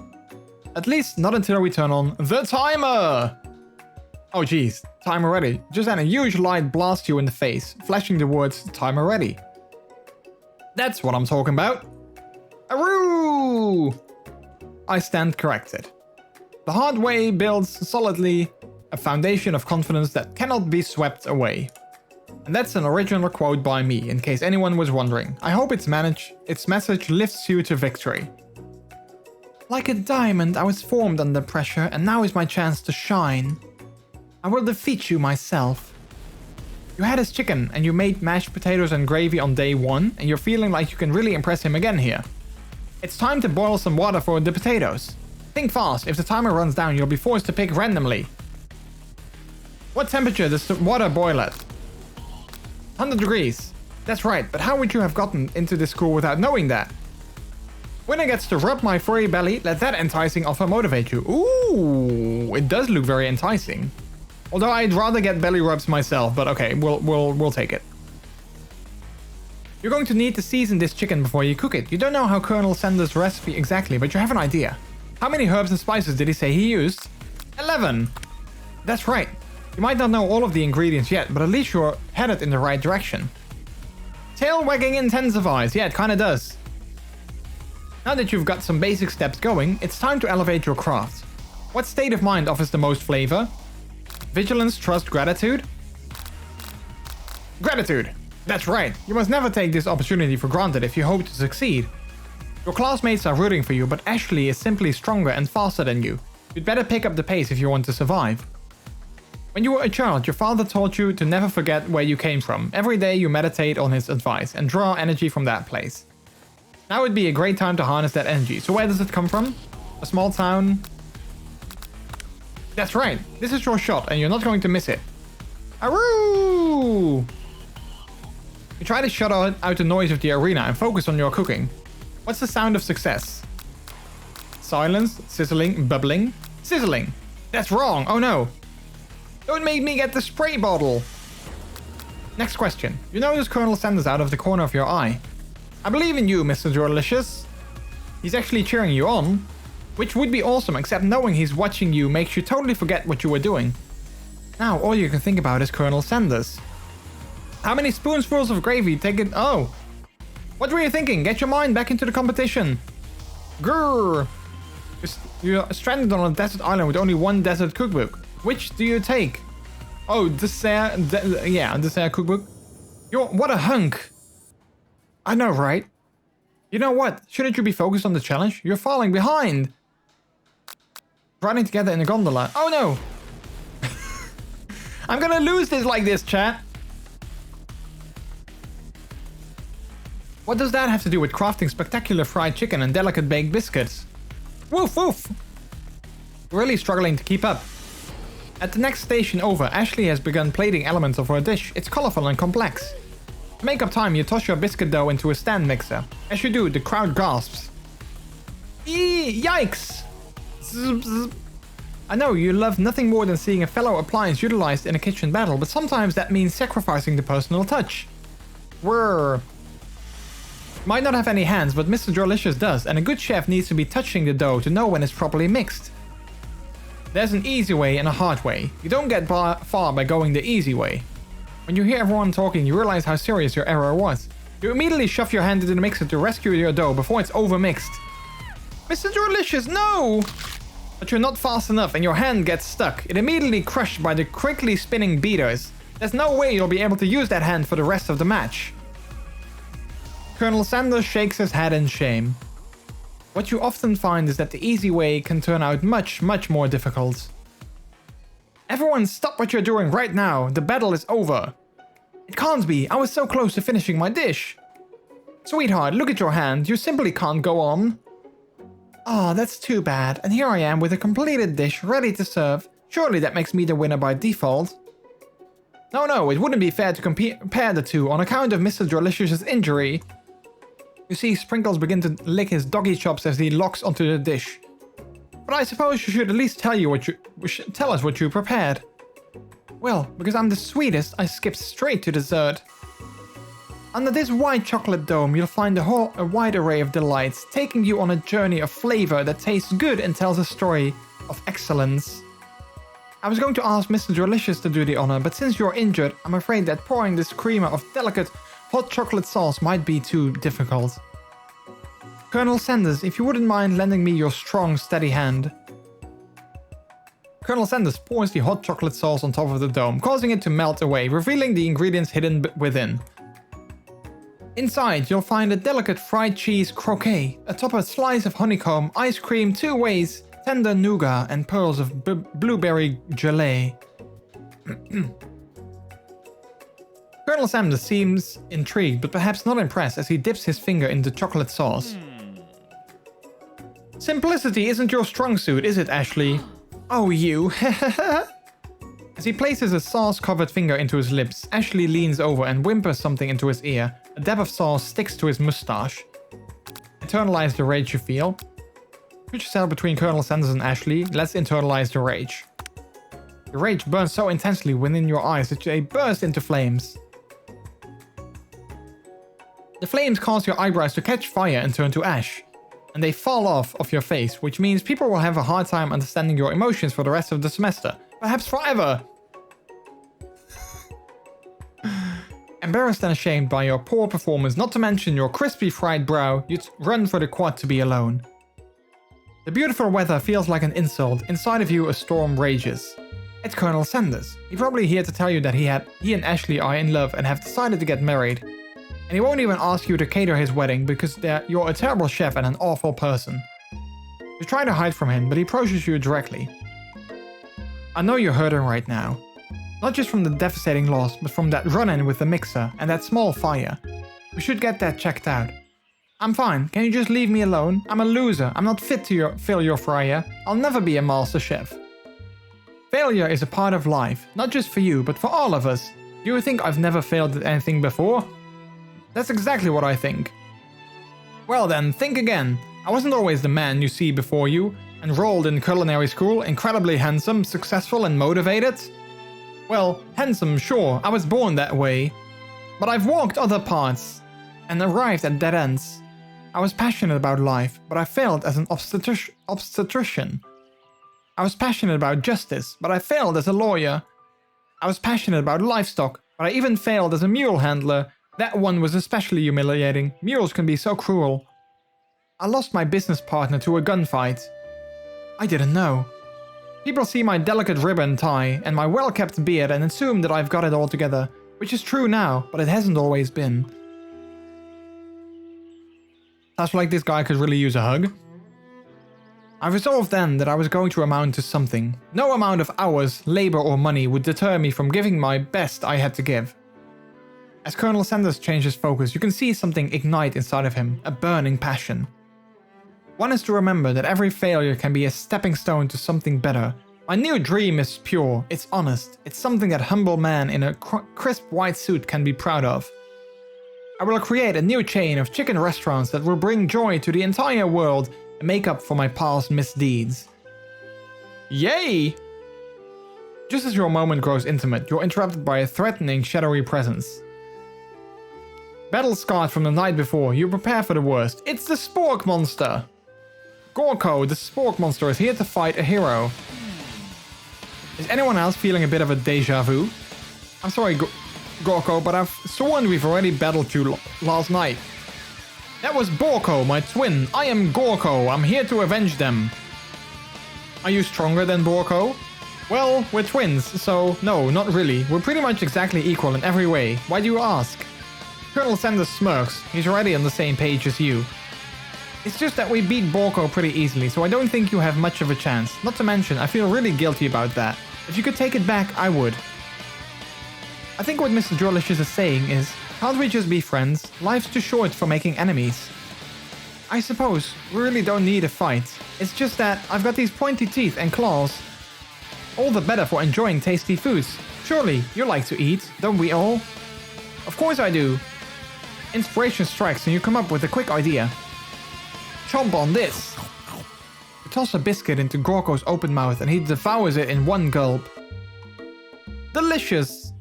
Speaker 2: At least not until we turn on the timer! Oh geez, timer ready. Just then a huge light blasts you in the face, flashing the words timer ready. That's what I'm talking about. Aroo! I stand corrected. The hard way builds solidly a foundation of confidence that cannot be swept away. And that's an original quote by me, in case anyone was wondering. I hope its message lifts you to victory. Like a diamond, I was formed under pressure, and now is my chance to shine. I will defeat you myself. You had his chicken, and you made mashed potatoes and gravy on day 1, and you're feeling like you can really impress him again here. It's time to boil some water for the potatoes. Think fast, if the timer runs down, you'll be forced to pick randomly. What temperature does the water boil at? 100 degrees. That's right, but how would you have gotten into this school without knowing that? Winner gets to rub my furry belly, let that enticing offer motivate you. Ooh, it does look very enticing. Although I'd rather get belly rubs myself, but okay, we'll take it. You're going to need to season this chicken before you cook it. You don't know how Colonel Sanders' recipe exactly, but you have an idea. How many herbs and spices did he say he used? 11! That's right. You might not know all of the ingredients yet, but at least you're headed in the right direction. Tail wagging intensifies. Yeah, it kinda does. Now that you've got some basic steps going, it's time to elevate your craft. What state of mind offers the most flavor? Vigilance, trust, gratitude? Gratitude! That's right. You must never take this opportunity for granted if you hope to succeed. Your classmates are rooting for you, but Ashley is simply stronger and faster than you. You'd better pick up the pace if you want to survive. When you were a child, your father taught you to never forget where you came from. Every day you meditate on his advice and draw energy from that place. Now would be a great time to harness that energy. So where does it come from? A small town? That's right. This is your shot and you're not going to miss it. Aroo! You try to shut out the noise of the arena and focus on your cooking. What's the sound of success? Silence, sizzling, bubbling. Sizzling! That's wrong! Oh no! Don't make me get the spray bottle! Next question. You notice Colonel Sanders out of the corner of your eye. I believe in you, MrJordilicious. He's actually cheering you on. Which would be awesome, except knowing he's watching you makes you totally forget what you were doing. Now all you can think about is Colonel Sanders. How many spoonfuls of gravy take it? Oh! What were you thinking? Get your mind back into the competition. Grrr! You're stranded on a desert island with only one desert cookbook. Which do you take? Oh, dessert cookbook. What a hunk. I know, right? You know what? Shouldn't you be focused on the challenge? You're falling behind. Running together in a gondola. Oh no. I'm gonna lose this like this, chat. What does that have to do with crafting spectacular fried chicken and delicate baked biscuits? Woof woof. Really struggling to keep up. At the next station over, Ashley has begun plating elements of her dish. It's colorful and complex. To make up time, you toss your biscuit dough into a stand mixer. As you do, the crowd gasps. Yikes! Zzz, zzz. I know you love nothing more than seeing a fellow appliance utilized in a kitchen battle, but sometimes that means sacrificing the personal touch. Whirr. Might not have any hands, but MrJordilicious does, and a good chef needs to be touching the dough to know when it's properly mixed. There's an easy way and a hard way. You don't get far by going the easy way. When you hear everyone talking, you realize how serious your error was. You immediately shove your hand into the mixer to rescue your dough before it's overmixed. MrJordilicious, no! But you're not fast enough and your hand gets stuck. It immediately crushed by the quickly spinning beaters. There's no way you'll be able to use that hand for the rest of the match. Colonel Sanders shakes his head in shame. What you often find is that the easy way can turn out much, much more difficult. Everyone stop what you're doing right now. The battle is over. It can't be. I was so close to finishing my dish. Sweetheart, look at your hand. You simply can't go on. Ah, that's too bad. And here I am with a completed dish ready to serve. Surely that makes me the winner by default. No, it wouldn't be fair to compare the two on account of MrJordilicious's injury. You see Sprinkles begin to lick his doggy chops as he locks onto the dish. But I suppose you should at least tell us what you prepared. Well, because I'm the sweetest, I skipped straight to dessert. Under this white chocolate dome, you'll find a wide array of delights, taking you on a journey of flavor that tastes good and tells a story of excellence. I was going to ask MrJordilicious to do the honor, but since you're injured, I'm afraid that pouring this creamer of delicate hot chocolate sauce might be too difficult. Colonel Sanders, if you wouldn't mind lending me your strong, steady hand. Colonel Sanders pours the hot chocolate sauce on top of the dome, causing it to melt away, revealing the ingredients hidden within. Inside, you'll find a delicate fried cheese croquet, atop a slice of honeycomb, ice cream 2 ways, tender nougat, and pearls of blueberry gelée. Colonel Sanders seems intrigued, but perhaps not impressed as he dips his finger in the chocolate sauce. Simplicity isn't your strong suit, is it, Ashley? Oh, you. As he places a sauce-covered finger into his lips, Ashley leans over and whimpers something into his ear. A dab of sauce sticks to his mustache. Internalize the rage you feel. Put yourself between Colonel Sanders and Ashley. Let's internalize the rage. The rage burns so intensely within your eyes that they burst into flames. The flames cause your eyebrows to catch fire and turn to ash. And they fall off of your face, which means people will have a hard time understanding your emotions for the rest of the semester. Perhaps forever! Embarrassed and ashamed by your poor performance, not to mention your crispy fried brow, you'd run for the quad to be alone. The beautiful weather feels like an insult. Inside of you a storm rages. It's Colonel Sanders. He's probably here to tell you that he and Ashley are in love and have decided to get married. And he won't even ask you to cater his wedding because you're a terrible chef and an awful person. You try to hide from him, but he approaches you directly. I know you're hurting right now. Not just from the devastating loss, but from that run-in with the mixer and that small fire. We should get that checked out. I'm fine, can you just leave me alone? I'm a loser, I'm not fit to fill your fryer. I'll never be a master chef. Failure is a part of life, not just for you, but for all of us. Do you think I've never failed at anything before? That's exactly what I think. Well then, think again. I wasn't always the man you see before you, enrolled in culinary school, incredibly handsome, successful and motivated. Well, handsome, sure, I was born that way. But I've walked other paths, and arrived at dead ends. I was passionate about life, but I failed as an obstetrician. I was passionate about justice, but I failed as a lawyer. I was passionate about livestock, but I even failed as a mule handler. That one was especially humiliating. Mules can be so cruel. I lost my business partner to a gunfight. I didn't know. People see my delicate ribbon tie and my well-kept beard and assume that I've got it all together, which is true now, but it hasn't always been. Sounds like this guy could really use a hug. I resolved then that I was going to amount to something. No amount of hours, labor or money would deter me from giving my best I had to give. As Colonel Sanders changes focus, you can see something ignite inside of him, a burning passion. One is to remember that every failure can be a stepping stone to something better. My new dream is pure, it's honest, it's something that humble man in a crisp white suit can be proud of. I will create a new chain of chicken restaurants that will bring joy to the entire world and make up for my past misdeeds. Yay! Just as your moment grows intimate, you're interrupted by a threatening, shadowy presence. Battle scarred from the night before, you prepare for the worst. It's the Spork Monster! Gorko, the Spork Monster, is here to fight a hero. Is anyone else feeling a bit of a deja vu? I'm sorry, Gorko, but I've sworn we've already battled you last night. That was Borko, my twin. I am Gorko. I'm here to avenge them. Are you stronger than Borko? Well, we're twins, so no, not really. We're pretty much exactly equal in every way. Why do you ask? Colonel Sanders smirks. He's already on the same page as you. It's just that we beat Borko pretty easily, so I don't think you have much of a chance. Not to mention, I feel really guilty about that. If you could take it back, I would. I think what MrJordilicious is saying is, can't we just be friends? Life's too short for making enemies. I suppose, we really don't need a fight. It's just that I've got these pointy teeth and claws. All the better for enjoying tasty foods. Surely, you like to eat, don't we all? Of course I do. Inspiration strikes and you come up with a quick idea. Chomp on this! You toss a biscuit into Gorko's open mouth and he devours it in one gulp. Delicious!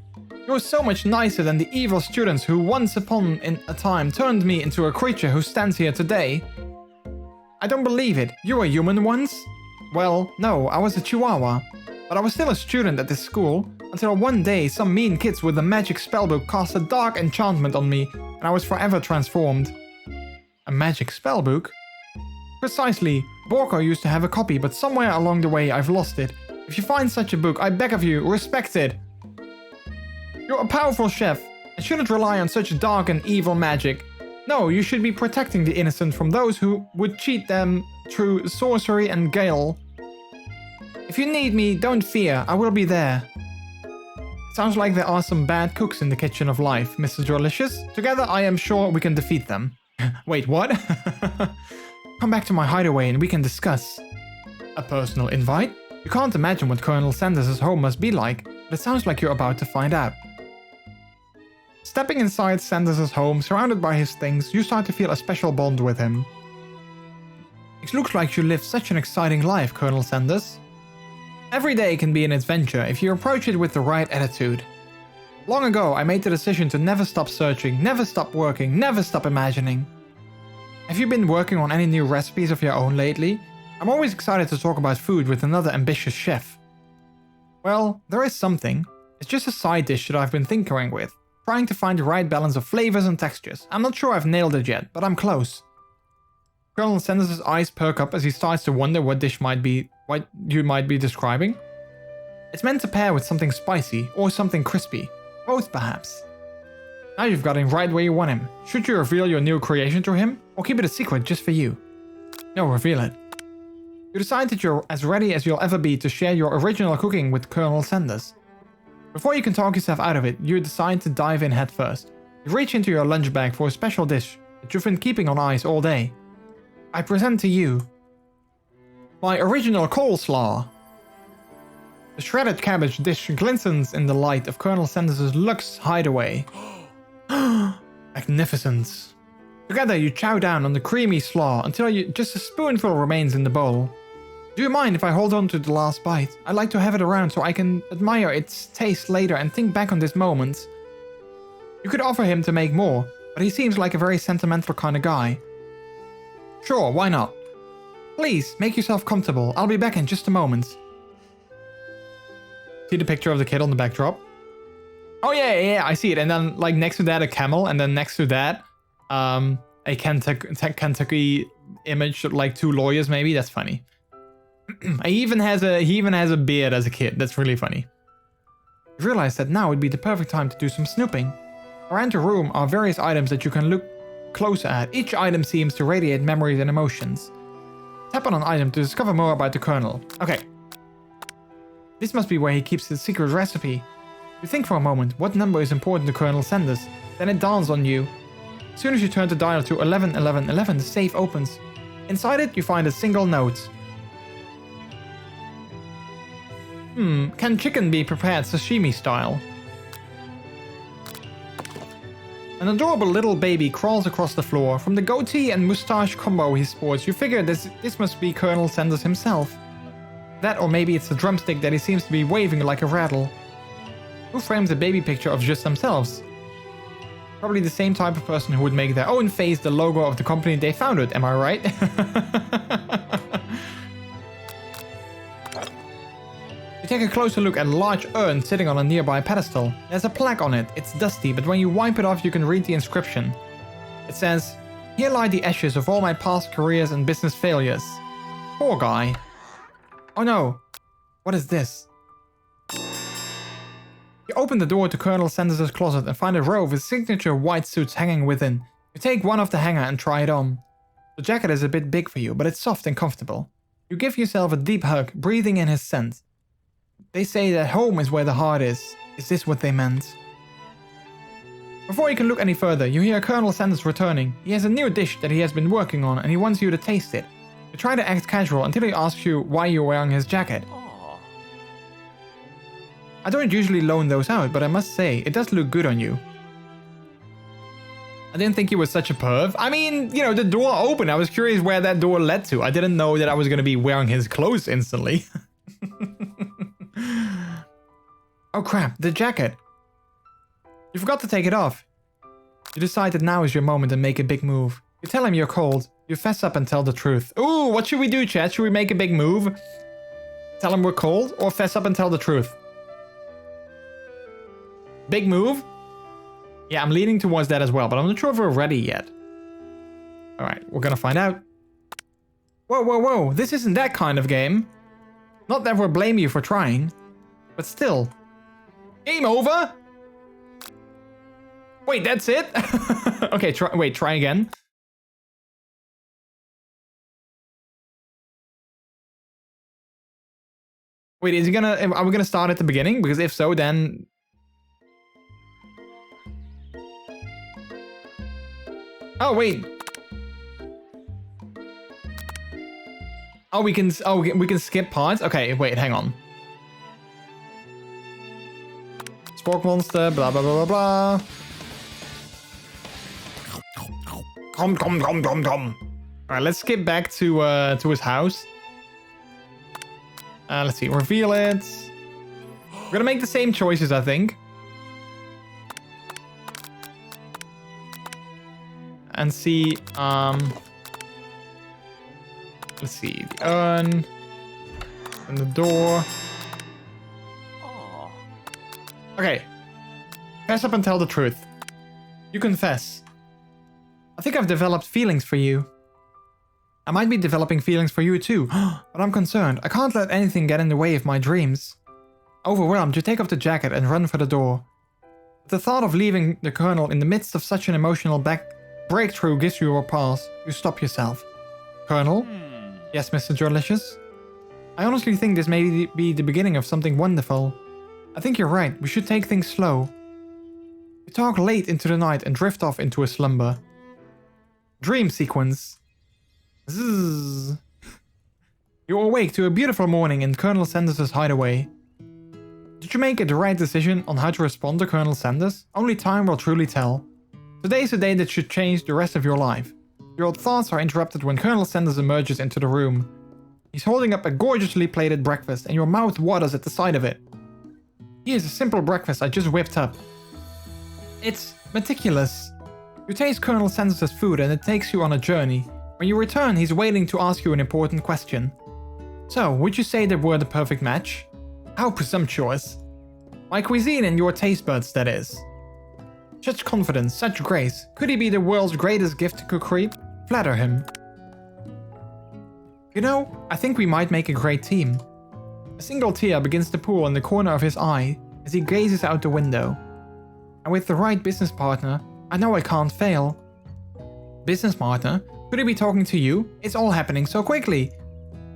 Speaker 2: You're so much nicer than the evil students who once upon a time turned me into a creature who stands here today. I don't believe it. You were human once? Well, no, I was a chihuahua. But I was still a student at this school, until one day some mean kids with a magic spellbook cast a dark enchantment on me, and I was forever transformed. A magic spellbook? Precisely. Borko used to have a copy, but somewhere along the way I've lost it. If you find such a book, I beg of you, respect it. You're a powerful chef and shouldn't rely on such dark and evil magic. No, you should be protecting the innocent from those who would cheat them through sorcery and guile. If you need me, don't fear, I will be there. Sounds like there are some bad cooks in the kitchen of life, MrJordilicious. Together I am sure we can defeat them. Wait, what? Come back to my hideaway and we can discuss. A personal invite? You can't imagine what Colonel Sanders' home must be like, but it sounds like you're about to find out. Stepping inside Sanders' home, surrounded by his things, you start to feel a special bond with him. It looks like you live such an exciting life, Colonel Sanders. Every day can be an adventure if you approach it with the right attitude. Long ago, I made the decision to never stop searching, never stop working, never stop imagining. Have you been working on any new recipes of your own lately? I'm always excited to talk about food with another ambitious chef. Well, there is something. It's just a side dish that I've been tinkering with, trying to find the right balance of flavors and textures. I'm not sure I've nailed it yet, but I'm close. Colonel Sanders' eyes perk up as he starts to wonder what dish what you might be describing. It's meant to pair with something spicy or something crispy. Both perhaps. Now you've got him right where you want him. Should you reveal your new creation to him, or keep it a secret just for you? No, reveal it. You decide that you're as ready as you'll ever be to share your original cooking with Colonel Sanders. Before you can talk yourself out of it, you decide to dive in head first. You reach into your lunch bag for a special dish that you've been keeping on ice all day. I present to you my original coleslaw. The shredded cabbage dish glistens in the light of Colonel Sanders' luxe hideaway. Magnificent. Together you chow down on the creamy slaw until just a spoonful remains in the bowl. Do you mind if I hold on to the last bite? I'd like to have it around so I can admire its taste later and think back on this moment. You could offer him to make more, but he seems like a very sentimental kind of guy. Sure, why not? Please, make yourself comfortable. I'll be back in just a moment. See the picture of the kid on the backdrop? Oh yeah, I see it. And then like next to that a camel, and then next to that a Kentucky image of like two lawyers maybe. That's funny. he even has a beard as a kid. That's really funny. You realize that now would be the perfect time to do some snooping. Around the room are various items that you can look closer at. Each item seems to radiate memories and emotions. Tap on an item to discover more about the Colonel. Okay. This must be where he keeps his secret recipe. You think for a moment, what number is important to Colonel Sanders? Then it dawns on you. As soon as you turn the dial to 111111, the safe opens. Inside it, you find a single note. Can chicken be prepared sashimi style? An adorable little baby crawls across the floor. From the goatee and moustache combo he sports, you figure this must be Colonel Sanders himself. That or maybe it's the drumstick that he seems to be waving like a rattle. Who framed the baby picture of just themselves? Probably the same type of person who would make their own face the logo of the company they founded, am I right? You take a closer look at a large urn sitting on a nearby pedestal. There's a plaque on it. It's dusty, but when you wipe it off you can read the inscription. It says, "Here lie the ashes of all my past careers and business failures." Poor guy. Oh no. What is this? You open the door to Colonel Sanders' closet and find a row of his signature white suits hanging within. You take one off the hanger and try it on. The jacket is a bit big for you, but it's soft and comfortable. You give yourself a deep hug, breathing in his scent. They say that home is where the heart is. Is this what they meant? Before you can look any further, you hear Colonel Sanders returning. He has a new dish that he has been working on and he wants you to taste it. You try to act casual until he asks you why you're wearing his jacket. I don't usually loan those out, but I must say, it does look good on you. I didn't think he was such a perv. I mean, you know, the door opened. I was curious where that door led to. I didn't know that I was going to be wearing his clothes instantly. Oh crap, the jacket. You forgot to take it off. You decide that now is your moment and make a big move. You tell him you're cold. You fess up and tell the truth. Ooh, what should we do, chat? Should we make a big move? Tell him we're cold or fess up and tell the truth? Big move? Yeah, I'm leaning towards that as well, but I'm not sure if we're ready yet. Alright, we're gonna find out. Whoa, whoa, whoa. This isn't that kind of game. Not that we'll blame you for trying. But still. Game over? Wait, that's it? Okay, try again. Wait, are we gonna start at the beginning? Because if so, then... Oh, wait. Oh, we can skip parts? Okay, wait, hang on. Spork monster, blah, blah, blah, blah, blah. Alright, let's skip back to his house. Let's see, reveal it. We're gonna make the same choices, I think. And see, let's see, the urn, and the door. Okay. Fess up and tell the truth. You confess. I think I've developed feelings for you. I might be developing feelings for you too, but I'm concerned. I can't let anything get in the way of my dreams. Overwhelmed, you take off the jacket and run for the door. The thought of leaving the Colonel in the midst of such an emotional breakthrough gives you a pause. You stop yourself. Colonel? Yes, MrJordilicious? I honestly think this may be the beginning of something wonderful. I think you're right. We should take things slow. We talk late into the night and drift off into a slumber. Dream sequence. Zzz. You awake to a beautiful morning in Colonel Sanders' hideaway. Did you make the right decision on how to respond to Colonel Sanders? Only time will truly tell. Today is a day that should change the rest of your life. Your thoughts are interrupted when Colonel Sanders emerges into the room. He's holding up a gorgeously plated breakfast and your mouth waters at the sight of it. Here's a simple breakfast I just whipped up. It's meticulous. You taste Colonel Sanders' food and it takes you on a journey. When you return, he's waiting to ask you an important question. So, would you say that we're the perfect match? How presumptuous. My cuisine and your taste buds, that is. Such confidence, such grace. Could he be the world's greatest gift to cookery? Flatter him. You know, I think we might make a great team. A single tear begins to pool in the corner of his eye as he gazes out the window. And with the right business partner, I know I can't fail. Business partner? Could he be talking to you? It's all happening so quickly.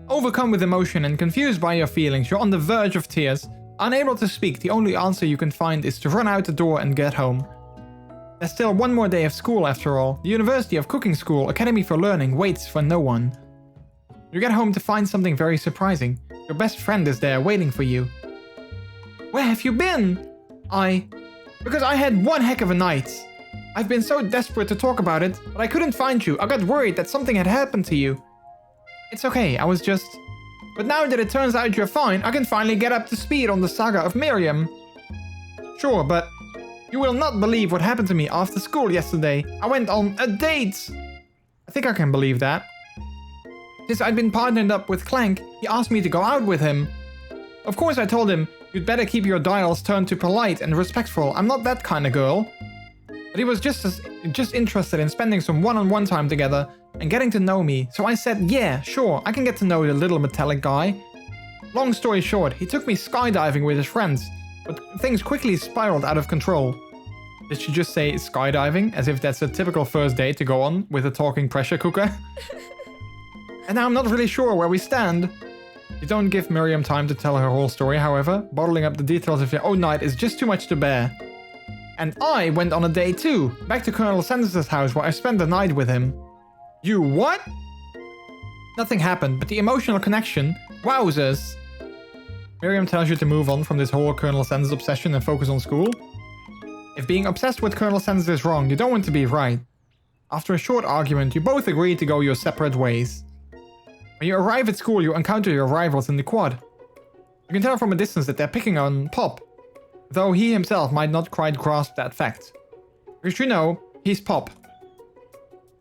Speaker 2: Overcome with emotion and confused by your feelings, you're on the verge of tears. Unable to speak, the only answer you can find is to run out the door and get home. There's still one more day of school after all. The University of Cooking School Academy for Learning waits for no one. You get home to find something very surprising. Your best friend is there waiting for you. Where have you been? Because I had one heck of a night. I've been so desperate to talk about it, but I couldn't find you. I got worried that something had happened to you. It's okay, I was just... But now that it turns out you're fine, I can finally get up to speed on the saga of Miriam. Sure, but... You will not believe what happened to me after school yesterday. I went on a date. I think I can believe that. Since I'd been partnered up with Clank, he asked me to go out with him. Of course I told him, you'd better keep your dials turned to polite and respectful. I'm not that kind of girl. But he was just interested in spending some one-on-one time together and getting to know me. So I said, yeah, sure, I can get to know the little metallic guy. Long story short, he took me skydiving with his friends, but things quickly spiraled out of control. Did she just say skydiving, as if that's a typical first date to go on with a talking pressure cooker? And now I'm not really sure where we stand. You don't give Miriam time to tell her whole story, however. Bottling up the details of your own night is just too much to bear. And I went on a date too, back to Colonel Sanders' house where I spent the night with him. You what? Nothing happened, but the emotional connection, wowzers. Miriam tells you to move on from this whole Colonel Sanders obsession and focus on school. If being obsessed with Colonel Sanders is wrong, you don't want to be right. After a short argument, you both agree to go your separate ways. When you arrive at school, you encounter your rivals in the quad. You can tell from a distance that they're picking on Pop, though he himself might not quite grasp that fact. Because you know, he's Pop.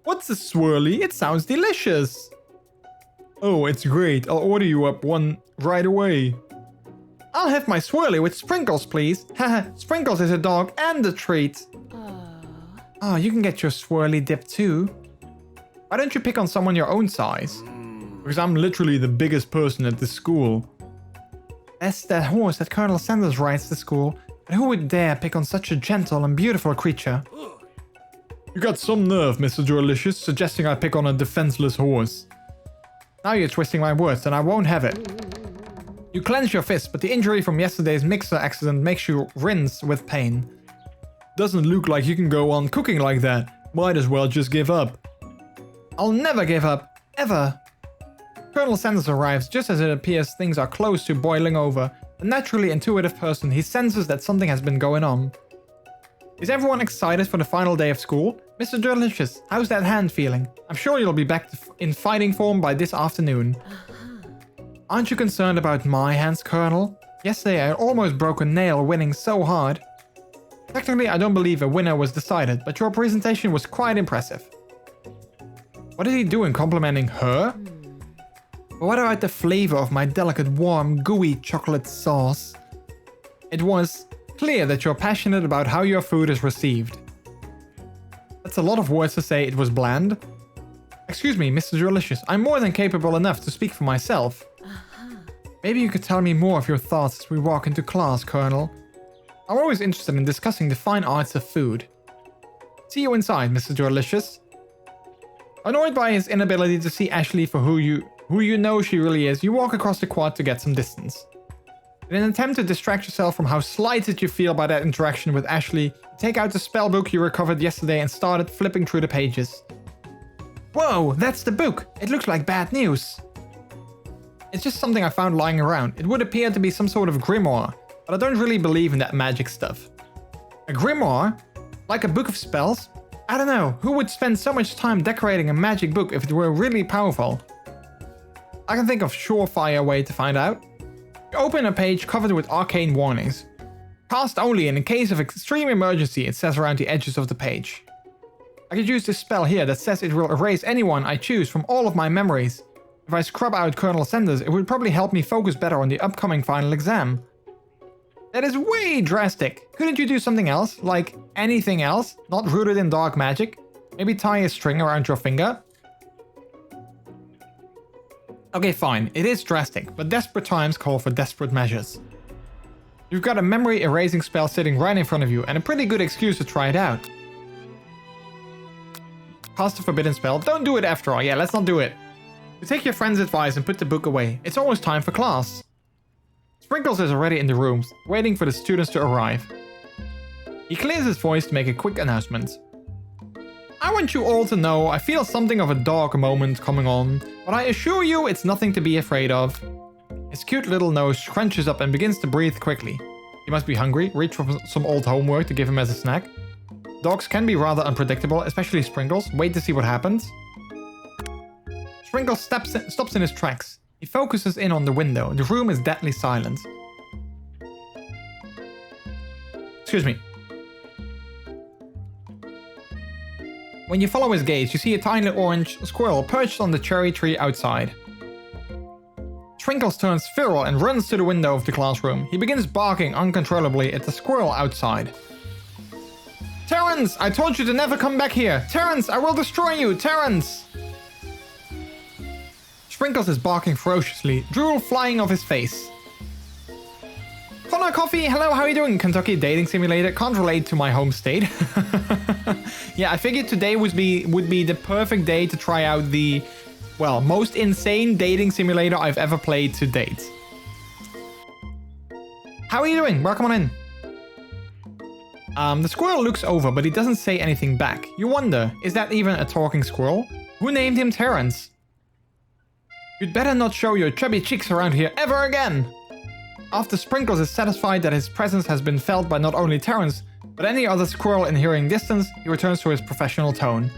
Speaker 2: What's a swirly? It sounds delicious. Oh, it's great. I'll order you up one right away. I'll have my swirly with sprinkles, please. Haha, Sprinkles is a dog and a treat. Oh, you can get your swirly dip too. Why don't you pick on someone your own size? Because I'm literally the biggest person at this school. That's that horse that Colonel Sanders rides to school. But who would dare pick on such a gentle and beautiful creature? You got some nerve, MrJordilicious, suggesting I pick on a defenseless horse. Now you're twisting my words, and I won't have it. You clench your fist, but the injury from yesterday's mixer accident makes you wince with pain. Doesn't look like you can go on cooking like that. Might as well just give up. I'll never give up. Ever. Colonel Sanders arrives just as it appears things are close to boiling over. A naturally intuitive person, he senses that something has been going on. Is everyone excited for the final day of school? MrJordilicious, how's that hand feeling? I'm sure you'll be back in fighting form by this afternoon. Aren't you concerned about my hands, Colonel? Yesterday I almost broke a nail winning so hard. Technically, I don't believe a winner was decided, but your presentation was quite impressive. What is he doing, complimenting her? But what about the flavor of my delicate, warm, gooey chocolate sauce? It was clear that you're passionate about how your food is received. That's a lot of words to say it was bland. Excuse me, MrJordilicious, I'm more than capable enough to speak for myself. Maybe you could tell me more of your thoughts as we walk into class, Colonel. I'm always interested in discussing the fine arts of food. See you inside, MrJordilicious. Annoyed by his inability to see Ashley for who you know she really is, you walk across the quad to get some distance. In an attempt to distract yourself from how slighted you feel by that interaction with Ashley, you take out the spellbook you recovered yesterday and started flipping through the pages. Whoa, that's the book! It looks like bad news! It's just something I found lying around. It would appear to be some sort of grimoire, but I don't really believe in that magic stuff. A grimoire? Like a book of spells? I don't know, who would spend so much time decorating a magic book if it were really powerful? I can think of a surefire way to find out. You open a page covered with arcane warnings. Cast only in case of extreme emergency, it says around the edges of the page. I could use this spell here that says it will erase anyone I choose from all of my memories. If I scrub out Colonel Sanders, it would probably help me focus better on the upcoming final exam. That is way drastic. Couldn't you do something else? Like anything else? Not rooted in dark magic? Maybe tie a string around your finger? Okay, fine. It is drastic, but desperate times call for desperate measures. You've got a memory erasing spell sitting right in front of you and a pretty good excuse to try it out. Cast a forbidden spell. Don't do it after all. Yeah, let's not do it. You take your friend's advice and put the book away. It's almost time for class. Sprinkles is already in the rooms, waiting for the students to arrive. He clears his voice to make a quick announcement. I want you all to know I feel something of a dark moment coming on, but I assure you it's nothing to be afraid of. His cute little nose scrunches up and begins to breathe quickly. He must be hungry, reach for some old homework to give him as a snack. Dogs can be rather unpredictable, especially Sprinkles. Wait to see what happens. Sprinkles stops in his tracks. He focuses in on the window. The room is deadly silent. Excuse me. When you follow his gaze, you see a tiny orange squirrel perched on the cherry tree outside. Sprinkles turns feral and runs to the window of the classroom. He begins barking uncontrollably at the squirrel outside. Terrence! I told you to never come back here! Terrence! I will destroy you! Terrence! Sprinkles is barking ferociously, drool flying off his face. Connor Coffee, hello, how are you doing? Kentucky Dating Simulator, can't relate to my home state. Yeah, I figured today would be the perfect day to try out the, well, most insane dating simulator I've ever played to date. How are you doing? Welcome on in. The squirrel looks over, but he doesn't say anything back. You wonder, is that even a talking squirrel? Who named him Terrence? You'd better not show your chubby cheeks around here ever again! After Sprinkles is satisfied that his presence has been felt by not only Terrence, but any other squirrel in hearing distance, he returns to his professional tone.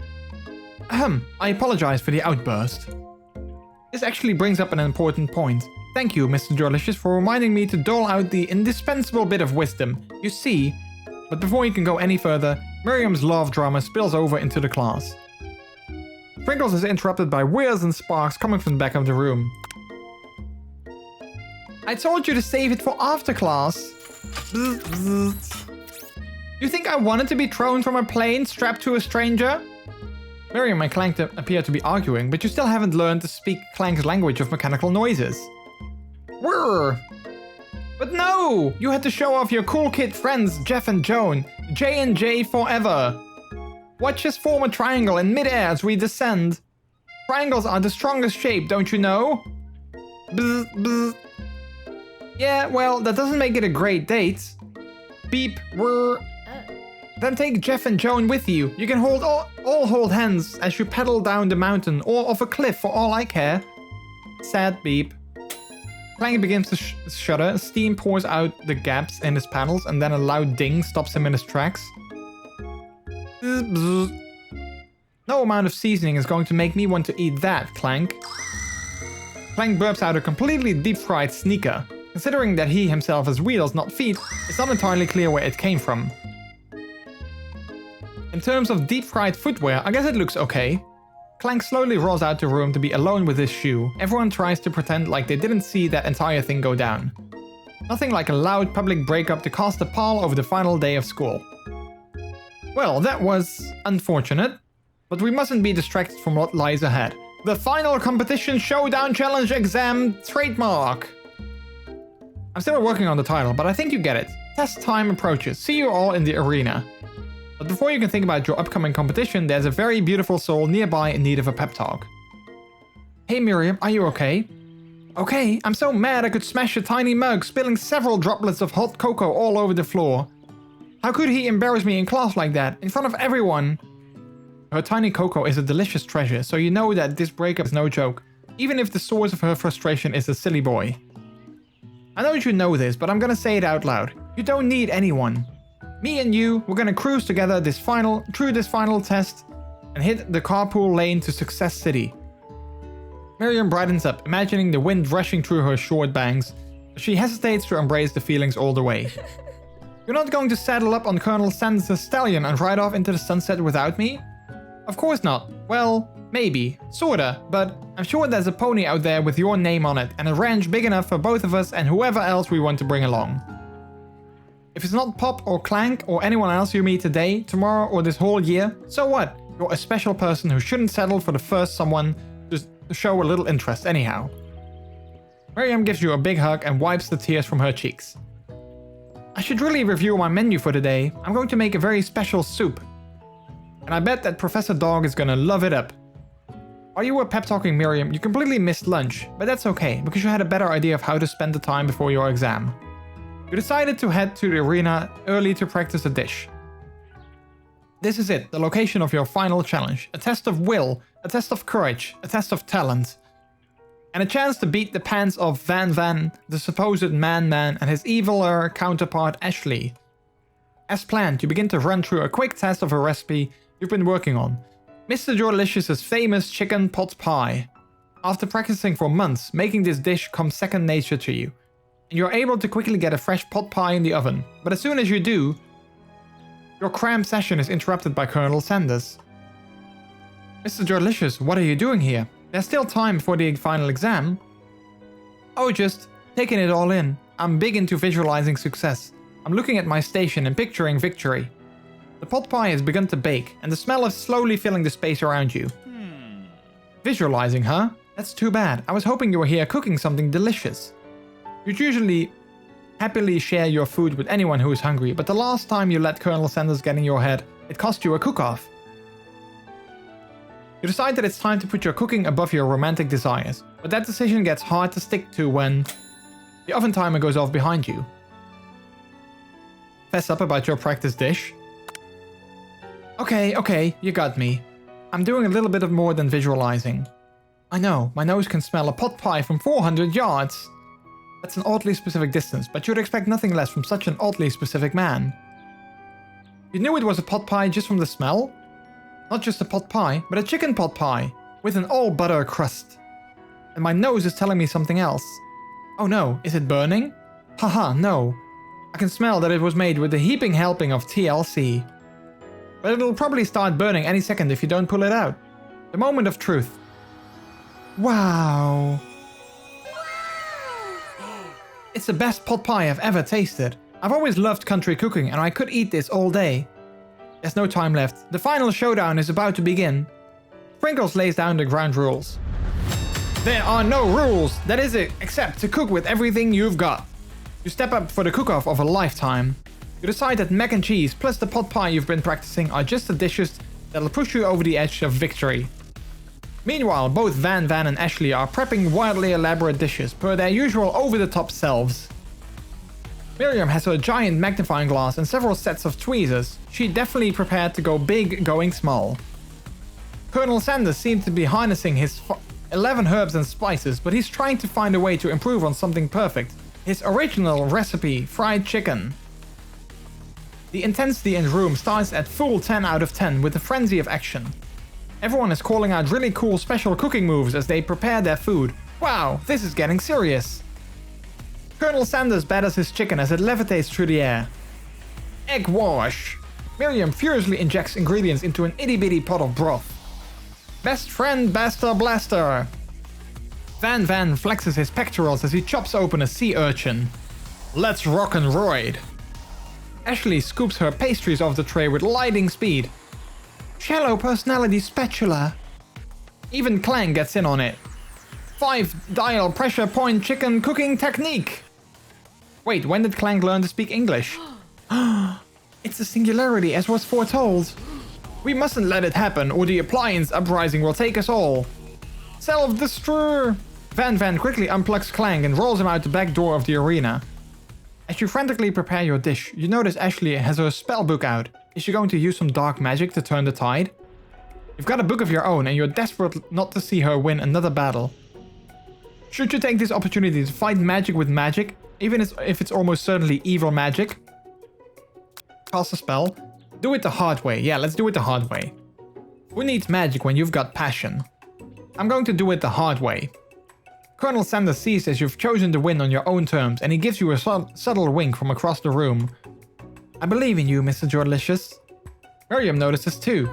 Speaker 2: I apologize for the outburst. This actually brings up an important point. Thank you, MrJordilicious, for reminding me to dole out the indispensable bit of wisdom. You see, but before you can go any further, Miriam's love drama spills over into the class. Sprinkles is interrupted by whirs and sparks coming from the back of the room. I told you to save it for after class. Bzz, bzz. You think I wanted to be thrown from a plane strapped to a stranger? Miriam and Clank appear to be arguing, but you still haven't learned to speak Clank's language of mechanical noises. Whirr! But no! You had to show off your cool kid friends Jeff and Joan. J and J forever! Watch us form a triangle in midair as we descend. Triangles are the strongest shape, don't you know? Bzz, bzz. Yeah, well, that doesn't make it a great date. Beep, whirr. Then take Jeff and Joan with you. You can all hold hands as you pedal down the mountain or off a cliff for all I care. Sad beep. Clank begins to shudder. Steam pours out the gaps in his panels and then a loud ding stops him in his tracks. No amount of seasoning is going to make me want to eat that, Clank. Clank burps out a completely deep-fried sneaker. Considering that he himself has wheels, not feet, it's not entirely clear where it came from. In terms of deep-fried footwear, I guess it looks okay. Clank slowly rolls out the room to be alone with his shoe. Everyone tries to pretend like they didn't see that entire thing go down. Nothing like a loud public breakup to cast a pall over the final day of school. Well, that was unfortunate, but we mustn't be distracted from what lies ahead. The final competition showdown challenge exam trademark. I'm still working on the title, but I think you get it. Test time approaches. See you all in the arena. But before you can think about your upcoming competition, there's a very beautiful soul nearby in need of a pep talk. Hey Miriam, are you okay? Okay, I'm so mad I could smash a tiny mug, spilling several droplets of hot cocoa all over the floor. How could he embarrass me in class like that, in front of everyone? Her tiny cocoa is a delicious treasure, so you know that this breakup is no joke, even if the source of her frustration is a silly boy. I know you know this, but I'm gonna say it out loud. You don't need anyone. Me and you, we're gonna cruise together through this final test and hit the carpool lane to Success City. Miriam brightens up, imagining the wind rushing through her short bangs. She hesitates to embrace the feelings all the way. You're not going to saddle up on Colonel Sanders' stallion and ride off into the sunset without me? Of course not. Well, maybe. Sorta. But I'm sure there's a pony out there with your name on it and a ranch big enough for both of us and whoever else we want to bring along. If it's not Pop or Clank or anyone else you meet today, tomorrow or this whole year, so what? You're a special person who shouldn't settle for the first someone to show a little interest anyhow. Miriam gives you a big hug and wipes the tears from her cheeks. I should really review my menu for today. I'm going to make a very special soup. And I bet that Professor Dog is gonna love it up. While you were pep talking Miriam, you completely missed lunch, but that's okay, because you had a better idea of how to spend the time before your exam. You decided to head to the arena early to practice a dish. This is it, the location of your final challenge. A test of will, a test of courage, a test of talent. And a chance to beat the pants of Van, the supposed man, and his eviler counterpart Ashley. As planned, you begin to run through a quick test of a recipe you've been working on. MrJordilicious' famous chicken pot pie. After practicing for months, making this dish comes second nature to you. And you're able to quickly get a fresh pot pie in the oven. But as soon as you do, your cramped session is interrupted by Colonel Sanders. MrJordilicious, what are you doing here? There's still time before the final exam. Oh, just taking it all in. I'm big into visualizing success. I'm looking at my station and picturing victory. The pot pie has begun to bake, and the smell is slowly filling the space around you. Visualizing, huh? That's too bad. I was hoping you were here cooking something delicious. You'd usually happily share your food with anyone who is hungry, but the last time you let Colonel Sanders get in your head, it cost you a cook-off. You decide that it's time to put your cooking above your romantic desires, but that decision gets hard to stick to when the oven timer goes off behind you. Fess up about your practice dish. Okay, you got me. I'm doing a little bit of more than visualizing. I know, my nose can smell a pot pie from 400 yards. That's an oddly specific distance, but you'd expect nothing less from such an oddly specific man. You knew it was a pot pie just from the smell? Not just a pot pie, but a chicken pot pie, with an all-butter crust. And my nose is telling me something else. Oh no, is it burning? Haha, no. I can smell that it was made with a heaping helping of TLC. But it'll probably start burning any second if you don't pull it out. The moment of truth. Wow. It's the best pot pie I've ever tasted. I've always loved country cooking and I could eat this all day. There's no time left. The final showdown is about to begin. Sprinkles lays down the ground rules. There are no rules, that is it, except to cook with everything you've got. You step up for the cook-off of a lifetime. You decide that mac and cheese plus the pot pie you've been practicing are just the dishes that'll push you over the edge of victory. Meanwhile, both Van and Ashley are prepping wildly elaborate dishes per their usual over-the-top selves. Miriam has her giant magnifying glass and several sets of tweezers. She definitely prepared to go big going small. Colonel Sanders seems to be harnessing his 11 herbs and spices, but he's trying to find a way to improve on something perfect. His original recipe, fried chicken. The intensity in the room starts at full 10 out of 10 with a frenzy of action. Everyone is calling out really cool special cooking moves as they prepare their food. Wow, this is getting serious. Colonel Sanders batters his chicken as it levitates through the air. Egg wash. Miriam furiously injects ingredients into an itty-bitty pot of broth. Best friend Baster Blaster. Van flexes his pectorals as he chops open a sea urchin. Let's rock and roid. Ashley scoops her pastries off the tray with lightning speed. Shallow personality spatula. Even Clang gets in on it. 5-dial pressure point chicken cooking technique. Wait, when did Clang learn to speak English? It's a singularity as was foretold. We mustn't let it happen or the appliance uprising will take us all. Self-destruct. Van quickly unplugs Clang and rolls him out the back door of the arena. As you frantically prepare your dish, you notice Ashley has her spell book out. Is she going to use some dark magic to turn the tide? You've got a book of your own and you're desperate not to see her win another battle. Should you take this opportunity to fight magic with magic, even if it's almost certainly evil magic? Cast a spell. Do it the hard way. Yeah, let's do it the hard way. Who needs magic when you've got passion? I'm going to do it the hard way. Colonel Sanders sees as you've chosen to win on your own terms and he gives you a subtle wink from across the room. I believe in you, MrJordilicious. Miriam notices too.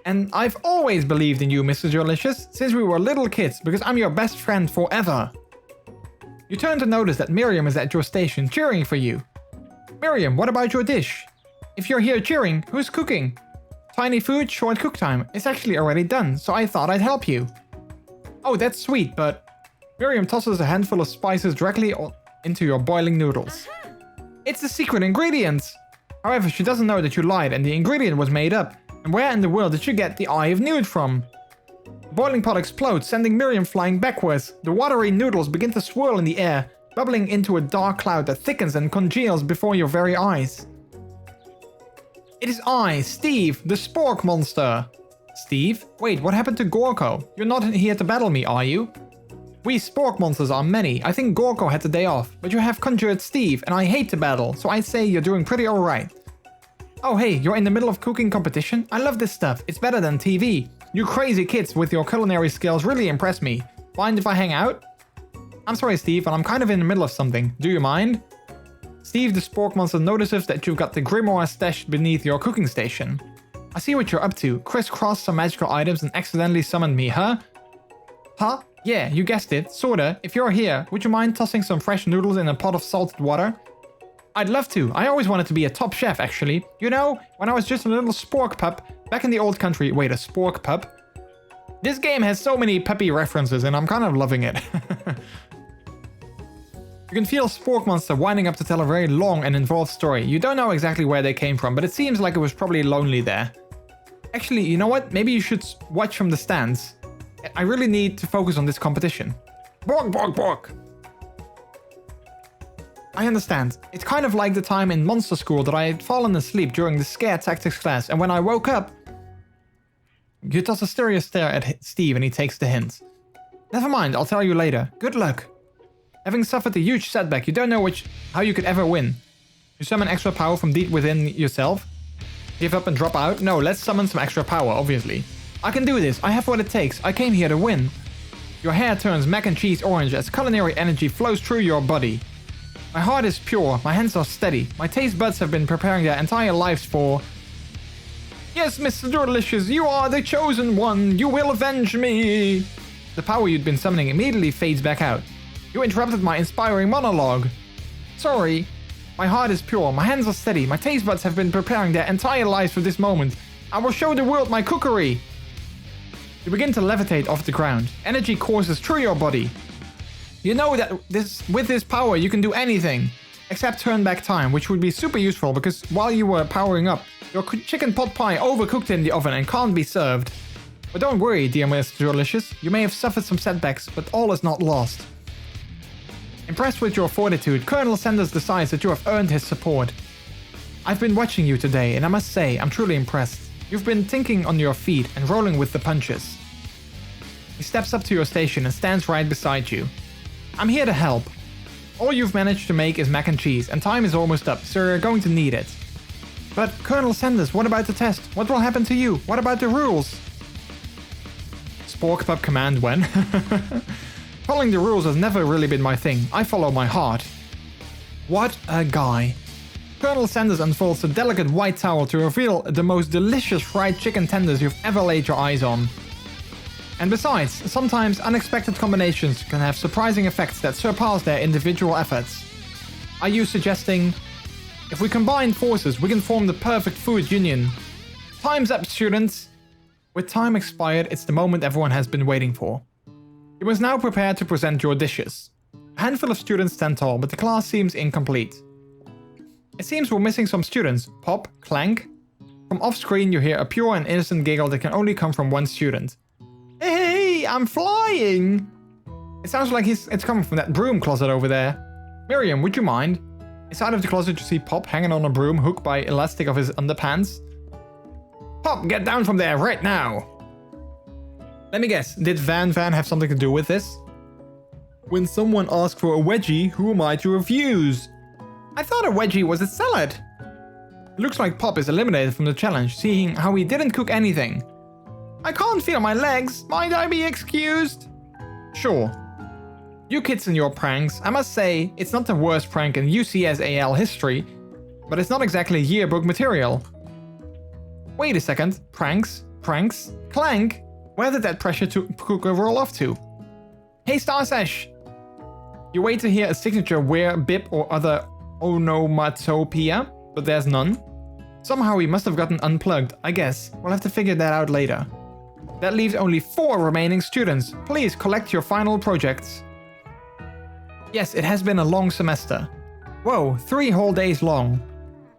Speaker 2: And I've always believed in you, MrJordilicious, since we were little kids, because I'm your best friend forever. You turn to notice that Miriam is at your station cheering for you. Miriam, what about your dish? If you're here cheering, who's cooking? Tiny food, short cook time. It's actually already done, so I thought I'd help you. Oh, that's sweet, but... Miriam tosses a handful of spices directly into your boiling noodles. It's the secret ingredient! However, she doesn't know that you lied and the ingredient was made up. And where in the world did you get the Eye of Newt from? The boiling pot explodes, sending Miriam flying backwards. The watery noodles begin to swirl in the air, bubbling into a dark cloud that thickens and congeals before your very eyes. It is I, Steve, the Spork monster. Steve? Wait, what happened to Gorko? You're not here to battle me, are you? We Spork monsters are many. I think Gorko had the day off, but you have conjured Steve, and I hate to battle, so I'd say you're doing pretty alright. Oh hey, you're in the middle of cooking competition? I love this stuff, it's better than TV. You crazy kids with your culinary skills really impress me. Mind if I hang out? I'm sorry Steve, but I'm kind of in the middle of something. Do you mind? Steve the Spork monster notices that you've got the grimoire stashed beneath your cooking station. I see what you're up to. Crisscrossed some magical items and accidentally summoned me, huh? Huh? Yeah, you guessed it, sorta. If you're here, would you mind tossing some fresh noodles in a pot of salted water? I'd love to. I always wanted to be a top chef, actually. You know, when I was just a little spork pup, back in the old country. Wait, a spork pup? This game has so many puppy references and I'm kind of loving it. You can feel Spork Monster winding up to tell a very long and involved story. You don't know exactly where they came from, but it seems like it was probably lonely there. Actually, you know what? Maybe you should watch from the stands. I really need to focus on this competition. Bork, bork, bork! I understand. It's kind of like the time in Monster School that I had fallen asleep during the Scare Tactics class, and when I woke up... You toss a serious stare at Steve and he takes the hint. Never mind, I'll tell you later. Good luck. Having suffered a huge setback, you don't know how you could ever win. You summon extra power from deep within yourself? Give up and drop out? No, let's summon some extra power, obviously. I can do this, I have what it takes, I came here to win. Your hair turns mac and cheese orange as culinary energy flows through your body. My heart is pure, my hands are steady, my taste buds have been preparing their entire lives for... Yes, MrJordilicious, you are the chosen one, you will avenge me! The power you'd been summoning immediately fades back out. You interrupted my inspiring monologue. Sorry. My heart is pure, my hands are steady, my taste buds have been preparing their entire lives for this moment. I will show the world my cookery! You begin to levitate off the ground. Energy courses through your body. You know that with this power you can do anything, except turn back time, which would be super useful because while you were powering up, your chicken pot pie overcooked in the oven and can't be served. But don't worry, dear MrJordilicious, you may have suffered some setbacks, but all is not lost. Impressed with your fortitude, Colonel Sanders decides that you have earned his support. I've been watching you today, and I must say, I'm truly impressed. You've been thinking on your feet and rolling with the punches. He steps up to your station and stands right beside you. I'm here to help. All you've managed to make is mac and cheese, and time is almost up, so you're going to need it. But Colonel Sanders, what about the test? What will happen to you? What about the rules? Spork Pup command when? Following the rules has never really been my thing. I follow my heart. What a guy. Colonel Sanders unfolds a delicate white towel to reveal the most delicious fried chicken tenders you've ever laid your eyes on. And besides, sometimes unexpected combinations can have surprising effects that surpass their individual efforts. Are you suggesting, if we combine forces, we can form the perfect food union? Time's up, students! With time expired, it's the moment everyone has been waiting for. You must now prepare to present your dishes. A handful of students stand tall, but the class seems incomplete. It seems we're missing some students. Pop, clank. From off-screen you hear a pure and innocent giggle that can only come from one student. Hey, I'm flying! It sounds like it's coming from that broom closet over there. Miriam, would you mind? Inside of the closet you see Pop hanging on a broom hooked by elastic of his underpants. Pop, get down from there right now! Let me guess, did Van have something to do with this? When someone asks for a wedgie, who am I to refuse? I thought a wedgie was a salad. It looks like Pop is eliminated from the challenge, seeing how he didn't cook anything. I can't feel my legs, might I be excused? Sure. You kids and your pranks, I must say, it's not the worst prank in UCSAL history, but it's not exactly yearbook material. Wait a second, pranks, clank? Where did that pressure cooker roll off to? Hey Starsesh! You wait to hear a signature where, bip or other onomatopoeia, but there's none. Somehow he must have gotten unplugged, I guess. We'll have to figure that out later. That leaves only 4 remaining students. Please collect your final projects. Yes, it has been a long semester. Whoa, 3 whole days long.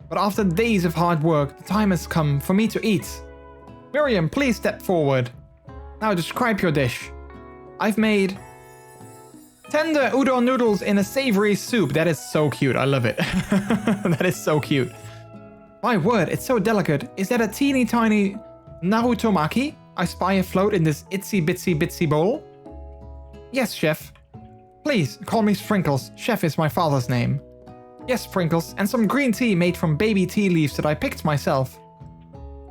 Speaker 2: But after days of hard work, the time has come for me to eat. Miriam, please step forward. Now describe your dish. I've made tender udon noodles in a savory soup. That is so cute. I love it. That is so cute. My word, it's so delicate. Is that a teeny tiny narutomaki I spy afloat in this itsy bitsy bowl? Yes, chef. Please, call me Sprinkles. Chef is my father's name. Yes, Sprinkles, and some green tea made from baby tea leaves that I picked myself.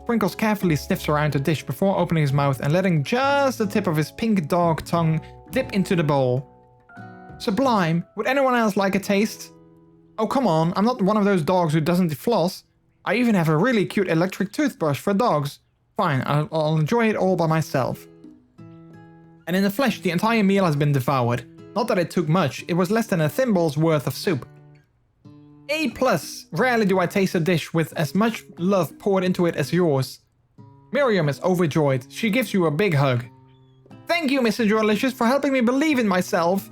Speaker 2: Sprinkles carefully sniffs around the dish before opening his mouth and letting just the tip of his pink dog tongue dip into the bowl. Sublime. Would anyone else like a taste? Oh, come on, I'm not one of those dogs who doesn't floss. I even have a really cute electric toothbrush for dogs. Fine, I'll enjoy it all by myself. And in the flesh, the entire meal has been devoured. Not that it took much, it was less than a thimble's worth of soup. A+. Rarely do I taste a dish with as much love poured into it as yours. Miriam is overjoyed. She gives you a big hug. Thank you, MrJordilicious, for helping me believe in myself.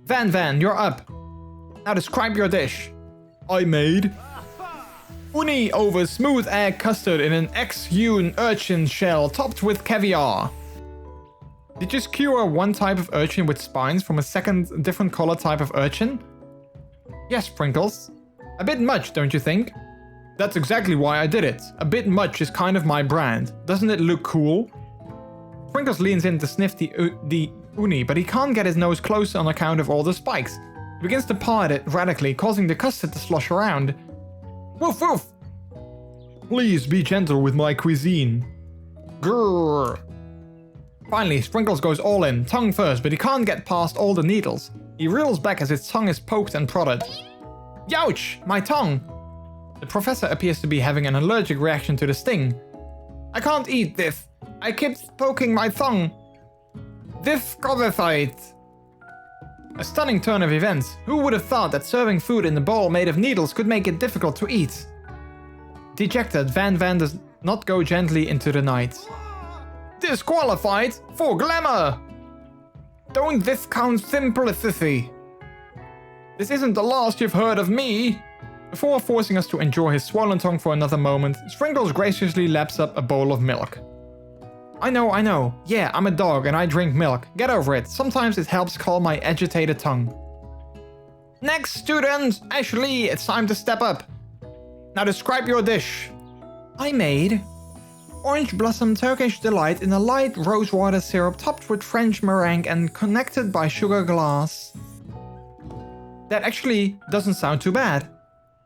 Speaker 2: Van, you're up. Now describe your dish. I made uni over smooth egg custard in an ex-hewn urchin shell topped with caviar. Did you skewer one type of urchin with spines from a second different color type of urchin? Yes, Sprinkles. A bit much, don't you think? That's exactly why I did it. A bit much is kind of my brand. Doesn't it look cool? Sprinkles leans in to sniff the uni, but he can't get his nose close on account of all the spikes. He begins to paw at it radically, causing the custard to slosh around. Woof woof! Please be gentle with my cuisine. Grrr. Finally, Sprinkles goes all in, tongue first, but he can't get past all the needles. He reels back as his tongue is poked and prodded. Youch! My tongue! The professor appears to be having an allergic reaction to the sting. I can't eat this. I keep poking my tongue. Disqualified. A stunning turn of events. Who would have thought that serving food in a bowl made of needles could make it difficult to eat? Dejected, Van does not go gently into the night. Disqualified for glamour. Don't discount simplicity. This isn't the last you've heard of me. Before forcing us to enjoy his swollen tongue for another moment, Sprinkles graciously laps up a bowl of milk. I know. Yeah, I'm a dog and I drink milk. Get over it. Sometimes it helps calm my agitated tongue. Next student! Ashley, it's time to step up. Now describe your dish. I made orange blossom Turkish delight in a light rosewater syrup topped with French meringue and connected by sugar glass. That actually doesn't sound too bad.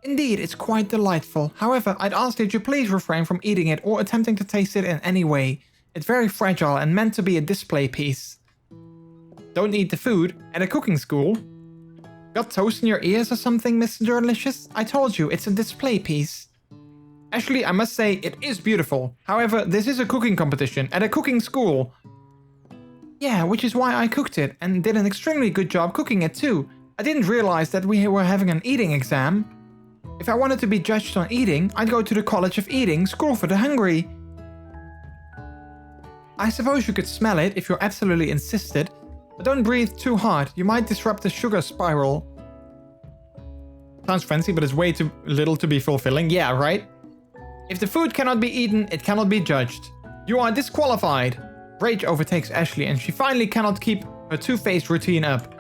Speaker 2: Indeed, it's quite delightful. However, I'd ask that you please refrain from eating it or attempting to taste it in any way. It's very fragile and meant to be a display piece. Don't eat the food at a cooking school. Got toast in your ears or something, MrJordilicious? I told you, it's a display piece. Actually, I must say, it is beautiful. However, this is a cooking competition at a cooking school. Yeah, which is why I cooked it and did an extremely good job cooking it too. I didn't realize that we were having an eating exam. If I wanted to be judged on eating, I'd go to the College of Eating, School for the Hungry. I suppose you could smell it if you're absolutely insisted, but don't breathe too hard, you might disrupt the sugar spiral. Sounds fancy, but it's way too little to be fulfilling, yeah, right? If the food cannot be eaten, it cannot be judged. You are disqualified. Rage overtakes Ashley and she finally cannot keep her two-faced routine up.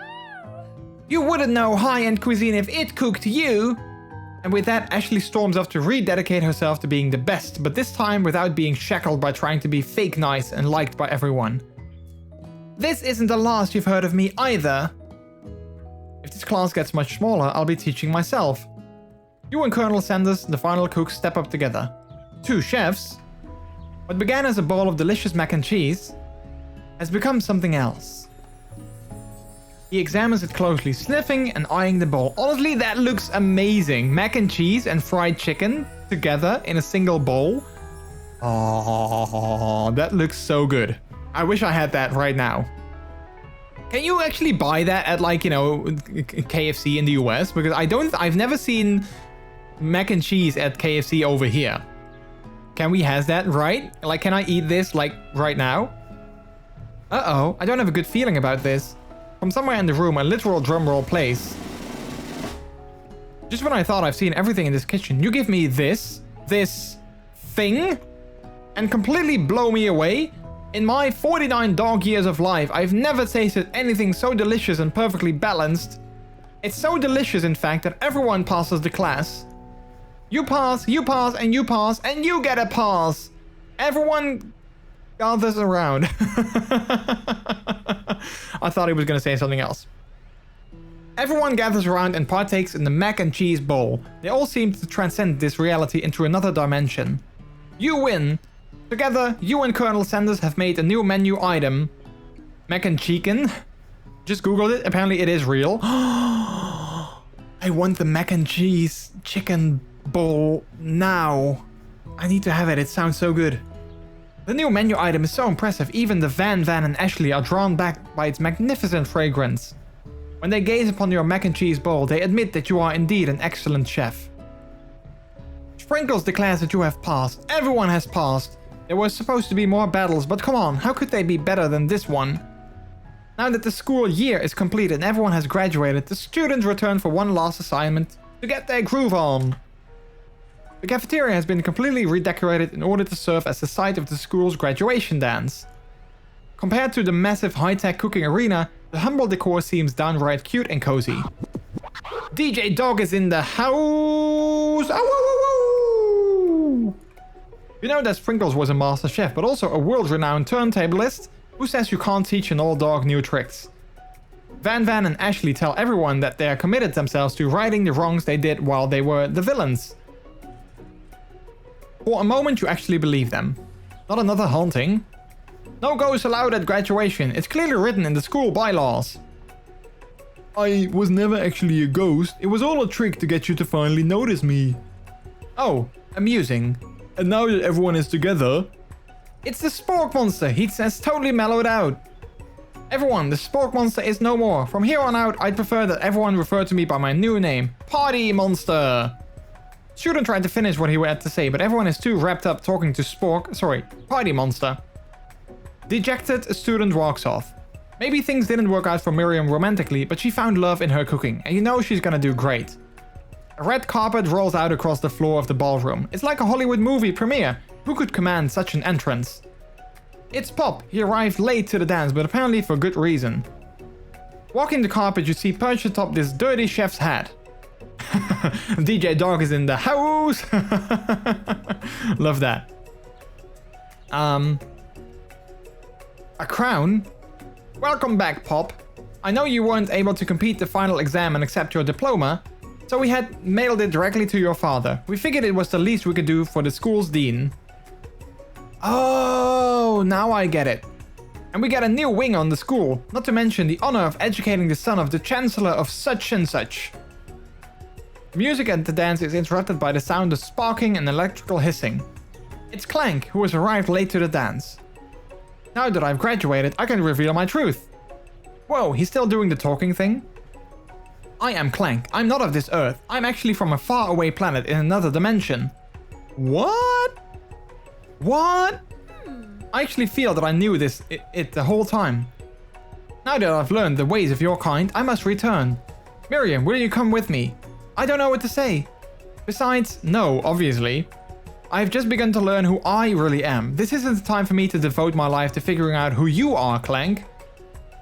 Speaker 2: You wouldn't know high-end cuisine if it cooked you! And with that, Ashley storms off to rededicate herself to being the best, but this time without being shackled by trying to be fake nice and liked by everyone. This isn't the last you've heard of me either. If this class gets much smaller, I'll be teaching myself. You and Colonel Sanders, the final cook, step up together. Two chefs. What began as a bowl of delicious mac and cheese has become something else. He examines it closely, sniffing and eyeing the bowl. Honestly, that looks amazing. Mac and cheese and fried chicken together in a single bowl. Oh, that looks so good. I wish I had that right now. Can you actually buy that at, like, you know, KFC in the US? Because I've never seen mac and cheese at KFC over here. Can we have that, right? Like, can I eat this, like, right now? Uh-oh, I don't have a good feeling about this. From somewhere in the room, a literal drumroll plays. Just when I thought I've seen everything in this kitchen, you give me this thing, and completely blow me away. In my 49 dog years of life, I've never tasted anything so delicious and perfectly balanced. It's so delicious, in fact, that everyone passes the class. You pass, and you pass, and you get a pass. Everyone gathers around. I thought he was going to say something else. Everyone gathers around and partakes in the mac and cheese bowl. They all seem to transcend this reality into another dimension. You win. Together, you and Colonel Sanders have made a new menu item. Mac and chicken. Just googled it. Apparently it is real. I want the mac and cheese chicken bowl now. I need to have it. It sounds so good. The new menu item is so impressive, even the Van and Ashley are drawn back by its magnificent fragrance. When they gaze upon your mac and cheese bowl, they admit that you are indeed an excellent chef. Sprinkles declares that you have passed. Everyone has passed. There were supposed to be more battles, but come on, how could they be better than this one? Now that the school year is complete and everyone has graduated, the students return for one last assignment to get their groove on. The cafeteria has been completely redecorated in order to serve as the site of the school's graduation dance. Compared to the massive high-tech cooking arena, the humble decor seems downright cute and cozy. DJ Dog is in the house! Ow, You know that Sprinkles was a master chef, but also a world-renowned turntablist? Who says you can't teach an old dog new tricks? Van and Ashley tell everyone that they are committed themselves to righting the wrongs they did while they were the villains. For a moment you actually believe them. Not another haunting. No ghosts allowed at graduation. It's clearly written in the school bylaws. I was never actually a ghost. It was all a trick to get you to finally notice me. Oh, amusing. And now that everyone is together... It's the Spork Monster. He says totally mellowed out. Everyone, the Spork Monster is no more. From here on out, I'd prefer that everyone refer to me by my new name. Party Monster. Student tried to finish what he had to say, but everyone is too wrapped up talking to Party Monster. Dejected, a student walks off. Maybe things didn't work out for Miriam romantically, but she found love in her cooking, and you know she's gonna do great. A red carpet rolls out across the floor of the ballroom. It's like a Hollywood movie premiere. Who could command such an entrance? It's Pop. He arrived late to the dance, but apparently for good reason. Walking the carpet, you see perched atop this dirty chef's head. DJ Dog is in the house. Love that. A crown? Welcome back, Pop. I know you weren't able to complete the final exam and accept your diploma, so we had mailed it directly to your father. We figured it was the least we could do for the school's dean. Oh, now I get it. And we get a new wing on the school, not to mention the honor of educating the son of the chancellor of such and such. Music at the dance is interrupted by the sound of sparking and electrical hissing. It's Clank, who has arrived late to the dance. Now that I've graduated, I can reveal my truth. Whoa, he's still doing the talking thing? I am Clank. I'm not of this earth. I'm actually from a faraway planet in another dimension. What? What? I actually feel that I knew this the whole time. Now that I've learned the ways of your kind, I must return. Miriam, will you come with me? I don't know what to say. Besides, no, obviously. I've just begun to learn who I really am. This isn't the time for me to devote my life to figuring out who you are, Clank.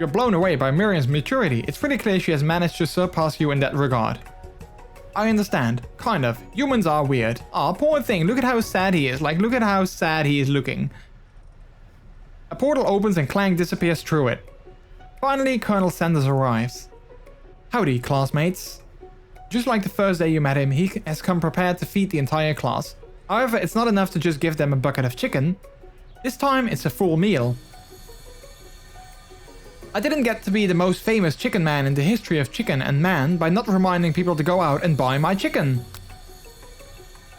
Speaker 2: You're blown away by Miriam's maturity. It's pretty clear she has managed to surpass you in that regard. I understand. Kind of. Humans are weird. Aw, poor thing. Look at how sad he is. Like, look at how sad he is looking. A portal opens and Clank disappears through it. Finally, Colonel Sanders arrives. Howdy, classmates. Just like the first day you met him, he has come prepared to feed the entire class. However, it's not enough to just give them a bucket of chicken. This time, it's a full meal. I didn't get to be the most famous chicken man in the history of chicken and man by not reminding people to go out and buy my chicken.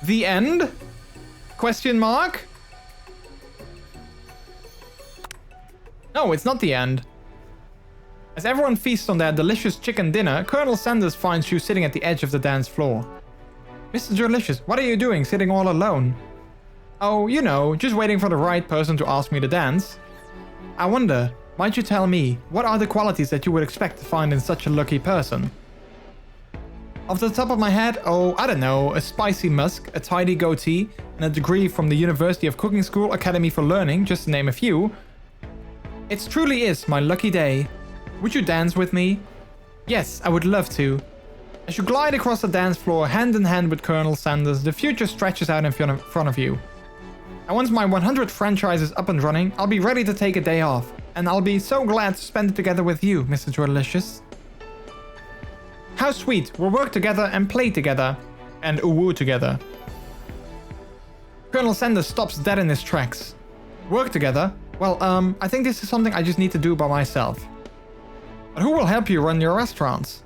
Speaker 2: The end? Question mark? No, it's not the end. As everyone feasts on their delicious chicken dinner, Colonel Sanders finds you sitting at the edge of the dance floor. MrJordilicious, what are you doing sitting all alone? Oh, you know, just waiting for the right person to ask me to dance. I wonder, might you tell me, what are the qualities that you would expect to find in such a lucky person? Off the top of my head, oh, I don't know, a spicy musk, a tidy goatee, and a degree from the University of Cooking School Academy for Learning, just to name a few. It truly is my lucky day. Would you dance with me? Yes, I would love to. As you glide across the dance floor hand in hand with Colonel Sanders, the future stretches out in front of you. And once my 100 franchise is up and running, I'll be ready to take a day off. And I'll be so glad to spend it together with you, MrJordilicious. How sweet, we'll work together and play together. And uwu together. Colonel Sanders stops dead in his tracks. Work together? Well, I think this is something I just need to do by myself. But who will help you run your restaurants?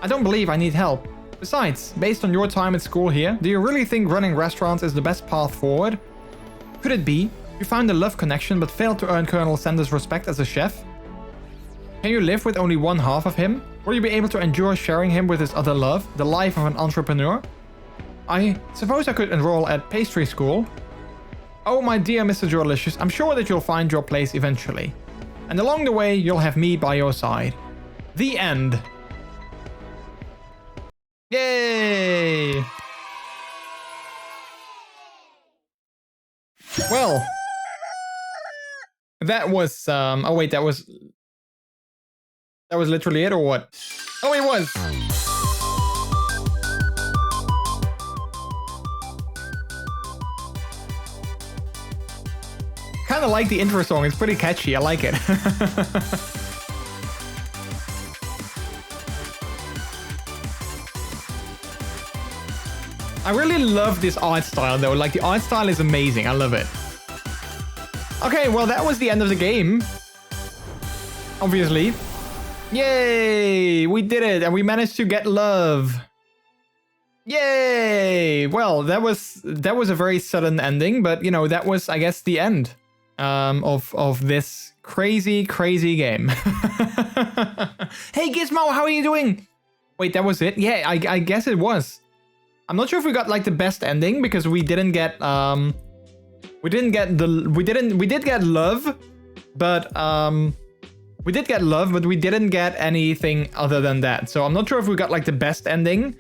Speaker 2: I don't believe I need help. Besides, based on your time at school here, do you really think running restaurants is the best path forward? Could it be you found a love connection but failed to earn Colonel Sanders' respect as a chef? Can you live with only one half of him? Will you be able to endure sharing him with his other love, the life of an entrepreneur? I suppose I could enroll at pastry school. Oh my dear MrJordilicious, I'm sure that you'll find your place eventually. And along the way, you'll have me by your side. The end. Yay! Well, that was oh wait, that was literally it, or what? Oh, it was. Kind of like the intro song. It's pretty catchy. I like it. I really love this art style though, like the art style is amazing, I love it. Okay, well that was the end of the game. Obviously. Yay! We did it and we managed to get love. Yay! Well, that was a very sudden ending, but you know, that was, I guess, the end of this crazy game. Hey Gizmo, how are you doing? Wait, that was it? Yeah, I guess it was. I'm not sure if we got like the best ending because we didn't get we did get love, but we did get love, but we didn't get anything other than that. So I'm not sure if we got like the best ending.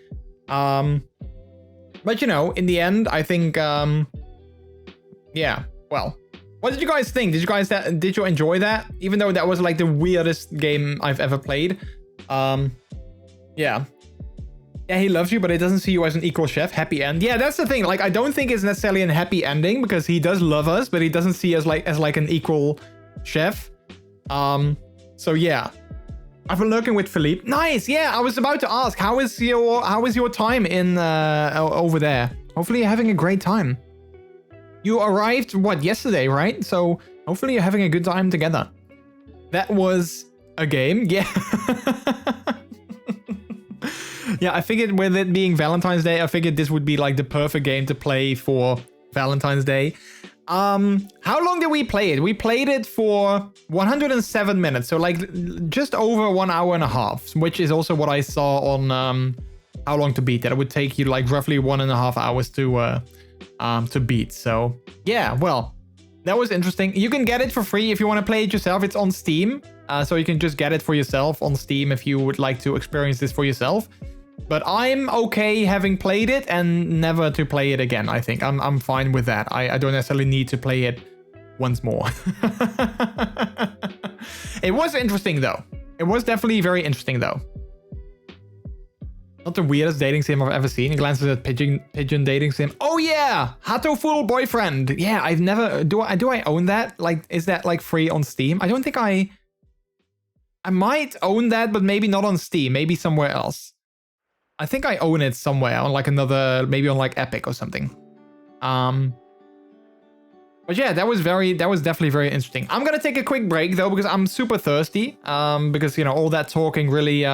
Speaker 2: But you know, in the end, I think, yeah, well, what did you guys think? Did you enjoy that? Even though that was like the weirdest game I've ever played. Yeah. Yeah, he loves you, but he doesn't see you as an equal chef. Happy end. Yeah, that's the thing. Like, I don't think it's necessarily a happy ending because he does love us, but he doesn't see us as like an equal chef. So yeah. I've been lurking with Philippe. Nice. Yeah, I was about to ask, how is your time in over there? Hopefully you're having a great time. You arrived yesterday, right? So hopefully you're having a good time together. That was a game. Yeah. Yeah, I figured with it being Valentine's Day, I figured this would be like the perfect game to play for Valentine's Day. How long did we play it? We played it for 107 minutes, so like just over 1 hour and a half, which is also what I saw on How Long to Beat. That it would take you like roughly 1.5 hours to beat. So yeah, well, that was interesting. You can get it for free if you want to play it yourself. It's on Steam, so you can just get it for yourself on Steam if you would like to experience this for yourself. But I'm okay having played it and never to play it again, I think. I'm fine with that. I don't necessarily need to play it once more. It was interesting, though. It was definitely very interesting, though. Not the weirdest dating sim I've ever seen. He glances at pigeon dating sim. Oh, yeah! Hatoful Boyfriend. Yeah, I've never... Do I own that? Like, is that, like, free on Steam? I don't think I might own that, but maybe not on Steam. Maybe somewhere else. I think I own it somewhere on like another, maybe on like Epic or something. But yeah, that was definitely very interesting. I'm gonna take a quick break though, because I'm super thirsty. Because, you know, all that talking really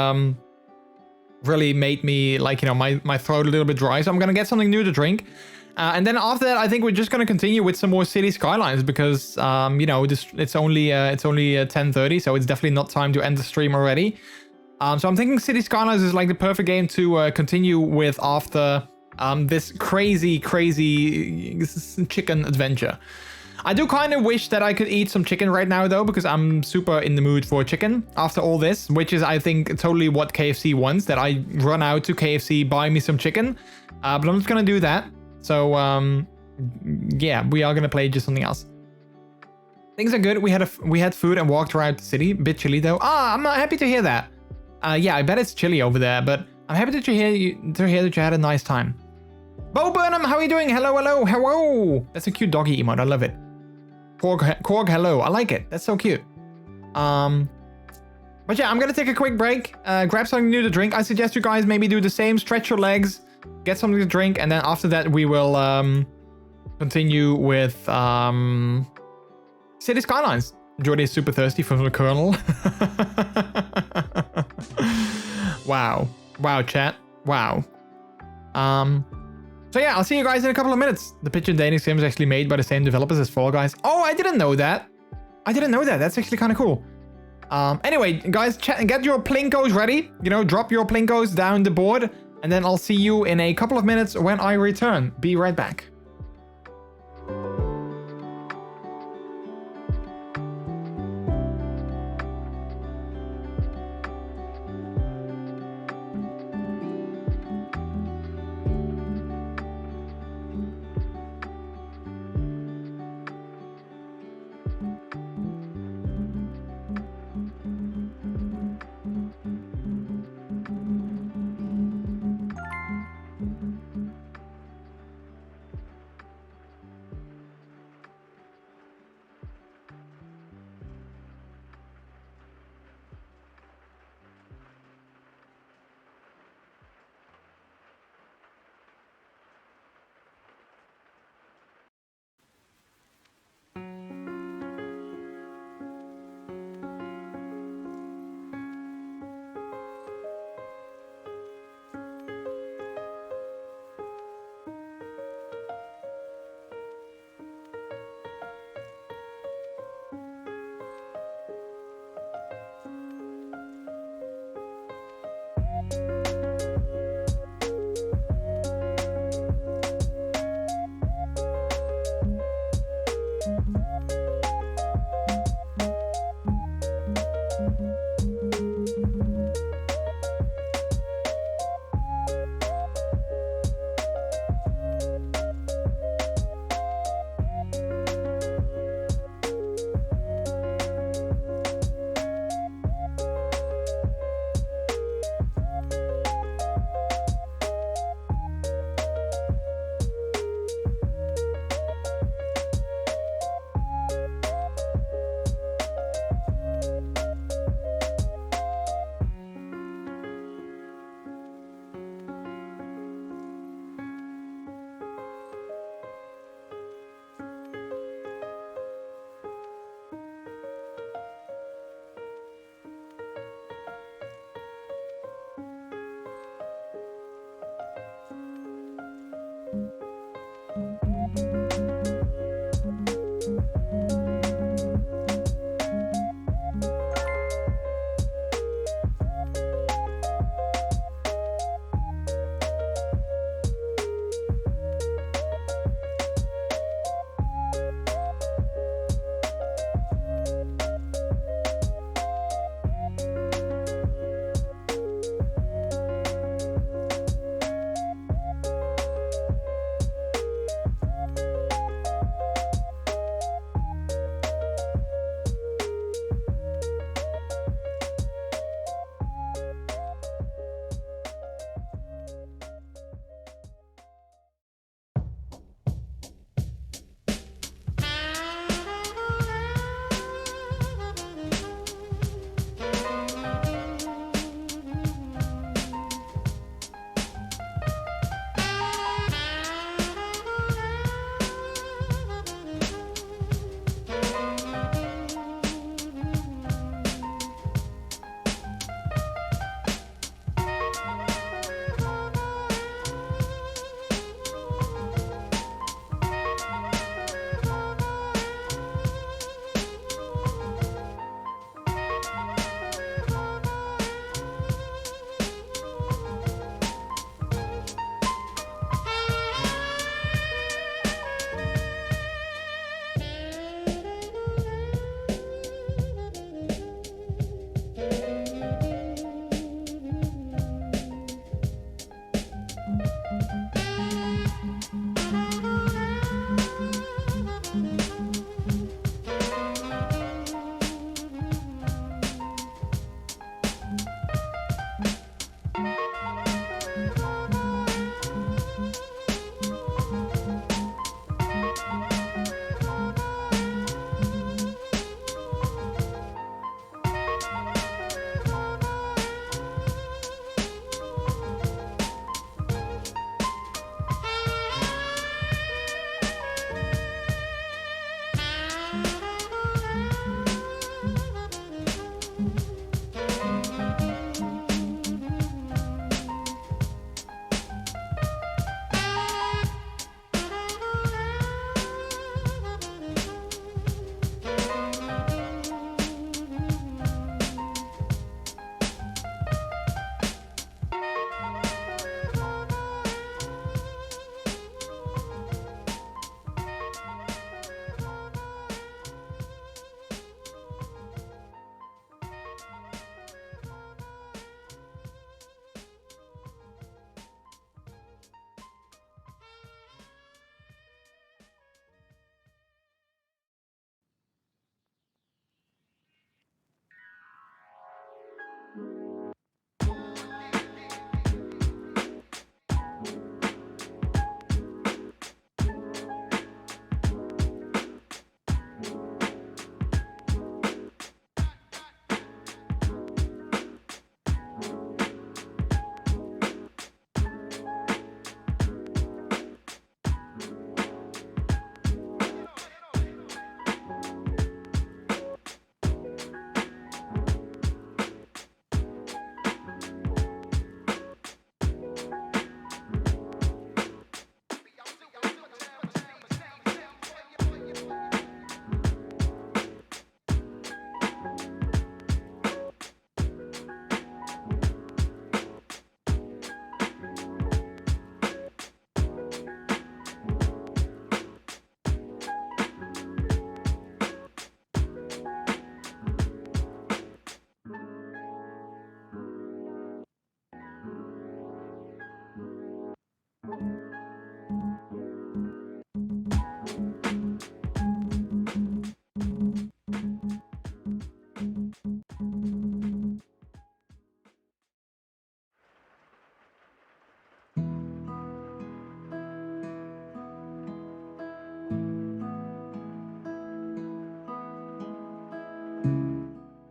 Speaker 2: made me like, you know, my throat a little bit dry. So I'm gonna get something new to drink. And then after that, I think we're just gonna continue with some more City Skylines because, you know, it's only 10:30, so it's definitely not time to end the stream already. So I'm thinking City Skylines is like the perfect game to continue with after this crazy chicken adventure. I do kind of wish that I could eat some chicken right now though, because I'm super in the mood for chicken after all this, which is I think totally what KFC wants, that I run out to KFC, buy me some chicken. But I'm just gonna do that. So yeah, we are gonna play just something else. Things are good. We had food and walked around the city. Bit chilly though. I'm happy to hear that. Yeah, I bet it's chilly over there, but I'm happy to hear that you had a nice time. Bo Burnham, how are you doing? Hello. That's a cute doggy emote. I love it. Korg, hello. I like it. That's so cute. But yeah, I'm gonna take a quick break. Grab something new to drink. I suggest you guys maybe do the same. Stretch your legs, get something to drink, and then after that we will continue with City Skylines. Jordy is super thirsty from the Colonel. Wow, chat. Wow. So yeah, I'll see you guys in a couple of minutes. The Pigeon Dating Sim is actually made by the same developers as Fall Guys. Oh, I didn't know that. That's actually kind of cool. Anyway, guys, get your plinkos ready. You know, drop your plinkos down the board. And then I'll see you in a couple of minutes when I return. Be right back.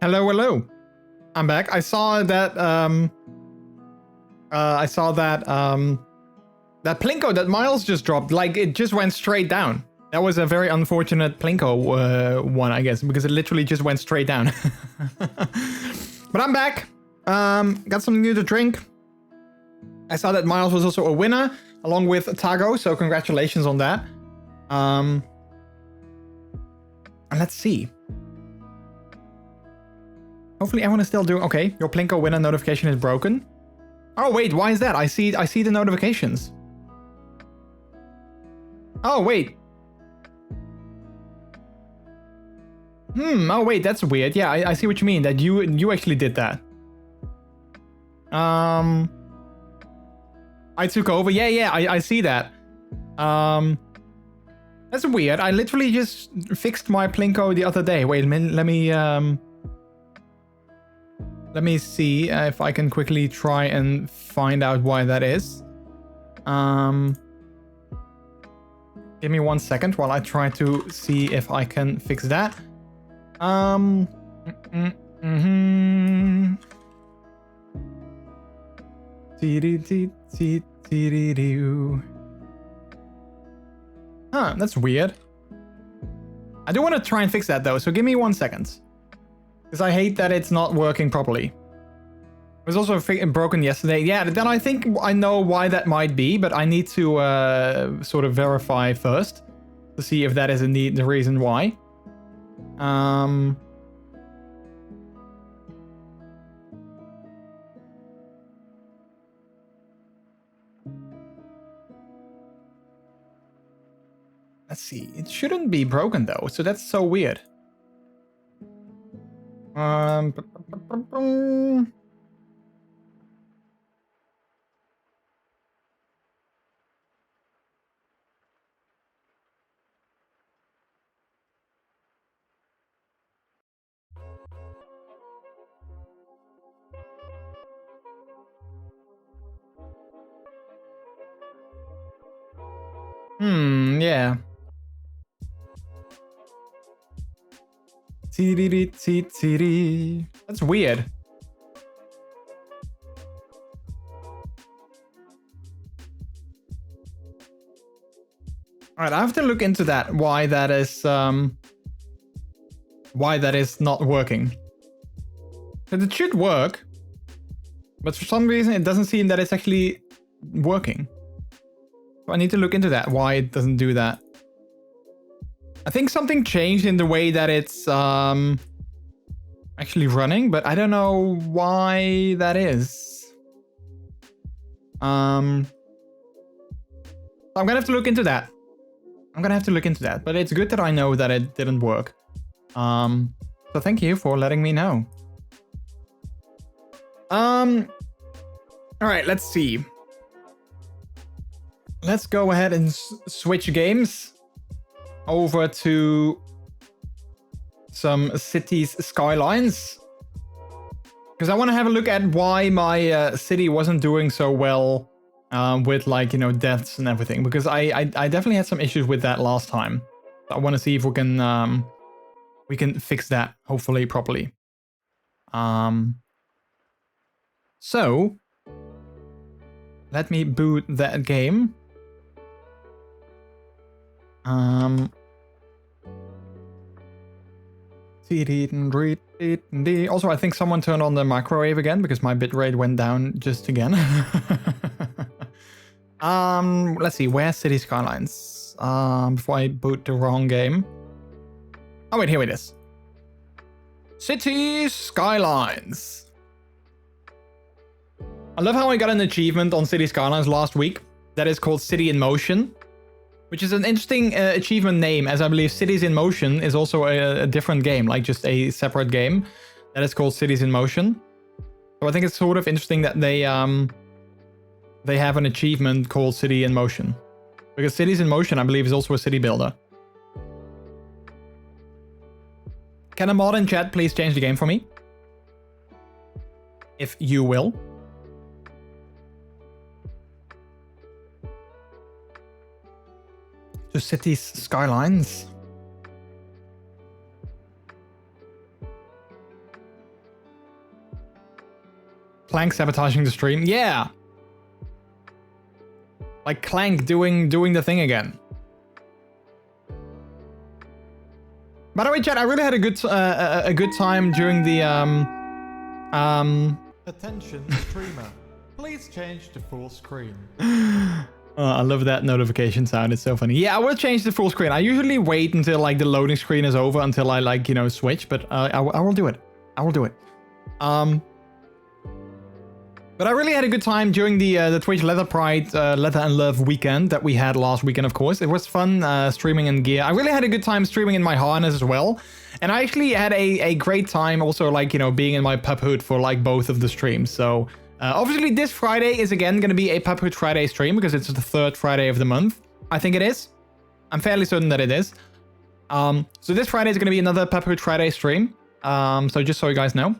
Speaker 2: Hello, hello. I'm back. I saw that that Plinko that Miles just dropped, like it just went straight down. That was a very unfortunate Plinko one, I guess, because it literally just went straight down. But I'm back. Got something new to drink. I saw that Miles was also a winner, along with Tago, so congratulations on that. And let's see. Hopefully everyone is still doing okay. Your Plinko winner notification is broken. Oh wait, why is that? I see the notifications. Oh wait. Oh wait, that's weird. Yeah, I see what you mean. That you actually did that. I took over. Yeah, I see that. That's weird. I literally just fixed my Plinko the other day. Wait a minute, let me see if I can quickly try and find out why that is. Give me 1 second while I try to see if I can fix that. Huh, that's weird. I do want to try and fix that though, so give me 1 second. Because I hate that it's not working properly. It was also broken yesterday. Yeah, then I think I know why that might be, but I need to sort of verify first to see if that is indeed the reason why. Let's see. It shouldn't be broken though, so that's so weird. Yeah. That's weird. Alright, I have to look into that, why that is not working. But it should work. But for some reason it doesn't seem that it's actually working. So I need to look into that, why it doesn't do that. I think something changed in the way that it's actually running, but I don't know why that is. I'm gonna have to look into that. But it's good that I know that it didn't work. So thank you for letting me know. Alright, let's see. Let's go ahead and switch games over to some cities skylines. Because I want to have a look at why my city wasn't doing so well with, like, you know, deaths and everything. Because I definitely had some issues with that last time. I want to see if we can fix that, hopefully, properly. So let me boot that game. Also, I think someone turned on the microwave again because my bitrate went down just again. Let's see, where's City Skylines? Before I boot the wrong game. Oh wait, here it is. City Skylines. I love how I got an achievement on City Skylines last week that is called City in Motion, which is an interesting achievement name, as I believe Cities in Motion is also a different game, like just a separate game that is called Cities in Motion. So I think it's sort of interesting that they have an achievement called City in Motion, because Cities in Motion, I believe, is also a city builder. Can a mod in chat please change the game for me? If you will. To Cities Skylines. Clank sabotaging the stream. Yeah. Like Clank doing the thing again. By the way, chat, I really had a good time during the Attention, streamer. Please change to full screen. I love that notification sound. It's so funny. Yeah, I will change the full screen. I usually wait until like the loading screen is over until I like, you know, switch, but I will do it. I will do it. But I really had a good time during the Twitch Leather Pride Leather and Love weekend that we had last weekend, of course. It was fun streaming in gear. I really had a good time streaming in my harness as well. And I actually had a great time also, like, you know, being in my pup hood for like both of the streams. So obviously this Friday is again going to be a Pup Hood Friday stream because it's the third Friday of the month. I think it is. I'm fairly certain that it is. So this Friday is going to be another Pup Hood Friday stream. So just so you guys know.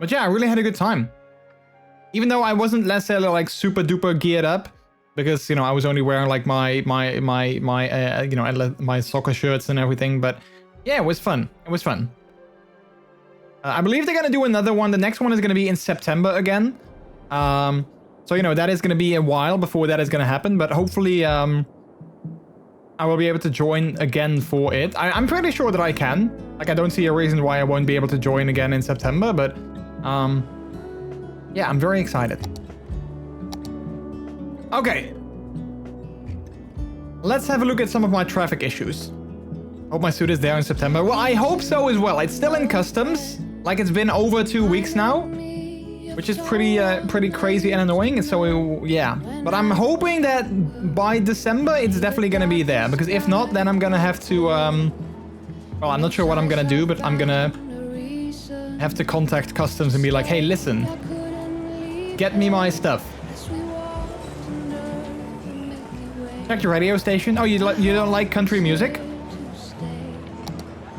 Speaker 2: But yeah, I really had a good time. Even though I wasn't necessarily like super duper geared up, because, you know, I was only wearing like my you know, my soccer shirts and everything. But yeah, it was fun. It was fun. I believe they're gonna do another one. The next one is gonna be in September again. So, you know, that is gonna be a while before that is gonna happen. But hopefully, I will be able to join again for it. I'm pretty sure that I can. Like, I don't see a reason why I won't be able to join again in September, but yeah, I'm very excited. Okay. Let's have a look at some of my traffic issues. Hope my suit is there in September. Well, I hope so as well. It's still in customs. Like, it's been over 2 weeks now, which is pretty crazy and annoying. So yeah, but I'm hoping that by December it's definitely gonna be there, because if not, then I'm gonna have to well, I'm not sure what I'm gonna do, but I'm gonna have to contact customs and be like, hey, listen, get me my stuff. Check your radio station. Oh, you don't like country music?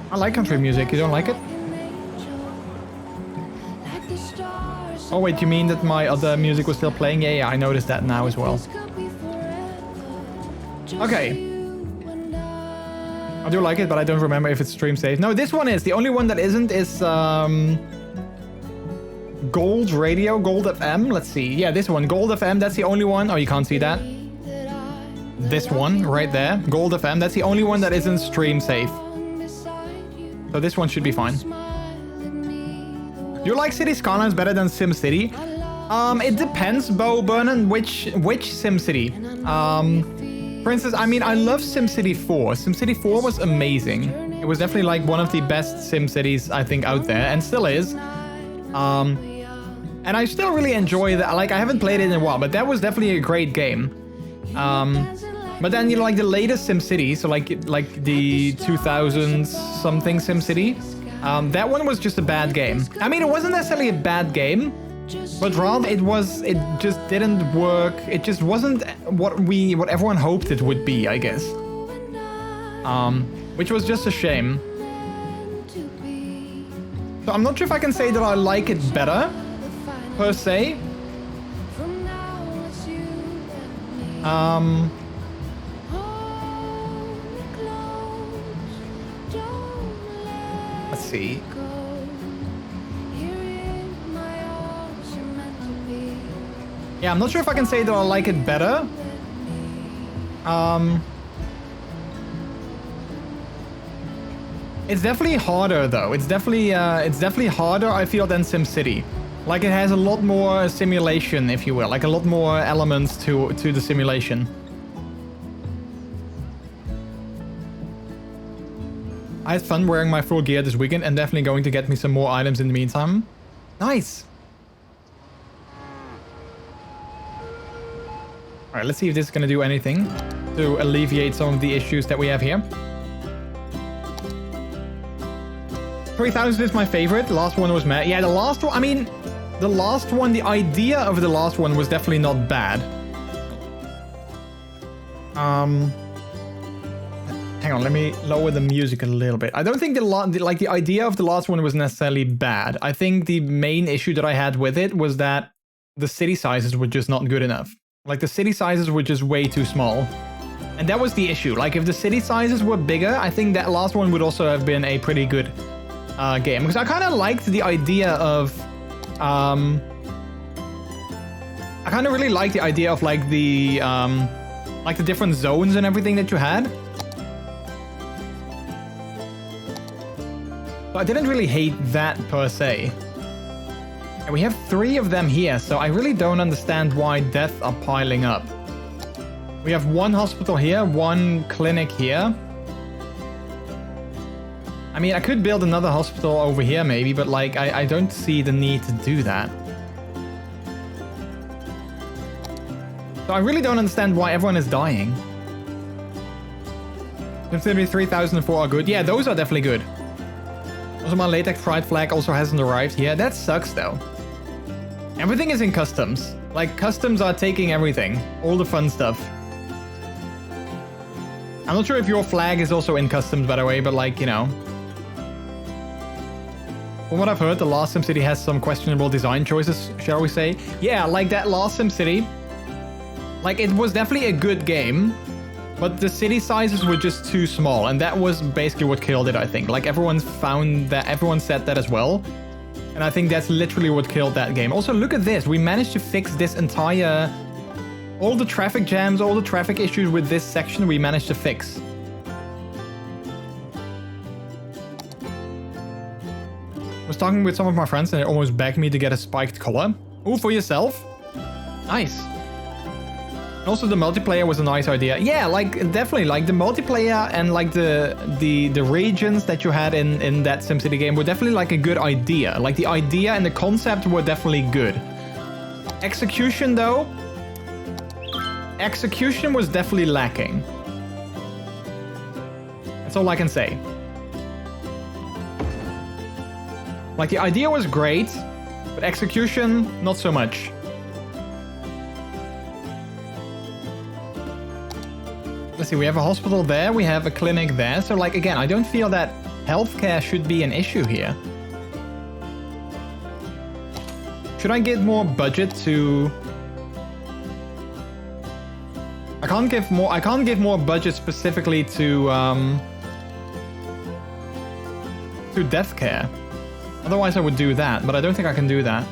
Speaker 2: I like country music. You don't like it? Oh wait, you mean that my other music was still playing? Yeah, I noticed that now as well. Okay. I do like it, but I don't remember if it's stream safe. No, this one is. The only one that isn't is Gold Radio, Gold FM. Let's see. Yeah, this one, Gold FM. That's the only one. Oh, you can't see that. This one right there, Gold FM. That's the only one that isn't stream safe. So this one should be fine. You like City Skylines better than SimCity? It depends, Bo Burnham, which SimCity. For instance, I mean, I love SimCity 4. SimCity 4 was amazing. It was definitely like one of the best SimCities, I think, out there, and still is. And I still really enjoy that. Like, I haven't played it in a while, but that was definitely a great game. But then, you know, like the latest SimCity, so like the 2000s something SimCity, that one was just a bad game. I mean, it wasn't necessarily a bad game, but rather it just didn't work. It just wasn't what everyone hoped it would be, I guess. Which was just a shame. So I'm not sure if I can say that I like it better, per se. Let's see. Yeah, I'm not sure if I can say that I like it better. It's definitely harder though. It's definitely harder, I feel, than SimCity. Like, it has a lot more simulation, if you will, like a lot more elements to the simulation. I had fun wearing my full gear this weekend and definitely going to get me some more items in the meantime. Nice. All right, let's see if this is going to do anything to alleviate some of the issues that we have here. 3000 is my favorite. The last one was mad. Yeah, the last one, I mean, the last one, the idea of the last one was definitely not bad. Hang on, let me lower the music a little bit. I don't think the idea of the last one was necessarily bad. I think the main issue that I had with it was that the city sizes were just not good enough. Like, the city sizes were just way too small. And that was the issue. Like, if the city sizes were bigger, I think that last one would also have been a pretty good game, because I kind of liked the idea of I kind of really liked the idea of like the different zones and everything that you had. So I didn't really hate that per se. And we have 3 of them here, so I really don't understand why deaths are piling up. We have 1 hospital here, 1 clinic here. I mean, I could build another hospital over here maybe, but like, I don't see the need to do that. So I really don't understand why everyone is dying. Considering 3004 are good. Yeah, those are definitely good. Also, my latex pride flag also hasn't arrived here. That sucks though. Everything is in customs. Like, customs are taking everything. All the fun stuff. I'm not sure if your flag is also in customs, by the way, but like, you know. From what I've heard, the last SimCity has some questionable design choices, shall we say. Yeah, like that last SimCity. Like, it was definitely a good game, but the city sizes were just too small, and that was basically what killed it, I think. Like, everyone said that as well. And I think that's literally what killed that game. Also, look at this. We managed to fix this entire... all the traffic jams, all the traffic issues with this section, we managed to fix. I was talking with some of my friends and they almost begged me to get a spiked collar. Ooh, for yourself? Nice. And also the multiplayer was a nice idea. Yeah, like definitely, like the multiplayer and like the regions that you had in that SimCity game were definitely like a good idea. Like the idea and the concept were definitely good. Execution though, execution was definitely lacking. That's all I can say. Like the idea was great, but execution, not so much. Let's see, we have a hospital there, we have a clinic there. So like, again, I don't feel that healthcare should be an issue here. Should I get more budget to... I can't give more budget specifically to death care. Otherwise I would do that, but I don't think I can do that.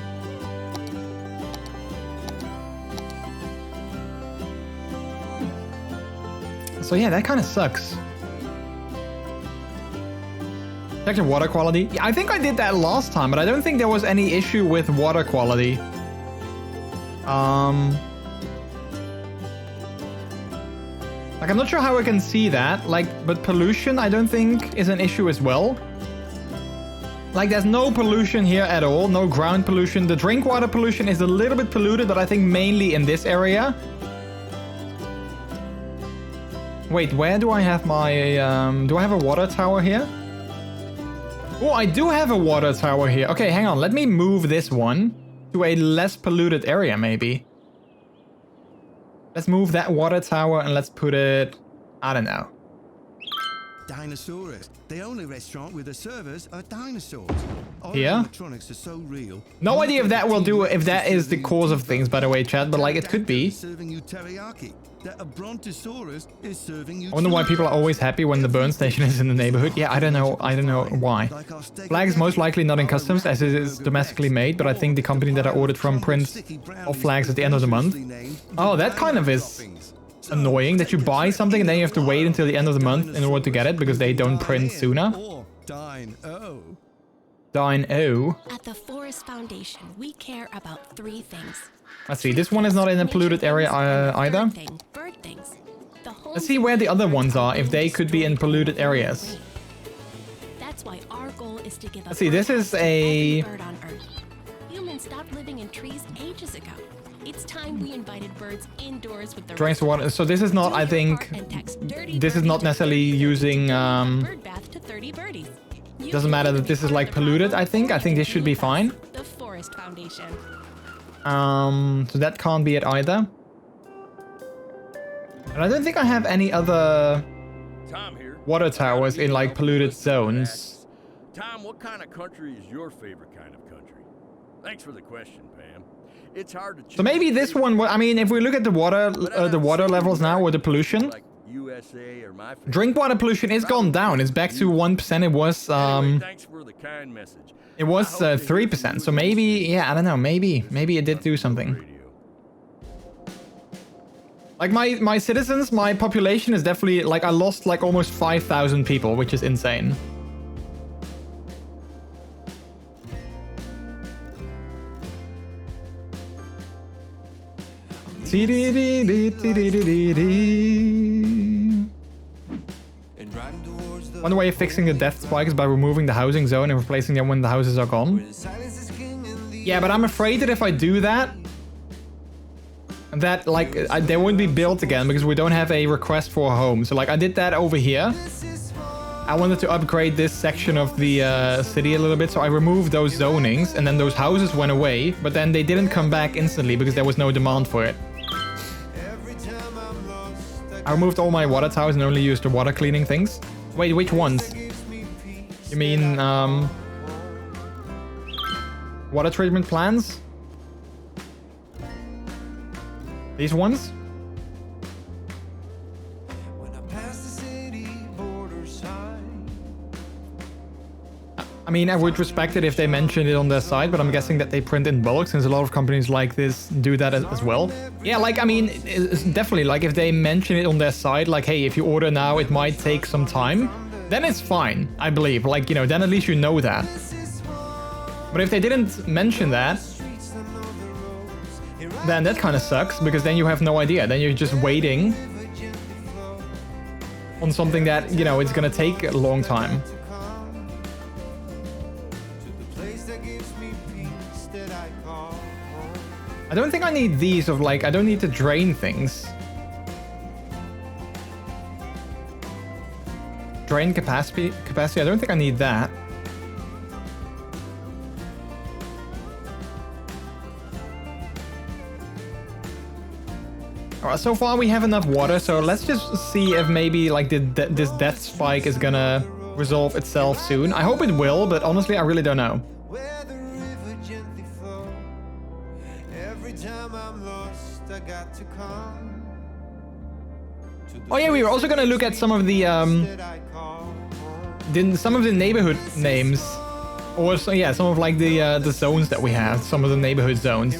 Speaker 2: So yeah, that kind of sucks. Check the water quality. Yeah, I think I did that last time, but I don't think there was any issue with water quality. Like, I'm not sure how I can see that. Like, but pollution, I don't think is an issue as well. Like, there's no pollution here at all. No ground pollution. The drink water pollution is a little bit polluted, but I think mainly in this area. Wait, where do I have my... do I have a water tower here? Oh, I do have a water tower here. Okay, hang on. Let me move this one to a less polluted area, maybe. Let's move that water tower and let's put it... I don't know.
Speaker 4: Dinosaurus. The only restaurant with the servers are dinosaurs.
Speaker 2: Here?
Speaker 4: Electronics are so real.
Speaker 2: No idea if that will do, if that is the cause of things, by the way, chat, but like it could be.
Speaker 4: Serving you teriyaki. That a brontosaurus is serving you.
Speaker 2: I wonder why people are always happy when the burn station is in the neighborhood. Yeah, I don't know why. Flag is most likely not in customs as it is domestically made, but I think the company that I ordered from prints off flags at the end of the month. Oh, that kind of is annoying that you buy something and then you have to wait until the end of the month in order to get it because they don't print sooner. Dine-O.
Speaker 5: At the Forest Foundation, we care about 3 things.
Speaker 2: Let's see, this one is not in a polluted area either.
Speaker 5: Bird things.
Speaker 2: Let's see where the other ones are, if they could be in polluted areas.
Speaker 5: That's why our goal is to give.
Speaker 2: Let's see, this is a...
Speaker 5: bird on Earth. Humans stopped living in trees ages ago. It's time we invited birds indoors with the
Speaker 2: drinks water. So this is not, I think, this is not necessarily using,
Speaker 5: bird bath to 30 birdies.
Speaker 2: Doesn't matter that this is like polluted, I think. I think this should be fine.
Speaker 5: The Forest Foundation.
Speaker 2: So that can't be it either. And I don't think I have any other water towers in like polluted zones.
Speaker 6: Tom, what kind of country is your favorite kind of country? Thanks for the question, Pam. It's hard to choose.
Speaker 2: So maybe this one, I mean, if we look at the water levels now or the pollution,
Speaker 6: USA or my family.
Speaker 2: Drink water pollution is gone down. It's back to 1%. It was
Speaker 6: Anyway, thanks for the kind message.
Speaker 2: it was 3%. So maybe, yeah, I don't know. Maybe it did do something.
Speaker 6: Radio.
Speaker 2: Like my citizens, my population is definitely like I lost like almost 5,000 people, which is insane. One way of fixing the death spike is by removing the housing zone and replacing them when the houses are gone. Yeah, but I'm afraid that if I do that, like they won't be built again because we don't have a request for a home. So like I did that over here. I wanted to upgrade this section of the city a little bit, so I removed those zonings and then those houses went away, but then they didn't come back instantly because there was no demand for it. I removed all my water towers and only used the water cleaning things. Wait, which ones? You mean water treatment plants? These ones? I mean, I would respect it if they mentioned it on their site, but I'm guessing that they print in bulk since a lot of companies like this do that as well. Yeah, like, I mean, it's definitely like if they mention it on their site, like, hey, if you order now, it might take some time, then it's fine, I believe. Like, you know, then at least you know that. But if they didn't mention that, then that kind of sucks because then you have no idea. Then you're just waiting on something that, you know, it's gonna take a long time. I don't think I need these of like, I don't need to drain things. Drain capacity, I don't think I need that. Alright, so far we have enough water, so let's just see if maybe like this death spike is gonna resolve itself soon. I hope it will, but honestly I really don't know. Oh yeah, we were also gonna look at some of the neighborhood names, or so, yeah, some of like the zones that we have, some of the neighborhood zones.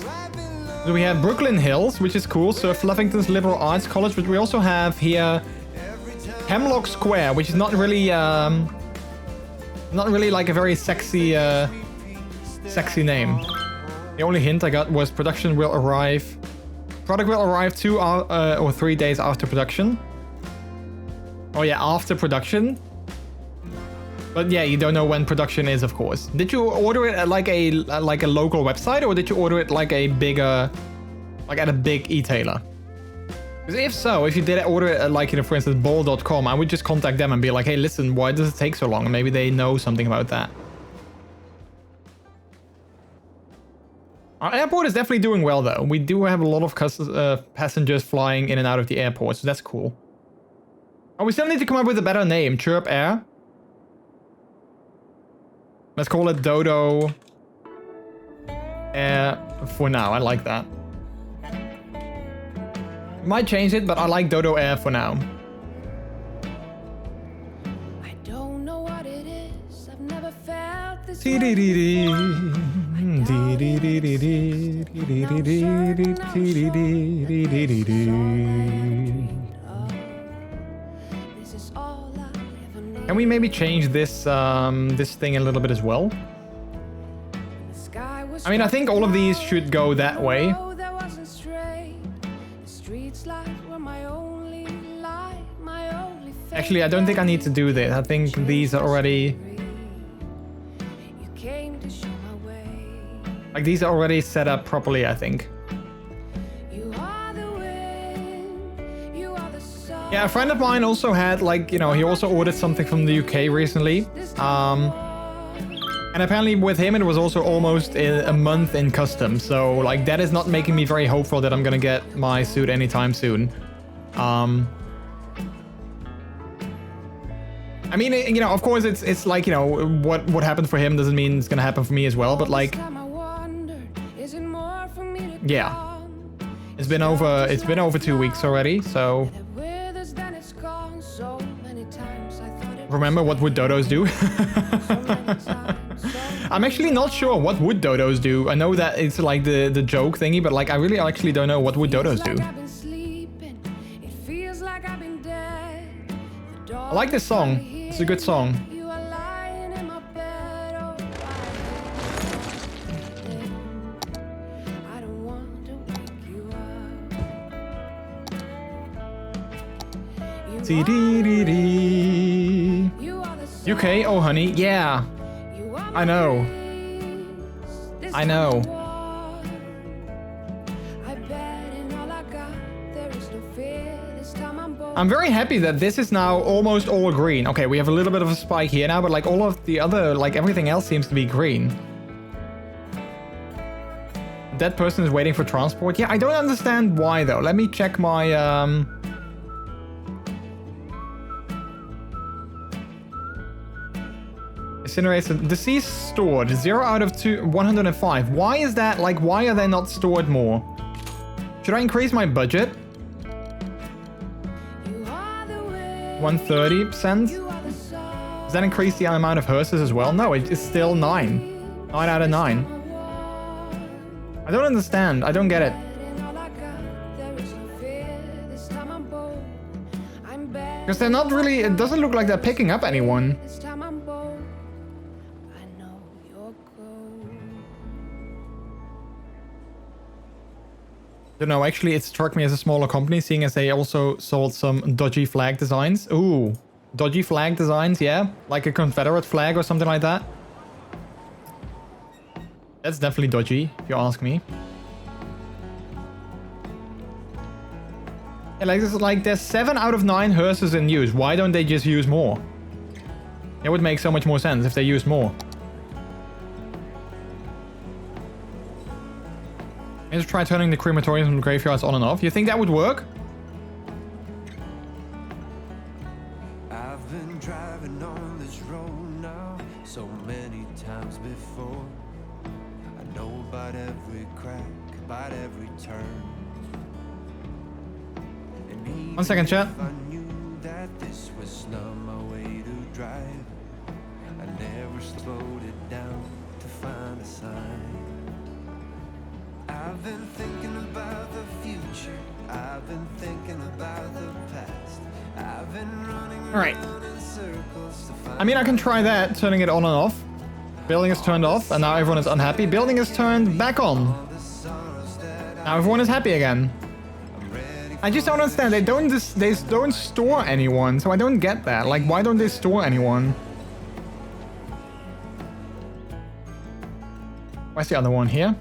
Speaker 2: So we have Brooklyn Hills, which is cool. So Fluffington's Liberal Arts College, but we also have here Hemlock Square, which is not really like a very sexy sexy name. The only hint I got was product will arrive 2 or 3 days after production. Oh yeah, after production. But yeah, you don't know when production is, of course. Did you order it at like a local website, or did you order it like a bigger, like at a big e-tailer? Because if so, if you did order it at like, you know, for instance, bol.com, I would just contact them and be like, hey, listen, why does it take so long? And maybe they know something about that. Our airport is definitely doing well, though. We do have a lot of passengers flying in and out of the airport, so that's cool. Oh, we still need to come up with a better name. Chirp Air. Let's call it Dodo Air for now. I like that. Might change it, but I like Dodo Air for now.
Speaker 1: I don't know what it is. I've never felt this
Speaker 2: Can we maybe change this this thing a little bit as well? I mean, I think all of these should go that way. Actually, I don't think I need to do this. I think these are already... Like, these are already set up properly, I think. Yeah, a friend of mine also had, like, you know, he also ordered something from the UK recently. And apparently with him, it was also almost a month in customs. So, like, that is not making me very hopeful that I'm gonna get my suit anytime soon. I mean, you know, of course, it's like, you know, what happened for him doesn't mean it's gonna happen for me as well. But, like, yeah. It's been over 2 weeks already, so... Remember what wood dodos do? I'm actually not sure what wood dodos do. I know that it's like the joke thingy, but like I really actually don't know what wood dodos do. I like this song. It's a good song. UK, oh honey, yeah. I know. I know. I'm very happy that this is now almost all green. Okay, we have a little bit of a spike here now, but like all of the other, like everything else seems to be green. That person is waiting for transport. Yeah, I don't understand why though. Let me check my Incinerates deceased stored 0 out of 105. Why is that? Like, why are they not stored more? Should I increase my budget? 130%? Does that increase the amount of hearses as well? No, it's still 9. 9 out of 9. I don't understand. I don't get it. Because they're not really... It doesn't look like they're picking up anyone. Don't know, actually it struck me as a smaller company, seeing as they also sold some dodgy flag designs. Ooh, dodgy flag designs, yeah? Like a Confederate flag or something like that. That's definitely dodgy, if you ask me. Yeah, like, this is like there's 7 out of 9 hearses in use. Why don't they just use more? It would make so much more sense if they used more. Let's try turning the crematoriums and graveyards on and off. You think that would work?
Speaker 1: I've been driving on this road now so many times before. I know about every crack, about every turn.
Speaker 2: 1 second, chat.
Speaker 1: I knew that this was not my way to drive. I never slowed it down to find a sign. I've been thinking about the future. I've been thinking about the past. I've been running around in circles to find.
Speaker 2: I mean, I can try that, turning it on and off. Building is turned off, and now everyone is unhappy. Building is turned back on. Now everyone is happy again. I just don't understand. They don't store anyone, so I don't get that. Like, why don't they store anyone? Where's the other one here?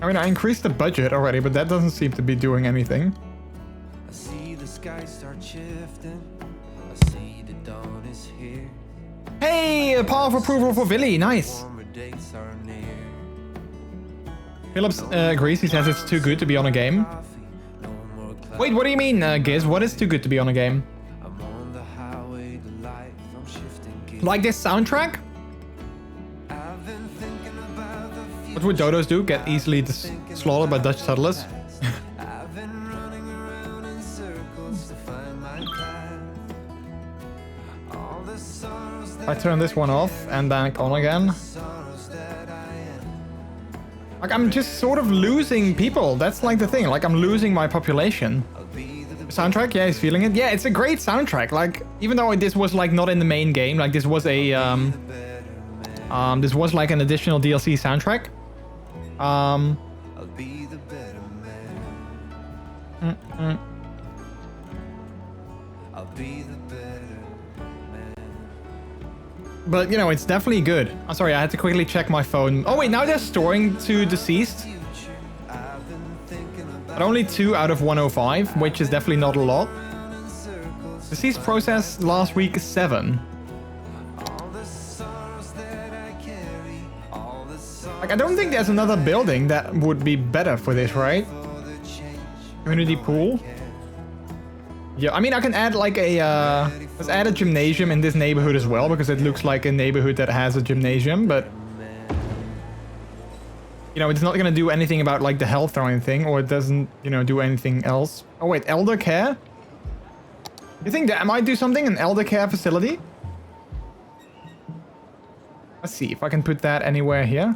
Speaker 2: I mean, I increased the budget already, but that doesn't seem to be doing anything.
Speaker 1: I see the sky start shifting. I see the dawn is here.
Speaker 2: Hey, a power of approval for Billy. Nice.
Speaker 1: Warmer days are near.
Speaker 2: Phillips agrees. He says it's too good to be on a game. Wait, what do you mean, Giz? What is too good to be on a game?
Speaker 1: I'm on the highway to life. I'm shifting gears.
Speaker 2: Like this soundtrack?
Speaker 1: I've been thinking about the future.
Speaker 2: What would dodos do? Get easily slaughtered by Dutch settlers?
Speaker 1: I've been running around in circles to find my path. All the sorrows that
Speaker 2: I turn this one off and back on again.
Speaker 1: sorrows that I am.
Speaker 2: Like, I'm just sort of losing people. That's like the thing. Like, I'm losing my population.
Speaker 1: I'll be the
Speaker 2: Soundtrack? Yeah, he's feeling it. Yeah, it's a great soundtrack. Like, even though this was like not in the main game, like this was a this was like an additional DLC soundtrack.
Speaker 1: I'll be the better man. I'll be the better man.
Speaker 2: But you know, it's definitely good. I'm sorry, I had to quickly check my phone. Oh wait, now they're storing to deceased.
Speaker 1: Future, I've been thinking about
Speaker 2: But only 2 out of 105, which is definitely not a lot.
Speaker 1: in circles.
Speaker 2: Deceased processed last week 7.
Speaker 1: All the sorrows that I carry, all the sorrows
Speaker 2: Like, I don't think there's another building that would be better for this, right?
Speaker 1: for the change.
Speaker 2: Community pool. Yeah, I mean, I can add like a, let's add a gymnasium in this neighborhood as well, because it looks like a neighborhood that has a gymnasium, but... You know, it's not gonna do anything about like the health or anything, or it doesn't, you know, do anything else. Oh wait, elder care? You think that might do something? An elder care facility? Let's see if I can put that anywhere here.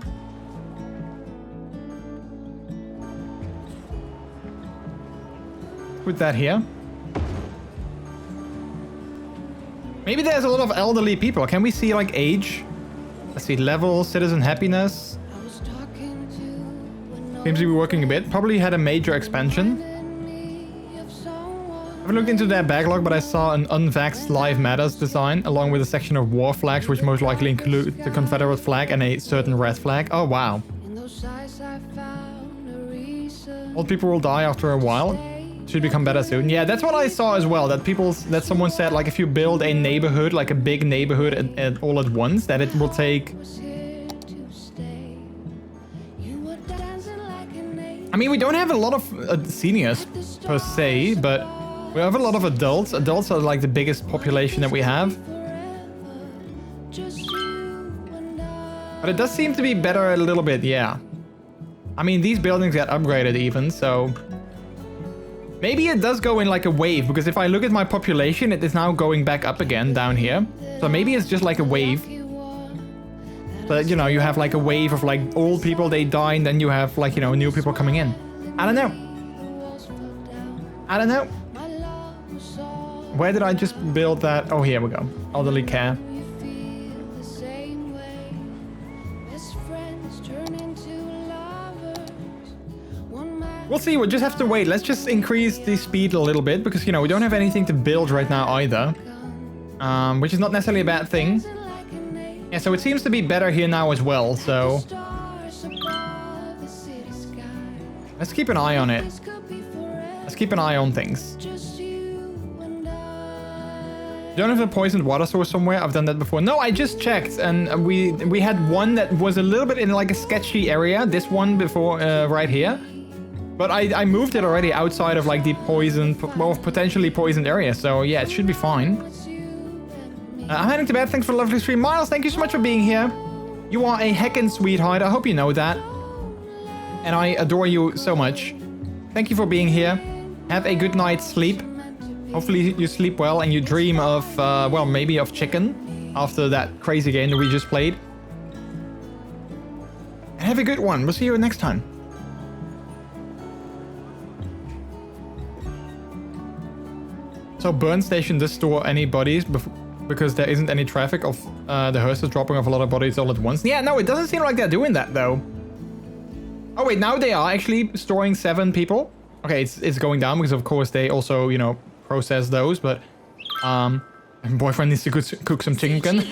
Speaker 2: Put that here. Maybe there's a lot of elderly people. Can we see like age? Let's see, level, citizen happiness. Seems to be working a bit. Probably had a major expansion. I haven't looked into their backlog, but I saw an unvaxxed Live Matters design along with a section of war flags, which most likely include the Confederate flag and a certain red flag. Oh, wow. Old people will die after a while. Should become better soon. Yeah, that's what I saw as well. That someone said, like, if you build a neighborhood, like a big neighborhood all at once, that it will take... I mean, we don't have a lot of seniors per se, but we have a lot of adults. Adults are like the biggest population that we have. But it does seem to be better a little bit, yeah. I mean, these buildings get upgraded even, so... Maybe it does go in like a wave, because if I look at my population, it is now going back up again down here. So maybe it's just like a wave. But, you know, you have like a wave of like old people, they die, and then you have like, you know, new people coming in. I don't know. I don't know. Where did I just build that? Oh, here we go. Elderly care. We'll see, we'll just have to wait. Let's just increase the speed a little bit because, you know, we don't have anything to build right now either. Which is not necessarily a bad thing. Yeah, so it seems to be better here now as well, so... Let's keep an eye on it. Let's keep an eye on things. Don't have a poisoned water source somewhere? I've done that before. No, I just checked, and we had one that was a little bit in like a sketchy area. This one before, right here. But I moved it already outside of like the poisoned, well, potentially poisoned area. So yeah, it should be fine. I'm heading to bed. Thanks for the lovely stream. Miles, thank you so much for being here. You are a heckin' sweetheart. I hope you know that. And I adore you so much. Thank you for being here. Have a good night's sleep. Hopefully you sleep well and you dream of, well, maybe of chicken after that crazy game that we just played. And have a good one. We'll see you next time. So burn station does store any bodies because there isn't any traffic of the hearse is dropping off a lot of bodies all at once. Yeah, no, it doesn't seem like they're doing that though. Oh wait, now they are actually storing 7 people. Okay, it's going down because of course they also, you know, process those, but boyfriend needs to cook some chicken.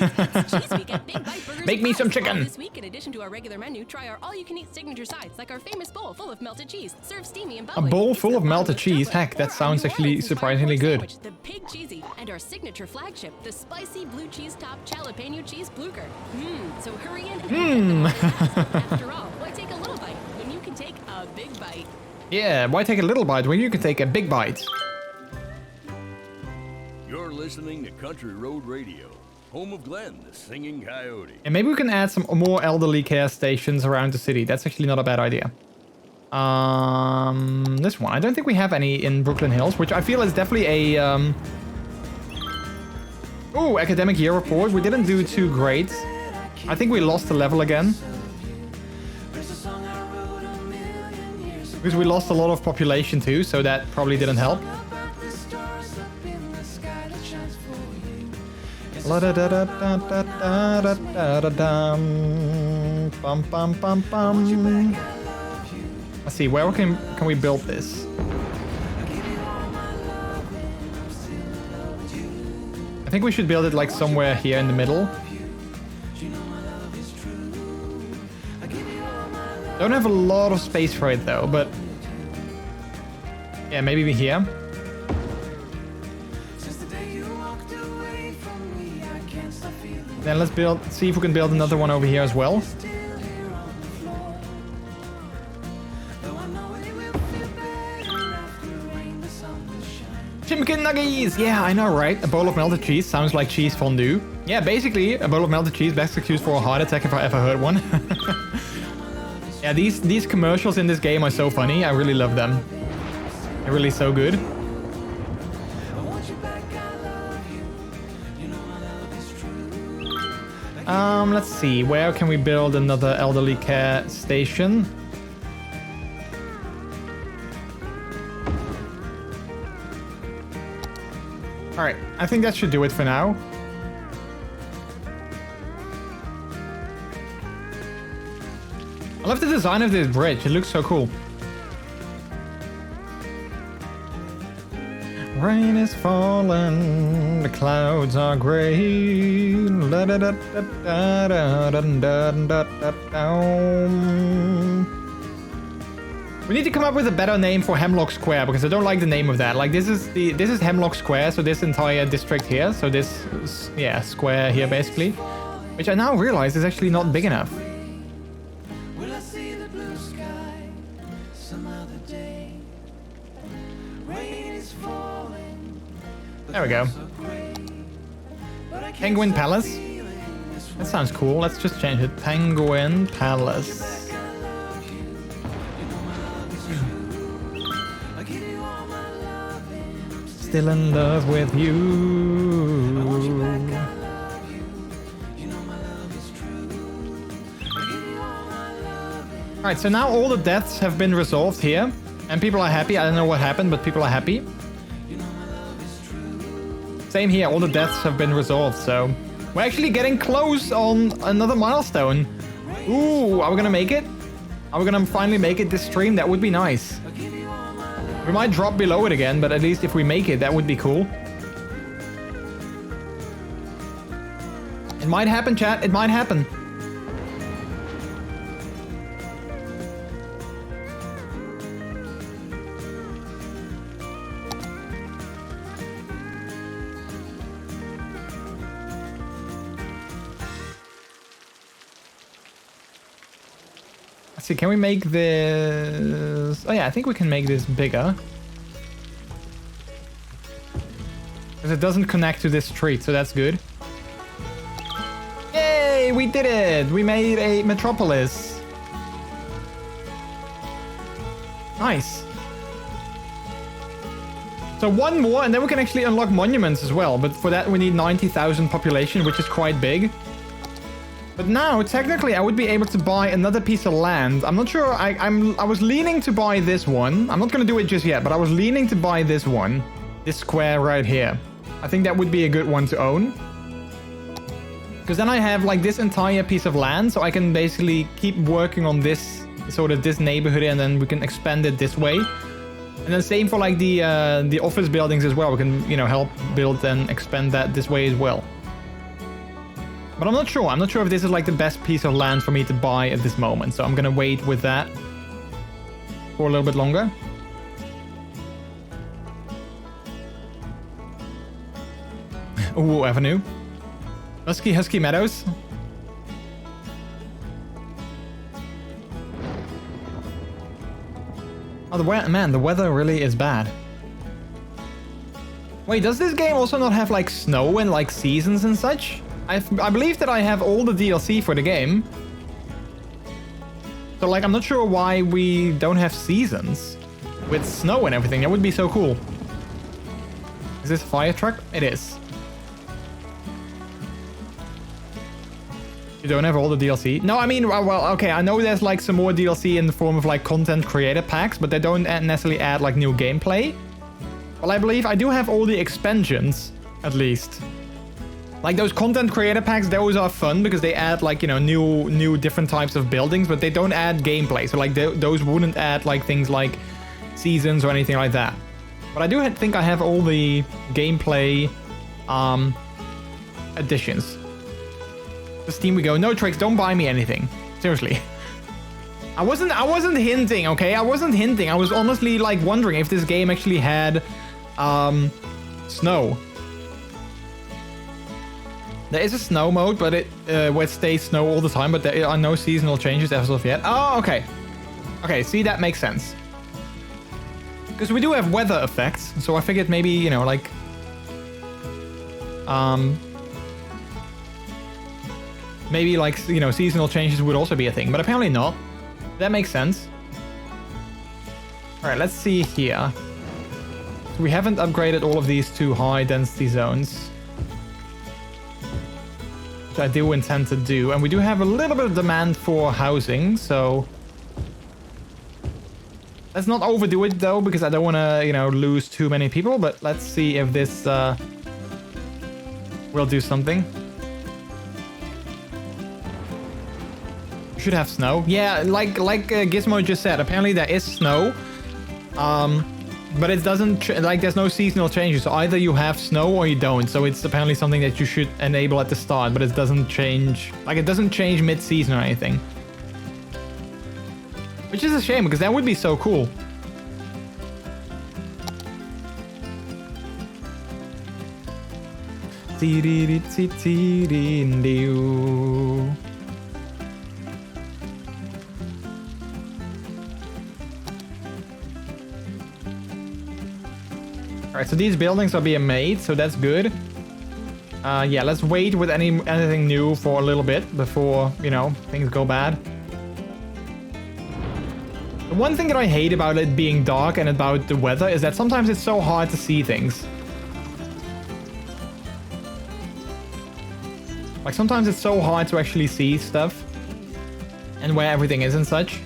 Speaker 2: Make me some chicken.
Speaker 5: This week, in addition to our regular menu, try our all-you-can-eat signature sides, like our famous bowl full of melted cheese, served steamy and bubbly.
Speaker 2: A bowl full of melted cheese? Heck, that sounds actually surprisingly good.
Speaker 5: The Pig Cheesy, and our signature flagship, the spicy blue cheese top jalapeno cheese bluger. So hurry in and after all, why take a little bite when you can take a big bite?
Speaker 2: Yeah, why take a little bite when you can take a big bite?
Speaker 6: You're listening to Country Road Radio, home of Glenn, the singing coyote.
Speaker 2: And maybe we can add some more elderly care stations around the city. That's actually not a bad idea. This one. I don't think we have any in Brooklyn Hills, which I feel is definitely a... Oh, academic year report. We didn't do too great. I think we lost a level again. Because we lost a lot of population too, so that probably didn't help. Let's see, where can we build this? I think we should build it like somewhere here in the middle. Don't have a lot of space for it though, but yeah, maybe here. Then let's see if we can build another one over here as well. Chimkin nuggies! Yeah, I know, right? A bowl of melted cheese sounds like cheese fondue. Yeah, basically, a bowl of melted cheese, best excuse for a heart attack if I ever heard one. Yeah, these commercials in this game are so funny. I really love them. They're really so good. Let's see. Where can we build another elderly care station? Alright, I think that should do it for now. I love the design of this bridge. It looks so cool. Rain is falling, the clouds are gray. We need to come up with a better name for Hemlock Square because I don't like the name of that. Like this is Hemlock Square, so this entire district here, so this square here basically, which I now realize is actually not big enough.
Speaker 1: Will I see the blue sky some other day? Rain is falling.
Speaker 2: There we go. Penguin Palace. That sounds cool. Let's just change it. Penguin Palace. Still in love with you. Alright, so now all the deaths have been resolved here. And people are happy. I don't know what happened, but people are happy. Same here, all the deaths have been resolved, so... We're actually getting close on another milestone. Ooh, are we gonna make it? Are we gonna finally make it this stream? That would be nice. We might drop below it again, but at least if we make it, that would be cool. It might happen, chat. It might happen. Let's see, can we make this... Oh yeah, I think we can make this bigger. Because it doesn't connect to this street, so that's good. Yay, we did it! We made a metropolis. Nice. So one more, and then we can actually unlock monuments as well. But for that, we need 90,000 population, which is quite big. But now, technically, I would be able to buy another piece of land. I'm not sure. I was leaning to buy this one. I'm not going to do it just yet, but I was leaning to buy this one. This square right here. I think that would be a good one to own. Because then I have, like, this entire piece of land, so I can basically keep working on this, sort of this neighborhood, and then we can expand it this way. And then same for, like, the office buildings as well. We can, you know, help build and expand that this way as well. But I'm not sure. I'm not sure if this is like the best piece of land for me to buy at this moment. So I'm going to wait with that for a little bit longer. Ooh, Avenue. Husky Meadows. Oh, the weather really is bad. Wait, does this game also not have like snow and like seasons and such? I believe that I have all the DLC for the game. So, like, I'm not sure why we don't have seasons with snow and everything. That would be so cool. Is this a fire truck? It is. You don't have all the DLC? No, I mean, well, okay, I know there's, like, some more DLC in the form of, like, content creator packs, but they don't necessarily add, like, new gameplay. Well, I believe I do have all the expansions, at least. Like those content creator packs, those are fun because they add like, you know, new different types of buildings, but they don't add gameplay. So like those wouldn't add like things like seasons or anything like that. But I do think I have all the gameplay additions. The Steam we go. No tricks, don't buy me anything. Seriously. I wasn't hinting, okay? I wasn't hinting. I was honestly like wondering if this game actually had snow. There is a snow mode, but where it stays snow all the time, but there are no seasonal changes as of yet. Oh, okay. Okay, see, that makes sense. Because we do have weather effects, so I figured maybe, you know, like... maybe, like, you know, seasonal changes would also be a thing, but apparently not. That makes sense. Alright, let's see here. So we haven't upgraded all of these to high density zones. which I do intend to do. And we do have a little bit of demand for housing, so let's not overdo it though, because I don't want to, you know, lose too many people. But let's see if this will do something. Should have snow. Yeah, like Gizmo just said, apparently there is snow. But it doesn't, like, there's no seasonal changes. So either you have snow or you don't. So it's apparently something that you should enable at the start, but it doesn't change, like, it doesn't change mid-season or anything. Which is a shame, because that would be so cool. Alright, so these buildings are being made, so that's good. Yeah, let's wait with anything new for a little bit before, you know, things go bad. The one thing that I hate about it being dark and about the weather is that sometimes it's so hard to see things. Like, sometimes it's so hard to actually see stuff and where everything is and such.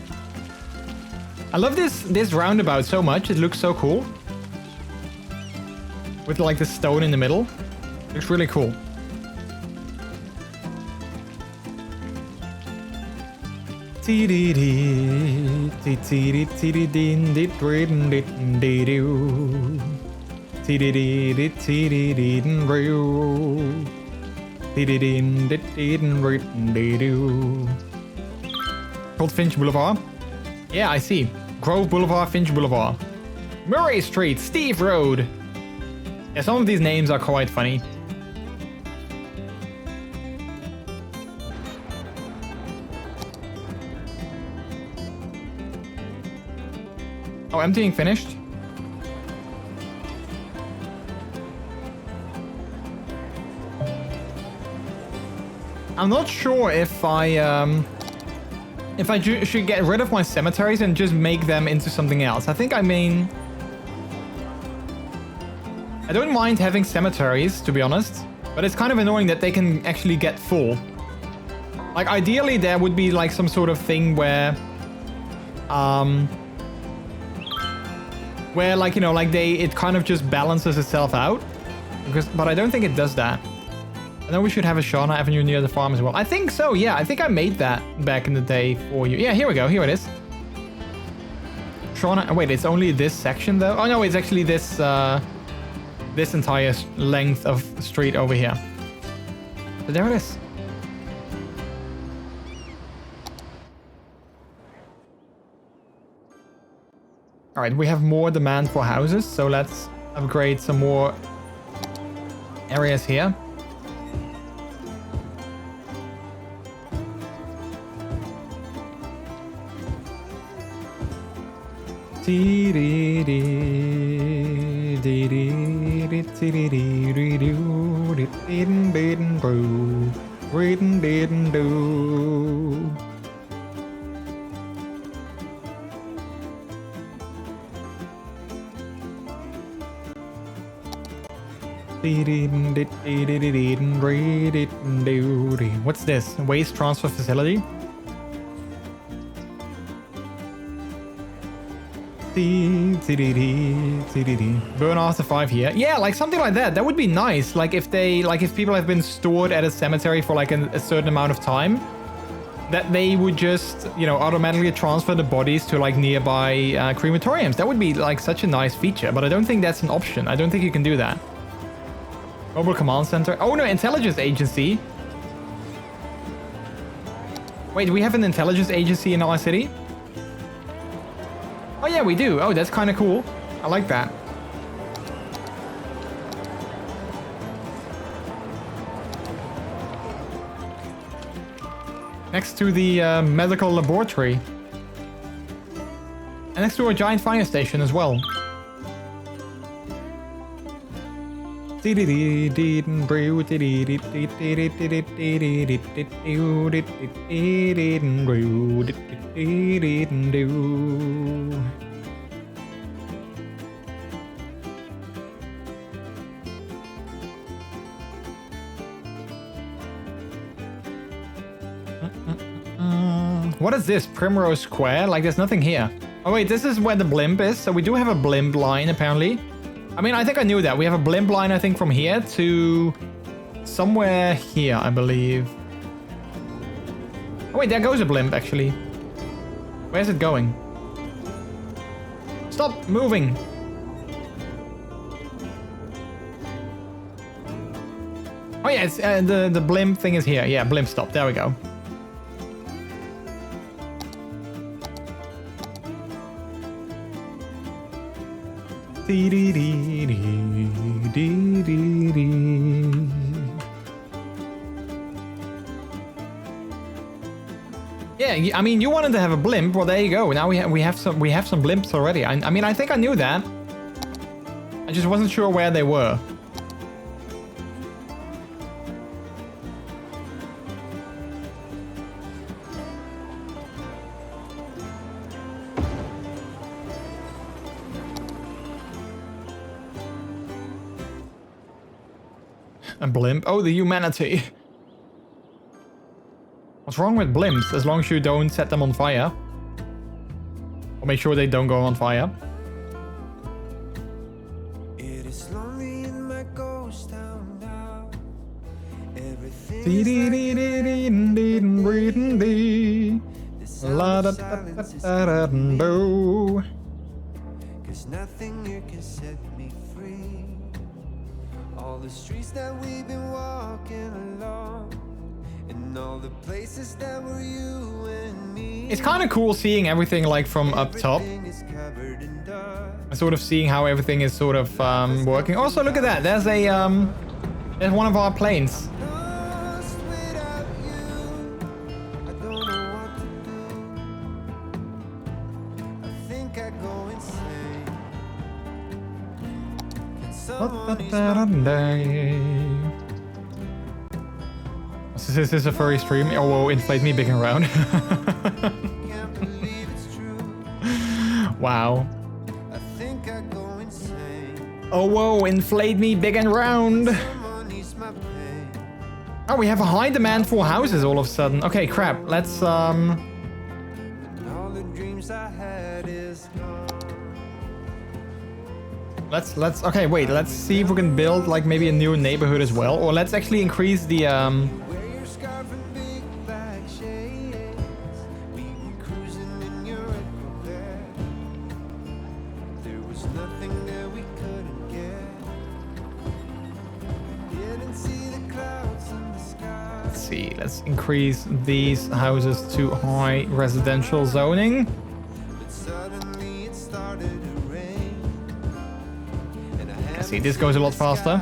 Speaker 2: I love this roundabout so much. It looks so cool. With, like, the stone in the middle. Looks really cool. Called Finch Boulevard. Yeah, I see. Grove Boulevard, Finch Boulevard. Murray Street, Steve Road. Yeah, some of these names are quite funny. Oh, emptying finished? I'm not sure if I should get rid of my cemeteries and just make them into something else. I think I mean... I don't mind having cemeteries, to be honest, but it's kind of annoying that they can actually get full. Like, ideally, there would be, like, some sort of thing where, like, you know, like, it kind of just balances itself out. But I don't think it does that. I know we should have a Shauna Avenue near the farm as well. I think so, yeah. I think I made that back in the day for you. Yeah, here we go. Here it is. Shauna... Wait, it's only this section, though? Oh, no, it's actually this, this entire length of street over here. So there it is. All right, we have more demand for houses, so let's upgrade some more areas here. What's this? Waste transfer facility? Burn after 5 here. Yeah, like something like that. That would be nice. Like if people have been stored at a cemetery for like a certain amount of time, that they would just, you know, automatically transfer the bodies to like nearby crematoriums. That would be like such a nice feature, but I don't think that's an option. I don't think you can do that. Mobile command center. Oh no, intelligence agency. Wait, do we have an intelligence agency in our city? Oh yeah, we do. Oh, that's kind of cool. I like that. Next to the medical laboratory. And next to a giant fire station as well. What is this? Primrose Square? Like, there's nothing here. Oh, wait, this is where the blimp is. So we do have a blimp line, apparently. I mean, I think I knew that. We have a blimp line, I think, from here to somewhere here, I believe. Oh, wait, there goes a blimp, actually. Where's it going? Stop moving. Oh, yeah, it's, the blimp thing is here. Yeah, blimp stop. There we go. Yeah, I mean, you wanted to have a blimp. Well, there you go. Now we have some blimps already. I mean, I think I knew that. I just wasn't sure where they were. A blimp? Oh, the humanity. What's wrong with blimps? As long as you don't set them on fire. Or make sure they don't go on fire.
Speaker 1: It is lonely in my ghost town now. Everything cause nothing here can set me free. All the streets that we've been walking along, and all the places that were you and me.
Speaker 2: It's kind of cool seeing everything like from up top. Sort of seeing how everything is sort of working. Also, look at that. There's one of our planes. This is a furry stream. Oh, whoa, inflate me big and round. Wow. Oh, whoa, inflate me big and round. Oh, we have a high demand for houses all of a sudden. Okay, crap. Let's okay, wait, let's see if we can build like maybe a new neighborhood as well, or let's actually increase the let's see, let's increase these houses to high residential zoning. See, this goes a lot faster.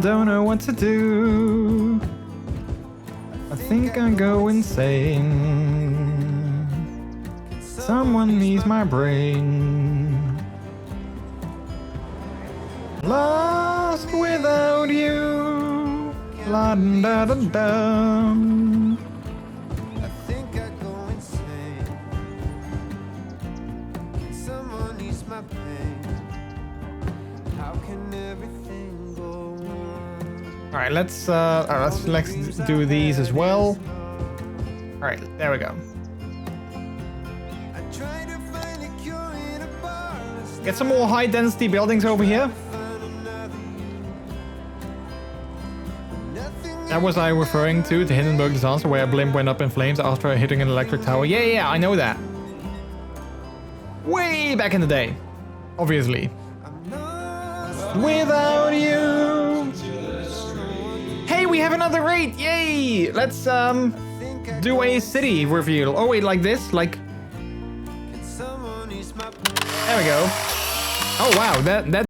Speaker 2: Don't know what to do. I think I go insane. Someone needs my brain. Lost without you. La da da da. All right, let's do these as well. All right, there we go. Get some more high density buildings over here. That was I referring to the Hindenburg disaster where a blimp went up in flames after hitting an electric tower. Yeah, I know that. Way back in the day, obviously. Without you. Hey, we have another raid! Yay! Let's do a city reveal. Oh wait, like this? Like there we go. Oh wow, that